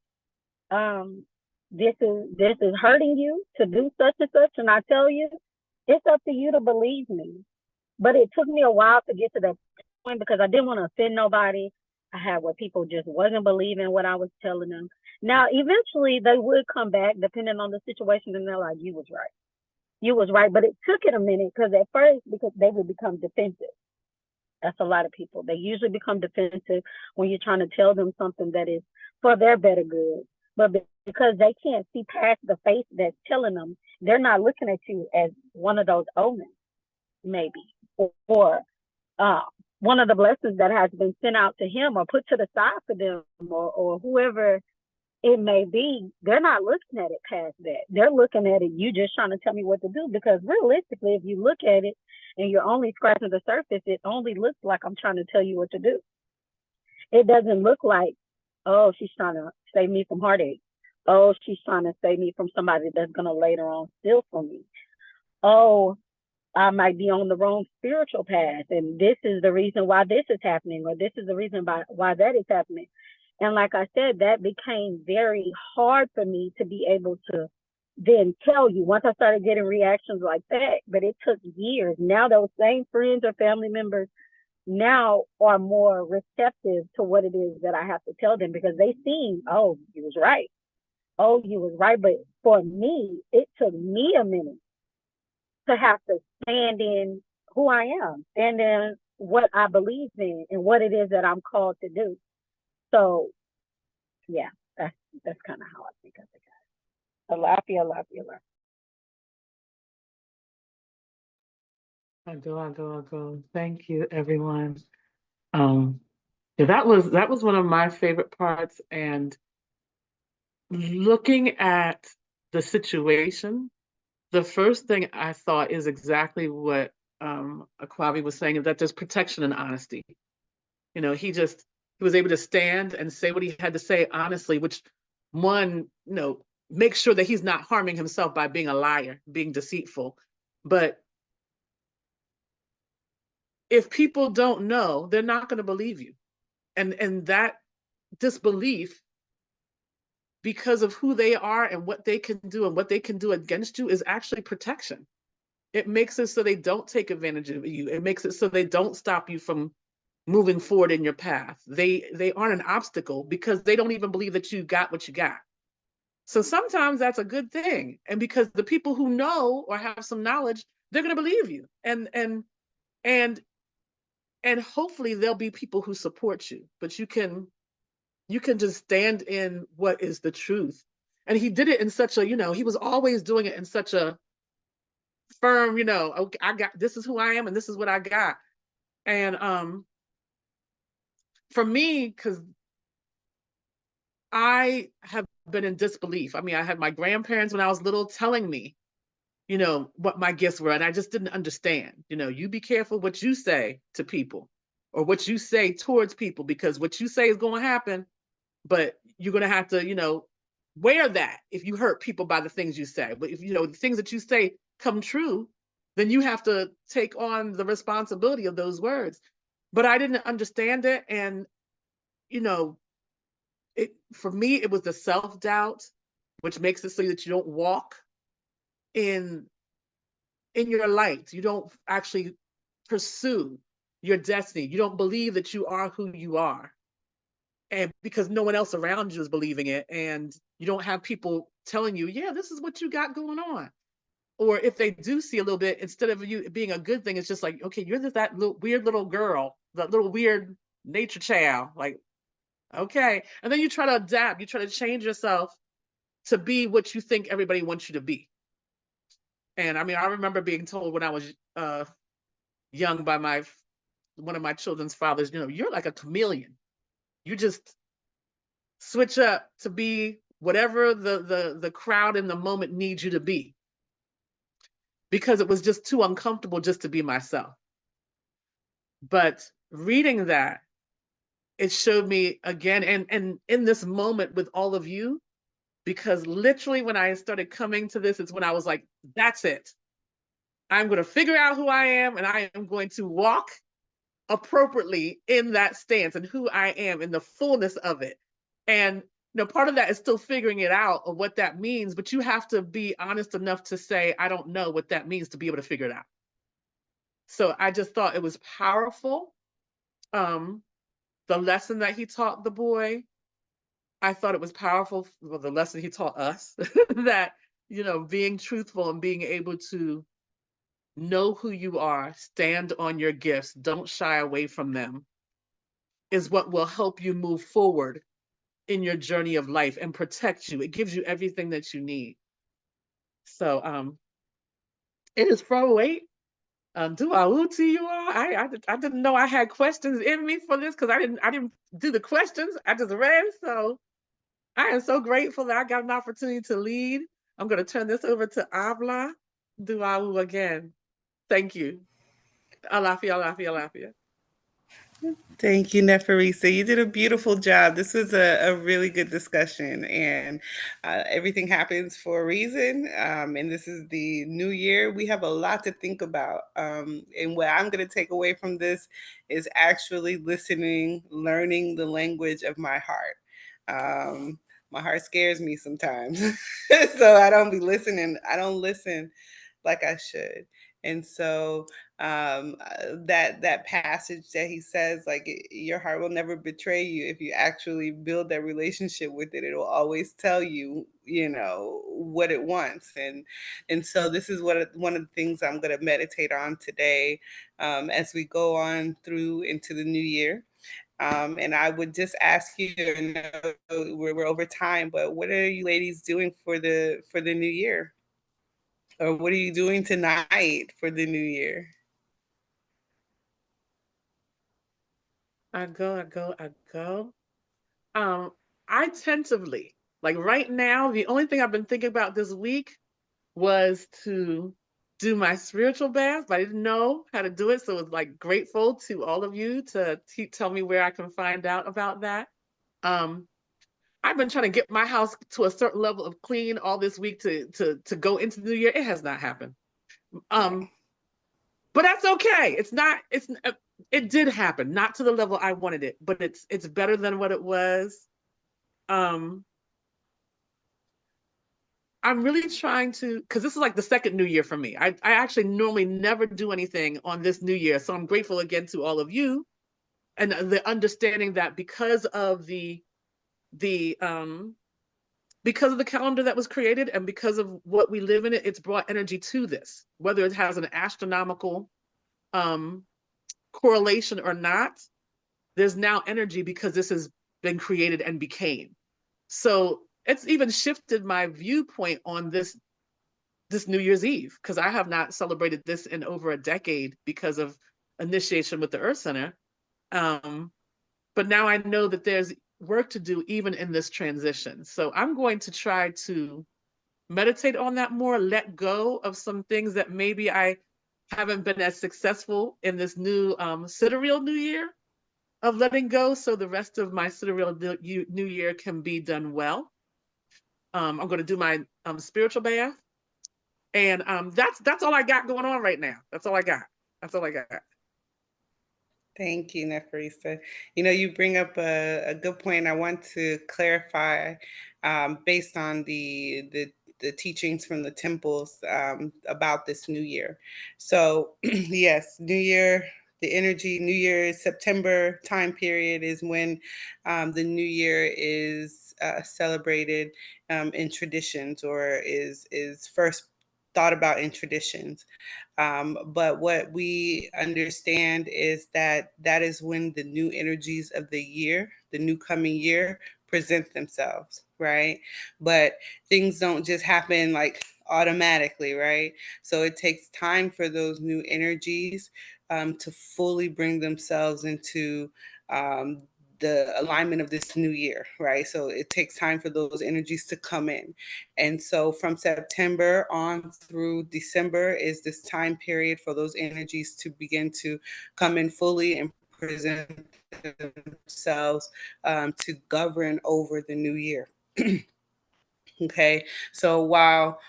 this is hurting you to do such and such, and I tell you, it's up to you to believe me. But it took me a while to get to that point because I didn't want to offend nobody. I had where people just wasn't believing what I was telling them. Now, eventually they would come back depending on the situation, and they're like, you was right. You was right. But it took it a minute because at first, because they would become defensive. That's a lot of people. They usually become defensive when you're trying to tell them something that is for their better good. But because they can't see past the face that's telling them, they're not looking at you as one of those omens, maybe, or one of the blessings that has been sent out to him or put to the side for them, or whoever it may be they're not looking at it past that. They're looking at it, you just trying to tell me what to do. Because realistically, if you look at it and you're only scratching the surface, it only looks like I'm trying to tell you what to do. It doesn't look like, oh, she's trying to save me from heartache. Oh, she's trying to save me from somebody that's going to later on steal from me. Oh, I might be on the wrong spiritual path, and this is the reason why this is happening, or this is the reason why that is happening. And like I said, that became very hard for me to be able to then tell you once I started getting reactions like that. But it took years. Now those same friends or family members now are more receptive to what it is that I have to tell them, because they see, oh, you was right. Oh, you was right. But for me, it took me a minute to have to stand in who I am, stand in what I believe in and what it is that I'm called to do. So yeah, that's kind of how I think of it, guys. Alafia. I do. Thank you, everyone. Yeah, that was one of my favorite parts. And looking at the situation, the first thing I thought is exactly what Akwabi was saying, is that there's protection and honesty. You know, he was able to stand and say what he had to say honestly, which one, make sure that he's not harming himself by being a liar, being deceitful. But if people don't know, they're not going to believe you. And that disbelief, because of who they are and what they can do and what they can do against you, is actually protection. It makes it so they don't take advantage of you. It makes it so they don't stop you from moving forward in your path. They aren't an obstacle because they don't even believe that you got what you got. So sometimes that's a good thing. And because the people who know or have some knowledge, they're going to believe you. And hopefully there'll be people who support you, but you can just stand in what is the truth. And he did it in such a, he was always doing it in such a firm, okay, this is who I am and this is what I got. And for me, because I have been in disbelief. I mean, I had my grandparents when I was little telling me, what my gifts were, and I just didn't understand. You be careful what you say to people or what you say towards people, because what you say is going to happen, but you're going to have to, wear that if you hurt people by the things you say. But if, the things that you say come true, then you have to take on the responsibility of those words. But I didn't understand it. And, for me, it was the self-doubt, which makes it so that you don't walk in your light. You don't actually pursue your destiny. You don't believe that you are who you are. And because no one else around you is believing it, and you don't have people telling you, yeah, this is what you got going on. Or if they do see a little bit, instead of you being a good thing, it's just like, okay, you're that little weird little girl, that little weird nature child. Like, okay. And then you try to adapt, you try to change yourself to be what you think everybody wants you to be. And I mean, I remember being told when I was young by one of my children's fathers, you're like a chameleon. You just switch up to be whatever the crowd in the moment needs you to be, because it was just too uncomfortable just to be myself. But reading that, it showed me again, and in this moment with all of you, because literally when I started coming to this, it's when I was like, that's it. I'm going to figure out who I am, and I am going to walk appropriately in that stance and who I am in the fullness of it. And part of that is still figuring it out of what that means, but you have to be honest enough to say, I don't know what that means, to be able to figure it out. So I just thought it was powerful. The lesson that he taught the boy, I thought it was powerful. Well, the lesson he taught us that, being truthful and being able to know who you are, stand on your gifts, don't shy away from them, is what will help you move forward in your journey of life and protect you. It gives you everything that you need. So it is 4:08. Do I to you all? I didn't know I had questions in me for this, because I didn't do the questions. I just read. So I am so grateful that I got an opportunity to lead. I'm going to turn this over to Abla Duawu again. Thank you. Alafia, alafia, alafia. Thank you, Neferisa. You did a beautiful job. This was a really good discussion, and everything happens for a reason. And this is the new year. We have a lot to think about. And what I'm going to take away from this is actually listening, learning the language of my heart. My heart scares me sometimes. So I don't be listening. I don't listen like I should. And so that passage that he says, like, your heart will never betray you if you actually build that relationship with it. It will always tell you, you know, what it wants. And so this is one of the things I'm going to meditate on today, as we go on through into the new year. And I would just ask you, I know we're over time, but what are you ladies doing for the new year? Or what are you doing tonight for the new year? I go. Um, I tentatively, like right now, the only thing I've been thinking about this week was to do my spiritual bath, but I didn't know how to do it. So I was like grateful to all of you to tell me where I can find out about that. Um, I've been trying to get my house to a certain level of clean all this week to go into the new year. It has not happened. But that's okay. It did happen, not to the level I wanted it, but it's better than what it was. Um, I'm really trying to, because this is like the second new year for me. I actually normally never do anything on this new year. So I'm grateful again to all of you and the understanding that the because of the calendar that was created and because of what we live in it, it's brought energy to this, whether it has an astronomical correlation or not. There's now energy because this has been created and became. So it's even shifted my viewpoint on this New Year's Eve, because I have not celebrated this in over a decade because of initiation with the Earth Center. But now I know that there's work to do even in this transition. So I'm going to try to meditate on that more, let go of some things that maybe I haven't been as successful in this new sidereal new year of letting go, so the rest of my sidereal new year can be done well. I'm going to do my spiritual bath, and that's all I got going on right now. That's all I got. That's all I got. Thank you, Neferisa. You know, you bring up a good point. I want to clarify, based on the teachings from the temples, about this new year. So, yes, New Year, the energy, New Year, September time period is when the New Year is celebrated in traditions, or is first thought about in traditions. But what we understand is that that is when the new energies of the year, the new coming year, present themselves, right? But things don't just happen like automatically, right? So it takes time for those new energies to fully bring themselves into um, the alignment of this new year, right? So it takes time for those energies to come in. And so from September on through December is this time period for those energies to begin to come in fully and present themselves, to govern over the new year. Okay, so while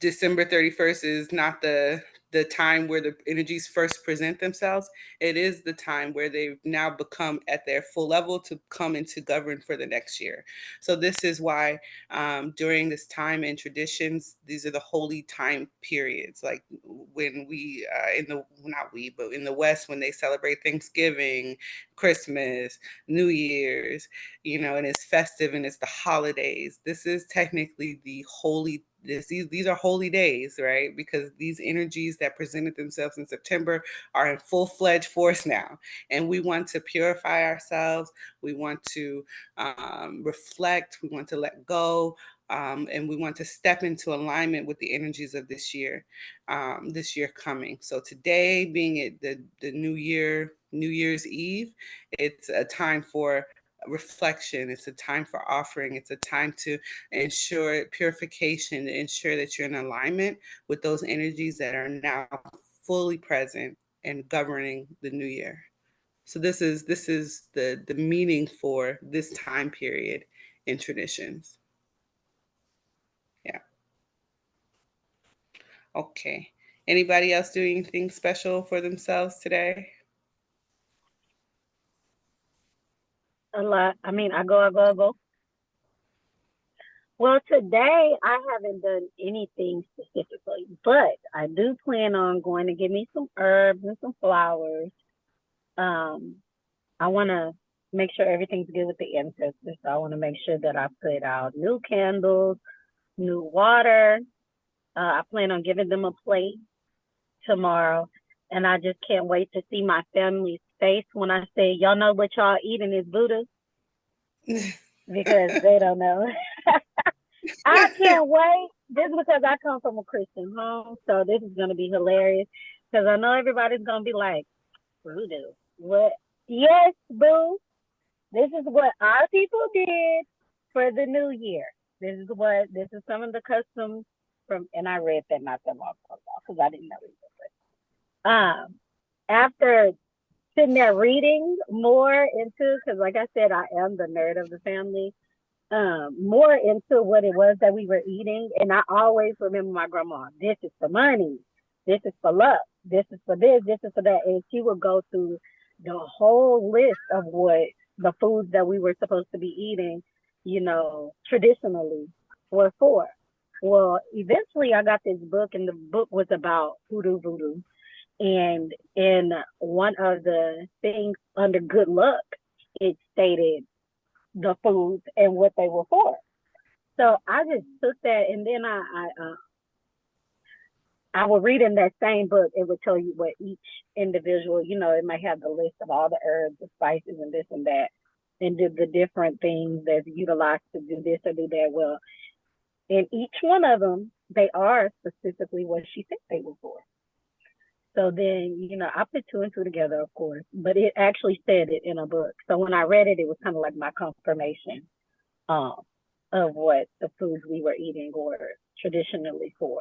December 31st is not the time where the energies first present themselves, it is the time where they've now become at their full level to come into govern for the next year. So this is why during this time in traditions, these are the holy time periods. Like when we in the not we, but in the West, when they celebrate Thanksgiving, Christmas, New Year's, you know, and it's festive and it's the holidays. This is technically the holy these are holy days, right? Because these energies that presented themselves in September are in full-fledged force now. And we want to purify ourselves. We want to reflect. We want to let go. And we want to step into alignment with the energies of this year coming. So today, being it the New Year's Eve, it's a time for reflection. It's a time for offering. It's a time to ensure purification, to ensure that you're in alignment with those energies that are now fully present and governing the new year. So this is the meaning for this time period in traditions. Yeah. Okay. Anybody else doing anything special for themselves today? A lot. I mean, I go. Well, today I haven't done anything specifically, but I do plan on going to get me some herbs and some flowers. Um, I want to make sure everything's good with the ancestors. So I want to make sure that I put out new candles, new water. I plan on giving them a plate tomorrow, and I just can't wait to see my family's face when I say, "Y'all know what y'all eating is voodoo," because they don't know. I can't wait. This is because I come from a Christian home, so this is gonna be hilarious. Because I know everybody's gonna be like, "Voodoo, what?" Yes, boo. This is what our people did for the new year. This is some of the customs from, and I read that not that long ago because I didn't know it. After sitting there reading more into, because like I said, I am the nerd of the family. More into what it was that we were eating, and I always remember my grandma. This is for money. This is for luck. This is for this. This is for that, and she would go through the whole list of what the foods that we were supposed to be eating, traditionally were for. Well, eventually I got this book, and the book was about voodoo. And in one of the things under good luck, it stated the foods and what they were for. So I just took that, and then I would read in that same book. It would tell you what each individual, it might have the list of all the herbs, the spices, and this and that, and the different things that's utilized to do this or do that. Well, in each one of them, they are specifically what she said they were for. So then, I put two and two together, of course, but it actually said it in a book. So when I read it, it was kind of like my confirmation um, of what the foods we were eating were traditionally for.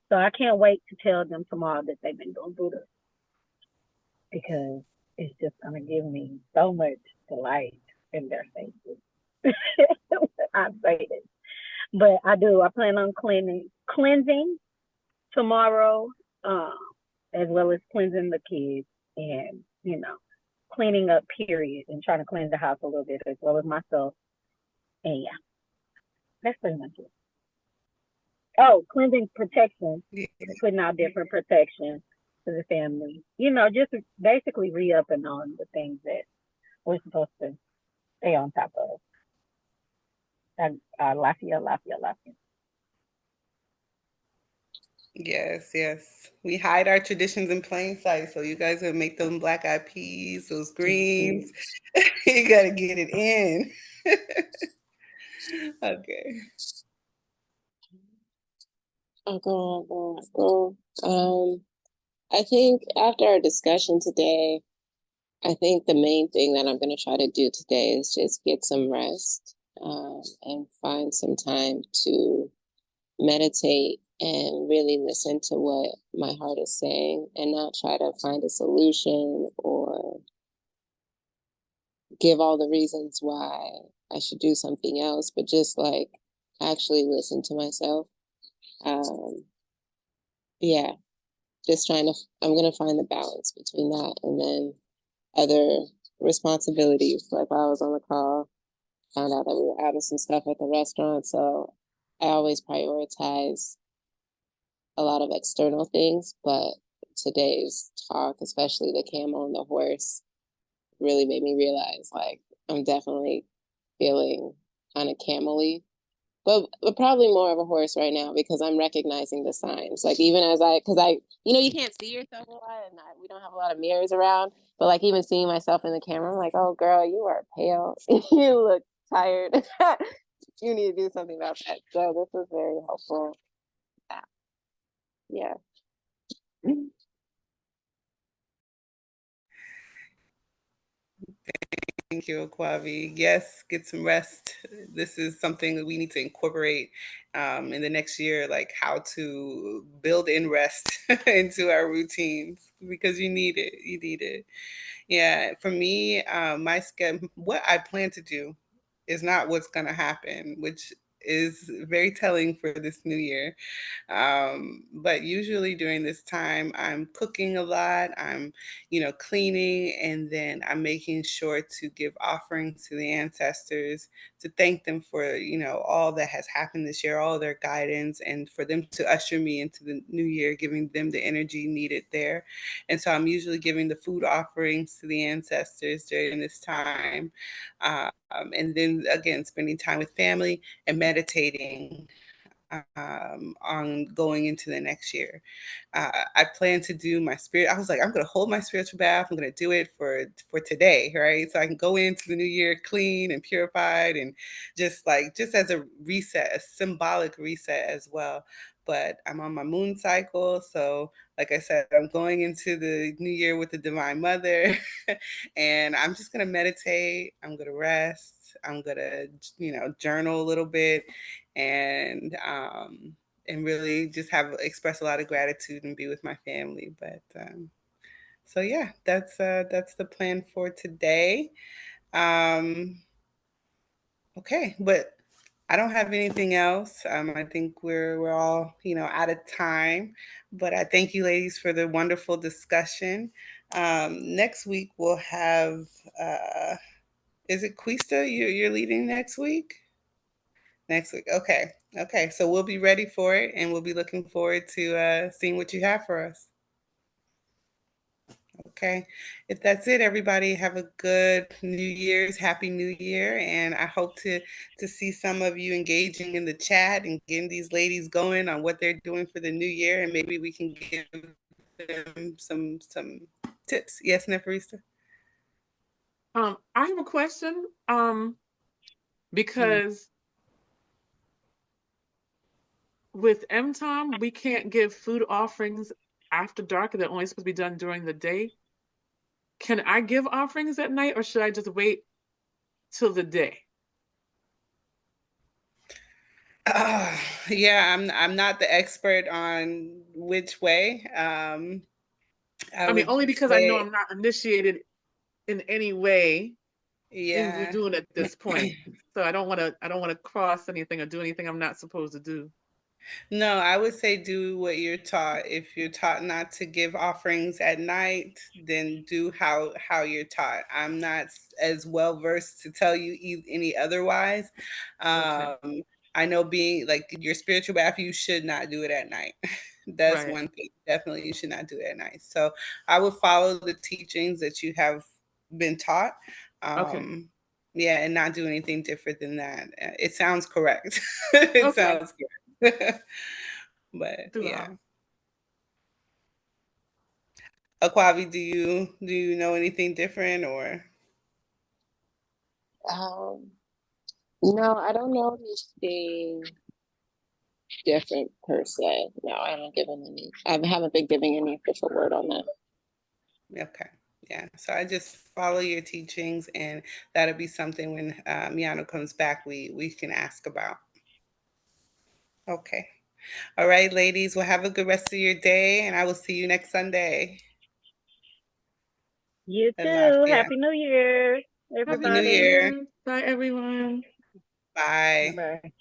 So I can't wait to tell them tomorrow that they've been doing Buddha, because it's just going to give me so much delight in their faces. I'm saying it. But I do. I plan on cleansing tomorrow, as well as cleansing the kids and, cleaning up, period, and trying to cleanse the house a little bit as well as myself. And yeah, that's pretty much it. Oh, cleansing protection, Yeah. putting out different protections to the family. Just basically re-upping on the things that we're supposed to stay on top of. And Lafayette. Yes, yes. We hide our traditions in plain sight. So you guys would make them black eyed peas, those greens. You gotta get it in. Okay. I'll go. I think after our discussion today, I think the main thing that I'm going to try to do today is just get some rest, and find some time to meditate and really listen to what my heart is saying, and not try to find a solution or give all the reasons why I should do something else, but just like actually listen to myself. Um, yeah, just I'm going to find the balance between that and then other responsibilities. Like while I was on the call, found out that we were adding some stuff at the restaurant. So I always prioritize a lot of external things, but today's talk, especially the camel and the horse, really made me realize like I'm definitely feeling kind of camel-y, but probably more of a horse right now because I'm recognizing the signs. Like even as because you can't see yourself a lot, and we don't have a lot of mirrors around. But like even seeing myself in the camera, I'm like, oh girl, you are pale. You look tired. You need to do something about that. So this was very helpful. Yeah. Thank Thank you, Akwavi. Yes, get some rest. This is something that we need to incorporate in the next year, like how to build in rest into our routines because you need it. You need it. Yeah, for me, my schedule, what I plan to do is not what's going to happen, which is very telling for this new year. But usually during this time, I'm cooking a lot. I'm, cleaning, and then I'm making sure to give offerings to the ancestors to thank them for, all that has happened this year, all their guidance, and for them to usher me into the new year, giving them the energy needed there. And so I'm usually giving the food offerings to the ancestors during this time. And then again, spending time with family and meditating on going into the next year. I plan to do my spirit. I was like, I'm going to hold my spiritual bath. I'm going to do it for today, right? So I can go into the new year clean and purified, and just as a reset, a symbolic reset as well. But I'm on my moon cycle, so like I said, I'm going into the new year with the Divine Mother, and I'm just going to meditate. I'm going to rest. I'm going to, journal a little bit, and really just have express a lot of gratitude and be with my family. But so yeah, that's the plan for today. Um, okay, but I don't have anything else. I think we're all out of time. But I thank you, ladies, for the wonderful discussion. Next week we'll have. Is it Quista? You're leading next week? Next week. Okay. Okay. So we'll be ready for it, and we'll be looking forward to seeing what you have for us. Okay. If that's it, everybody have a good New Year's, Happy New Year. And I hope to see some of you engaging in the chat and getting these ladies going on what they're doing for the new year. And maybe we can give them some tips. Yes, Neferista? I have a question. Mm. Because with MTOM, we can't give food offerings after dark. They're only supposed to be done during the day. Can I give offerings at night, or should I just wait till the day? Uh, yeah, I'm not the expert on which way. I I mean, would only because I know say, I'm not initiated in any way in yeah. voodoo at this point. So I don't want to cross anything or do anything I'm not supposed to do. No, I would say do what you're taught. If you're taught not to give offerings at night, then do how you're taught. I'm not as well versed to tell you any otherwise. Okay. I know being like your spiritual bath, you should not do it at night. That's Right. one thing. Definitely, you should not do it at night. So I would follow the teachings that you have been taught. Okay. Yeah, and not do anything different than that. It sounds correct. It Okay. sounds correct. But Do yeah. Aquavi, do you know anything different or Um, no, I don't know anything different per se. No, I haven't given any. I haven't been giving any official word on that. okay. Yeah. So I just follow your teachings, and that'll be something when Miano comes back we can ask about. Okay. All right, ladies. Well, have a good rest of your day, and I will see you next Sunday. You too. Alafia. Happy New Year, Happy Happy New New everybody. Year. Year. Bye, everyone. Bye. Bye.